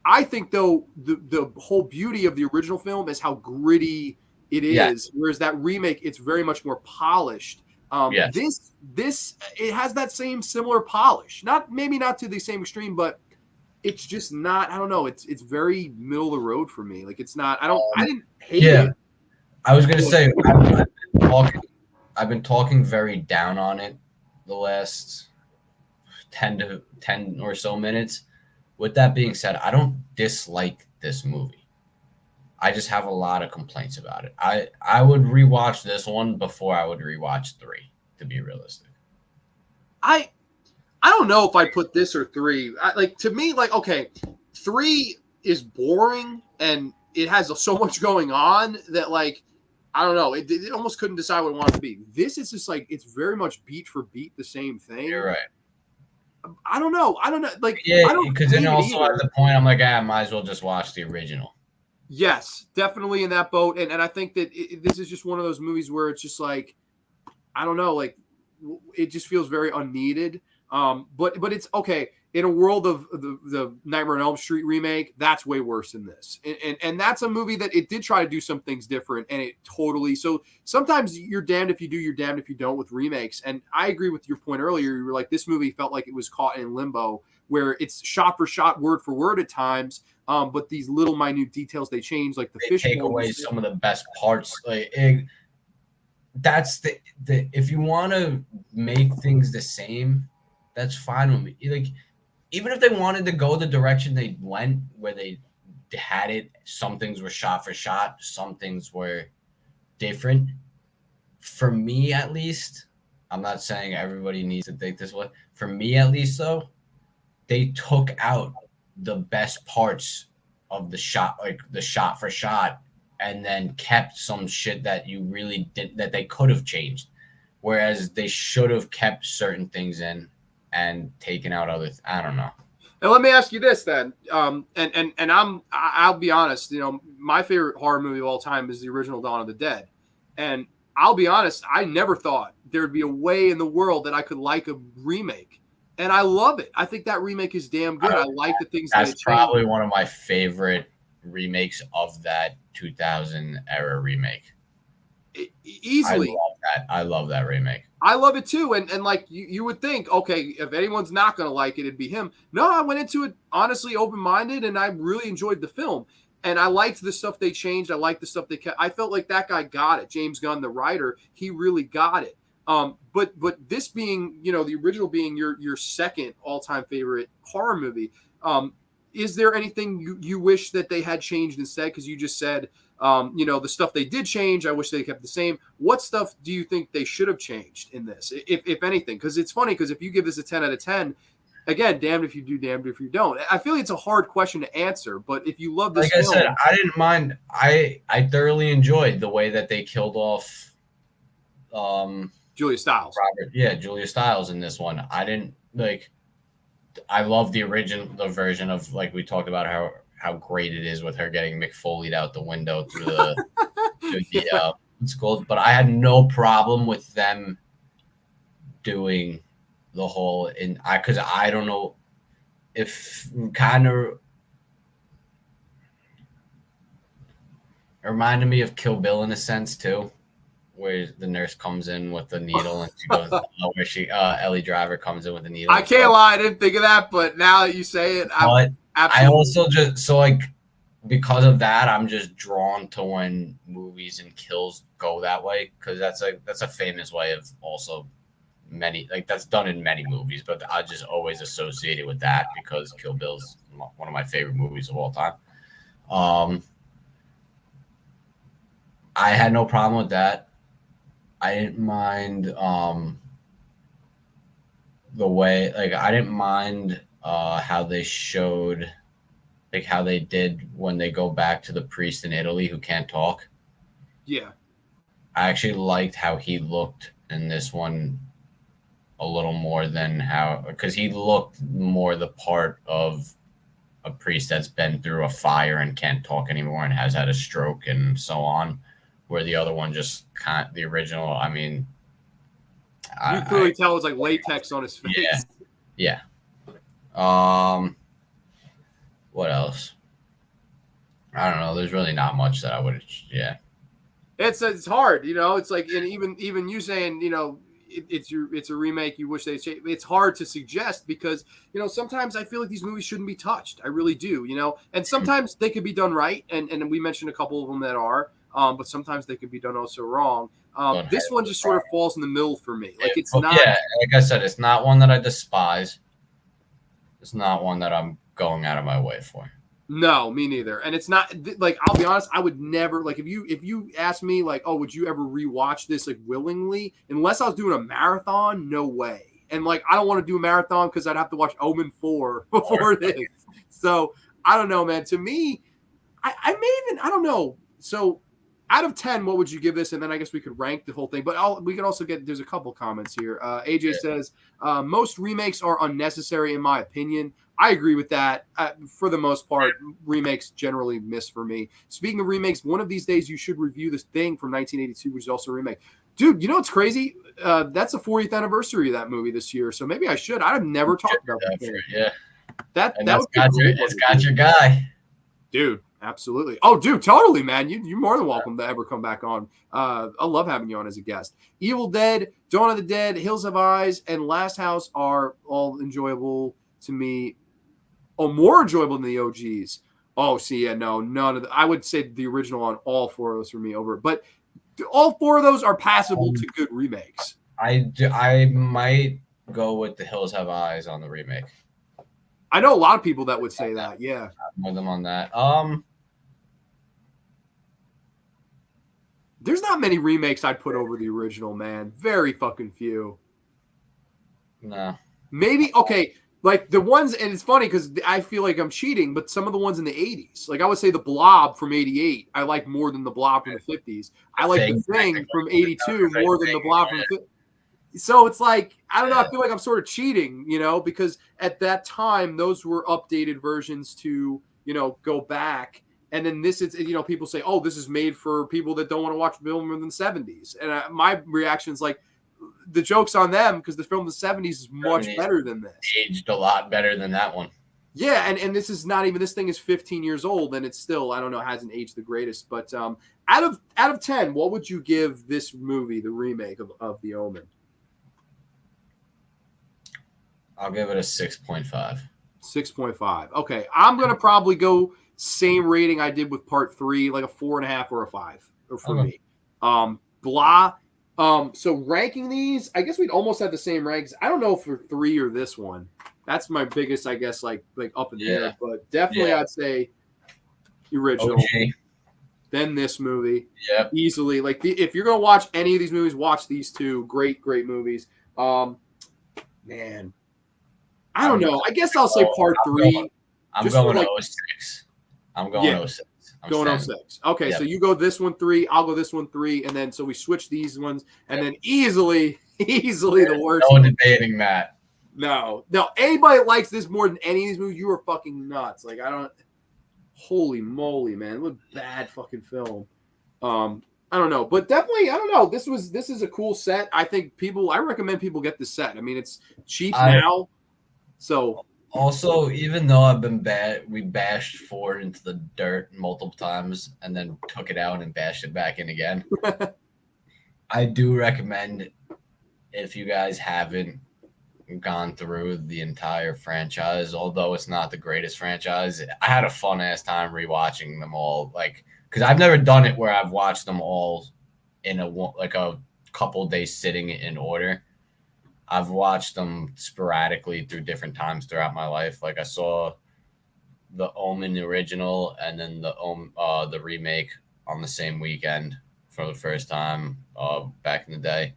Speaker 1: I think though the whole beauty of the original film is how gritty it
Speaker 2: Yeah,
Speaker 1: is, whereas that remake it's very much more polished.
Speaker 2: yes.
Speaker 1: This it has that same similar polish, maybe not to the same extreme, but it's just not. I don't know. It's very middle of the road for me. Like it's not. I didn't hate
Speaker 2: Yeah,
Speaker 1: it.
Speaker 2: I was gonna say I've been talking very down on it the last 10 or so minutes. With that being said, I don't dislike this movie. I just have a lot of complaints about it. I would rewatch this one before I would rewatch 3, to be realistic.
Speaker 1: I I don't know if I put this or three. To me, like okay, three is boring and it has so much going on that like I don't know. It almost couldn't decide what it wanted to be. This is just like it's very much beat for beat the same
Speaker 2: You're
Speaker 1: thing.
Speaker 2: right.
Speaker 1: I don't know. I don't know. Like
Speaker 2: Yeah,
Speaker 1: I don't
Speaker 2: because then
Speaker 1: hate it
Speaker 2: also at
Speaker 1: either.
Speaker 2: the point I'm like, I might as well just watch the original.
Speaker 1: Yes, definitely in that boat. And I think that this is just one of those movies where it's just like I don't know, like it just feels very unneeded. But it's okay in a world of the Nightmare on Elm Street remake. That's way worse than this, and that's a movie that it did try to do some things different, and it totally. So sometimes you're damned if you do, you're damned if you don't with remakes. And I agree with your point earlier. You were like, this movie felt like it was caught in limbo, where it's shot for shot, word for word at times. But these little minute details they change, like the
Speaker 2: They
Speaker 1: fish
Speaker 2: take away some of the best parts. That's the if you want to make things the same, that's fine with me. Like even if they wanted to go the direction they went, where they had it, some things were shot for shot, some things were different. For me, at least, I'm not saying everybody needs to think this way. For me, at least, though, they took out the best parts of the shot, like the shot for shot, and then kept some shit that you really did that they could have changed, whereas they should have kept certain things in and taken out other. I don't know.
Speaker 1: And let me ask you this then, and I'll be honest. My favorite horror movie of all time is the original Dawn of the Dead, and I'll be honest. I never thought there'd be a way in the world that I could like a remake, and I love it. I think that remake is damn good. I like the things that it
Speaker 2: That's probably one of my favorite remakes of that 2000 era remake.
Speaker 1: Easily.
Speaker 2: I love that remake.
Speaker 1: I love it too. And like you would think, okay, if anyone's not going to like it, it'd be him. No, I went into it honestly open-minded, and I really enjoyed the film. And I liked the stuff they changed. I liked the stuff they kept. I felt like that guy got it. James Gunn, the writer, he really got it. But this being, the original being your second all-time favorite horror movie, is there anything you wish that they had changed instead? Because you just said, the stuff they did change, I wish they kept the same. What stuff do you think they should have changed in this, if anything? Because it's funny, because if you give this a 10 out of 10, again, damned if you do, damned if you don't. I feel like it's a hard question to answer, but if you love this
Speaker 2: film, I said, I didn't mind. I thoroughly enjoyed the way that they killed off
Speaker 1: Julia Stiles.
Speaker 2: Julia Stiles in this one. I didn't like. I love the version of, like, we talked about how great it is with her getting McFoleyed out the window through the school. But I had no problem with them doing the whole because I don't know if kind of it reminded me of Kill Bill in a sense too, where the nurse comes in with the needle and she goes, Ellie Driver comes in with the needle.
Speaker 1: I can't lie, I didn't think of that, but now that you say it,
Speaker 2: I also just because of that, I'm just drawn to when movies and kills go that way, because that's a famous way of also that's done in many movies, but I just always associate it with that because Kill Bill's one of my favorite movies of all time. I had no problem with that. I didn't mind the way, I didn't mind how they showed, how they did when they go back to the priest in Italy who can't talk.
Speaker 1: Yeah.
Speaker 2: I actually liked how he looked in this one a little more than because he looked more the part of a priest that's been through a fire and can't talk anymore and has had a stroke and so on. Where the other one just the original, I mean,
Speaker 1: you clearly tell it's like latex on his face.
Speaker 2: Yeah. What else? I don't know. There's really not much that I would. Yeah.
Speaker 1: It's hard, It's like, and even you saying, it's a remake. You wish they change. It's hard to suggest because sometimes I feel like these movies shouldn't be touched. I really do, and sometimes they could be done right, and we mentioned a couple of them that are. But sometimes they could be done also wrong. This one just sort of falls in the middle for me. It's not. Yeah,
Speaker 2: like I said, it's not one that I despise. It's not one that I'm going out of my way for.
Speaker 1: No, me neither. And it's not I'll be honest, I would never if you asked me would you ever rewatch this willingly? Unless I was doing a marathon, no way. And I don't want to do a marathon because I'd have to watch Omen 4 before this. So I don't know, man. To me, I don't know. So out of 10, what would you give this? And then I guess we could rank the whole thing. But we could also there's a couple comments here. AJ says, most remakes are unnecessary, in my opinion. I agree with that. For the most part, remakes generally miss for me. Speaking of remakes, one of these days you should review this Thing from 1982, which is also a remake. Dude, what's crazy? That's the 40th anniversary of that movie this year. So maybe I should. I've never talked about that.
Speaker 2: Yeah.
Speaker 1: That
Speaker 2: it's got your guy.
Speaker 1: Dude. Absolutely. Oh, dude, totally, man. You're more than welcome to ever come back on. I love having you on as a guest. Evil Dead, Dawn of the Dead, Hills Have Eyes, and Last House are all enjoyable to me. Oh, more enjoyable than the OGs. Oh, see, yeah, no, none of I would say the original on all four of those for me over. But all four of those are passable to good remakes.
Speaker 2: I might go with the Hills Have Eyes on the remake.
Speaker 1: I know a lot of people that would say that. Yeah.
Speaker 2: With them on that.
Speaker 1: There's not many remakes I'd put over the original, man. Very fucking few.
Speaker 2: No.
Speaker 1: Maybe, okay, Like the ones, and it's funny because I feel like I'm cheating, but some of the ones in the 80s, like I would say the Blob from 88, I like more than the Blob from the 50s. I like the Thing from 82 more than the Blob from the 50s. So it's like, I don't know, I feel like I'm sort of cheating, because at that time, those were updated versions to, go back. And then this is, people say, oh, this is made for people that don't want to watch film in the 70s. And my reaction is like, the joke's on them because the film in the 70s is much better than this.
Speaker 2: Aged a lot better than that one.
Speaker 1: Yeah, and this is not even, this thing is 15 years old and it's still, I don't know, hasn't aged the greatest. But out of 10, what would you give this movie, the remake of The Omen?
Speaker 2: I'll give it a 6.5.
Speaker 1: 6.5. Okay, I'm going to probably go same rating I did with part 3, like a 4.5 or a 5 for me. Blah. So ranking these, I guess we'd almost have the same ranks. I don't know for 3 or this one. That's my biggest, I guess, like up in the air. But definitely, I'd say the original.
Speaker 2: Okay.
Speaker 1: Then this movie.
Speaker 2: Yep.
Speaker 1: Easily. Like if you're gonna watch any of these movies, watch these two. Great, great movies. Man, I don't know. I guess I'll say part 3.
Speaker 2: I'm going 06. I'm going 06.
Speaker 1: Going 06. Okay, so you go this one 3, I'll go this one 3, and then so we switch these ones, and then easily the worst.
Speaker 2: No debating that.
Speaker 1: No. Anybody that likes this more than any of these movies, you are fucking nuts. Like I don't. Holy moly, man! What a bad fucking film. I don't know, but definitely, I don't know. This is a cool set. I recommend people get this set. I mean, it's cheap now, so.
Speaker 2: Also, even though I've been we bashed 4 into the dirt multiple times and then took it out and bashed it back in again. I do recommend, if you guys haven't gone through the entire franchise, although it's not the greatest franchise, I had a fun ass time rewatching them all. Like, because I've never done it where I've watched them all in a couple days sitting in order. I've watched them sporadically through different times throughout my life. Like I saw the Omen original and then the remake on the same weekend for the first time back in the day.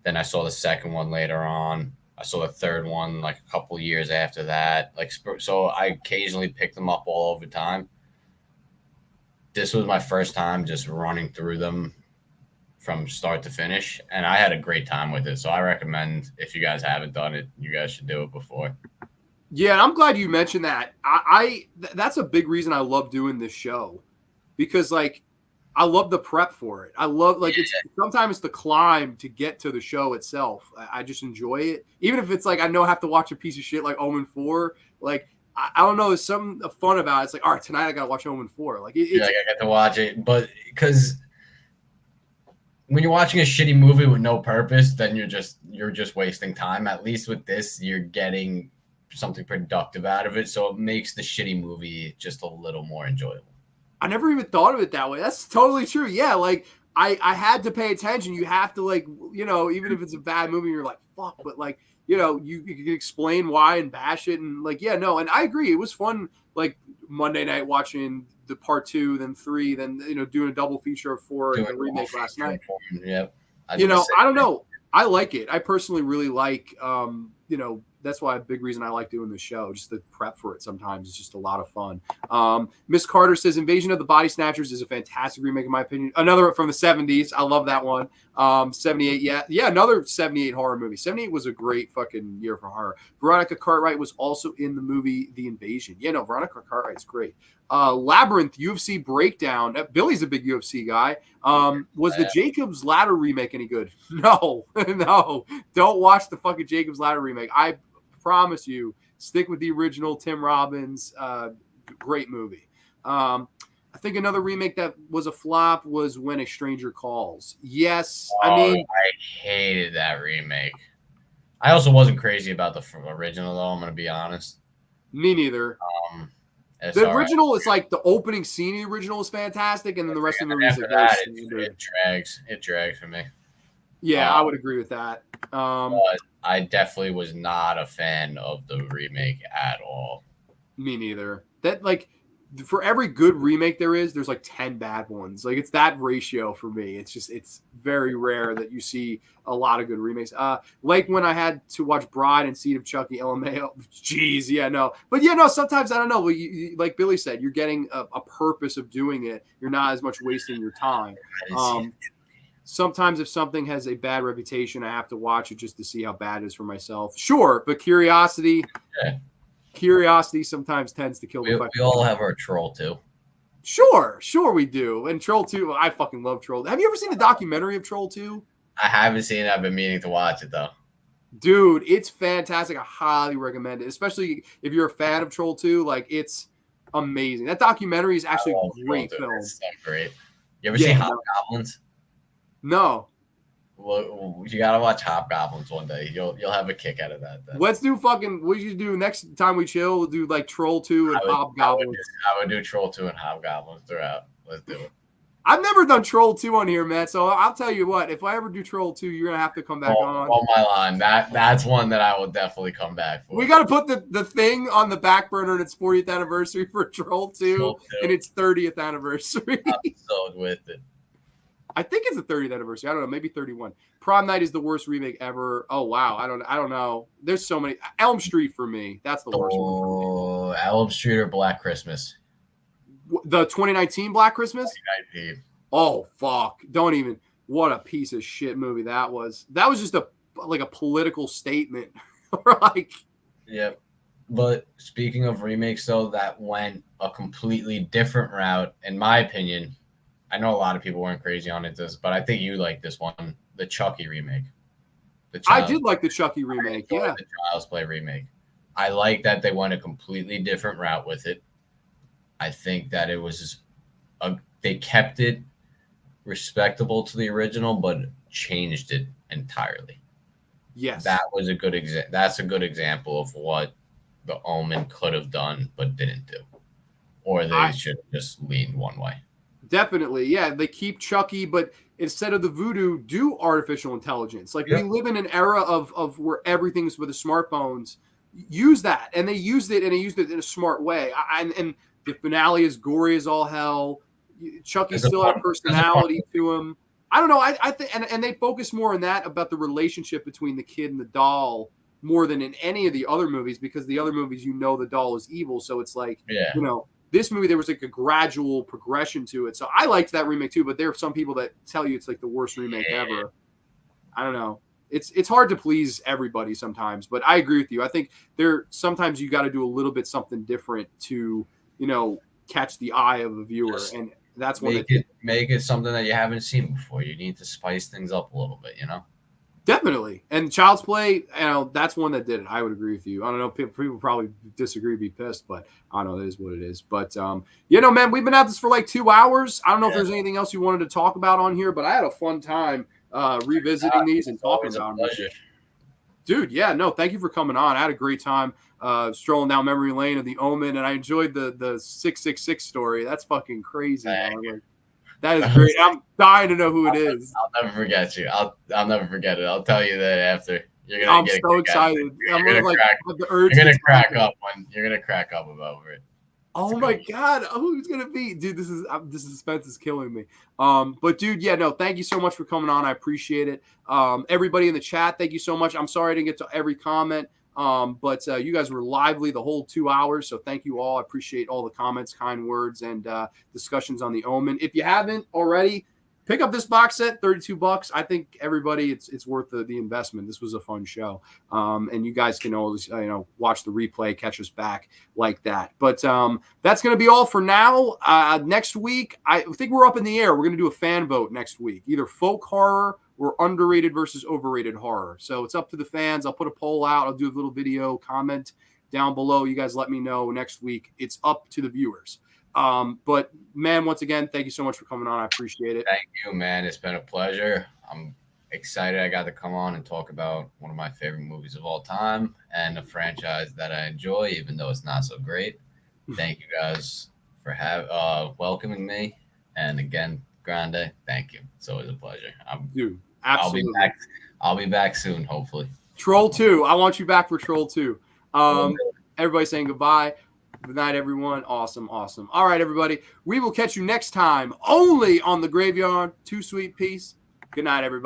Speaker 2: Then I saw the second one later on. I saw the third one like a couple years after that. So I occasionally pick them up all over time. This was my first time just running through them from start to finish, and I had a great time with it. So I recommend, if you guys haven't done it, you guys should do it before.
Speaker 1: Yeah, I'm glad you mentioned that. That's a big reason I love doing this show, because like I love the prep for it. I love it's sometimes the climb to get to the show itself. I just enjoy it, even if it's like I know I have to watch a piece of shit like Omen 4. Like I don't know, there's something fun about it. It's like, all right, tonight I gotta watch Omen 4. Like I
Speaker 2: got to watch it, but because when you're watching a shitty movie with no purpose, then you're just wasting time. At least with this, you're getting something productive out of it, so it makes the shitty movie just a little more enjoyable.
Speaker 1: I never even thought of it that way. That's totally true. Yeah, like I had to pay attention. You have to even if it's a bad movie, you're like, fuck, but like, you can explain why and bash it and and I agree. It was fun, like Monday night watching the part 2, then 3, then doing a double feature of 4 and the remake last night.
Speaker 2: Yep.
Speaker 1: I don't know. I like it. I personally really like that's why a big reason I like doing this show. Just the prep for it sometimes is just a lot of fun. Miss Carter says Invasion of the Body Snatchers is a fantastic remake in my opinion. Another from the 70s. I love that one. 78. Yeah, another 78 horror movie. 78 was a great fucking year for horror. Veronica Cartwright was also in the movie The Invasion. Yeah, no, Veronica Cartwright's great. Labyrinth UFC Breakdown. Billy's a big UFC guy. Was the Jacob's Ladder remake any good? No. Don't watch the fucking Jacob's Ladder remake. I promise you, stick with the original Tim Robbins. Great movie. I think another remake that was a flop was When a Stranger Calls. Yes. I
Speaker 2: hated that remake. I also wasn't crazy about the original, though. I'm going to be honest.
Speaker 1: Me neither. The original is like the opening scene of the original is fantastic, and then the rest of the movie is like
Speaker 2: it drags. It drags for me.
Speaker 1: Yeah, I would agree with that.
Speaker 2: But I definitely was not a fan of the remake at all.
Speaker 1: Me neither. That for every good remake there's like 10 bad ones. Like it's that ratio for me. It's very rare that you see a lot of good remakes. Like when I had to watch Bride and Seed of Chucky, LMAO. Jeez, yeah, no. But yeah, no, sometimes I don't know. Like Billy said, you're getting a purpose of doing it. You're not as much wasting your time. Sometimes if something has a bad reputation, I have to watch it just to see how bad it is for myself. Sure, but curiosity sometimes tends to kill the fight.
Speaker 2: We all have our Troll too.
Speaker 1: Sure we do. And Troll 2, I fucking love Troll. Have you ever seen the documentary of Troll 2?
Speaker 2: I haven't seen it. I've been meaning to watch it though.
Speaker 1: Dude, it's fantastic. I highly recommend it, especially if you're a fan of Troll 2. Like, it's amazing. That documentary is actually a great film.
Speaker 2: It's so great. You ever seen Hobgoblins?
Speaker 1: No.
Speaker 2: Well, you gotta watch Hobgoblins one day. You'll have a kick out of that. Then.
Speaker 1: Let's do fucking. What you do next time we chill? We'll do like Troll 2 and Hobgoblins.
Speaker 2: I would do Troll 2 and Hobgoblins throughout. Let's do it.
Speaker 1: I've never done Troll 2 on here, man. So I'll tell you what. If I ever do Troll 2, you're gonna have to come back on.
Speaker 2: On my line, that's one that I will definitely come back for.
Speaker 1: We got to put the thing on the back burner in its 40th anniversary for Troll 2 and its 30th anniversary.
Speaker 2: I'm so with it.
Speaker 1: I think it's the 30th anniversary. I don't know, maybe 31. Prom Night is the worst remake ever. Oh wow, I don't know. There's so many. Elm Street for me. That's the worst one for me.
Speaker 2: Elm Street or Black Christmas.
Speaker 1: The 2019 Black Christmas.
Speaker 2: 2019.
Speaker 1: Oh fuck! Don't even. What a piece of shit movie that was. That was just a political statement. Like.
Speaker 2: Yep. But speaking of remakes, though, that went a completely different route, in my opinion. I know a lot of people weren't crazy on it, but I think you like this one, the Chucky remake.
Speaker 1: I did like the Chucky remake, yeah.
Speaker 2: The Child's Play remake. I like that they went a completely different route with it. I think that it was they kept it respectable to the original, but changed it entirely.
Speaker 1: Yes,
Speaker 2: that was a good That's a good example of what the Omen could have done, but didn't do, or they should have just leaned one way.
Speaker 1: Definitely, yeah. They keep Chucky, but instead of the voodoo, do artificial intelligence. Like we live in an era of where everything's with the smartphones. Use that, and they used it, in a smart way. And the finale is gory as all hell. Chucky still had a personality to him. I don't know. I think, and they focus more on that, about the relationship between the kid and the doll, more than in any of the other movies, because the other movies, the doll is evil, so it's like, This movie, there was like a gradual progression to it. So I liked that remake too, but there are some people that tell you it's like the worst remake ever. I don't know. It's hard to please everybody sometimes, but I agree with you. I think sometimes you got to do a little bit something different to, catch the eye of a viewer. And that's what
Speaker 2: make it something that you haven't seen before. You need to spice things up a little bit,
Speaker 1: Definitely. And Child's Play, that's one that did it. I would agree with you. I don't know. People probably disagree, be pissed, but I don't know. It is what it is. But, man, we've been at this for like 2 hours. I don't know if there's anything else you wanted to talk about on here, but I had a fun time revisiting these and talking about them. Dude, yeah, no, thank you for coming on. I had a great time strolling down memory lane of the Omen, and I enjoyed the 666 story. That's fucking crazy. That is great. I'm dying to know who it is.
Speaker 2: I'll never forget you. I'll never forget it. I'll tell you that after.
Speaker 1: I'm so excited. I'm
Speaker 2: gonna crack up over it.
Speaker 1: Oh my god, who's gonna be? Dude, this suspense is killing me. But dude, thank you so much for coming on. I appreciate it. Everybody in the chat, thank you so much. I'm sorry I didn't get to every comment. But you guys were lively the whole 2 hours, so thank you all. I appreciate all the comments, kind words, and discussions on the Omen. If you haven't already, pick up this box set, $32. I think everybody, it's worth the investment. This was a fun show, and you guys can always watch the replay, catch us back like that. But that's going to be all for now. Next week, I think we're up in the air. We're going to do a fan vote next week, either folk horror or underrated versus overrated horror. So it's up to the fans. I'll put a poll out. I'll do a little video comment down below. You guys let me know next week. It's up to the viewers. But man, once again, thank you so much for coming on. I appreciate it.
Speaker 2: Thank you, man. It's been a pleasure. I'm excited I got to come on and talk about one of my favorite movies of all time and a franchise that I enjoy, even though it's not so great. Thank you guys for welcoming me. And again, Grande, thank you. It's always a pleasure.
Speaker 1: Dude, absolutely.
Speaker 2: I'll be back soon, hopefully.
Speaker 1: Troll 2. I want you back for Troll 2. Everybody saying goodbye. Good night, everyone. Awesome, awesome. All right, everybody. We will catch you next time only on the Graveyard. Too sweet. Peace. Good night, everybody.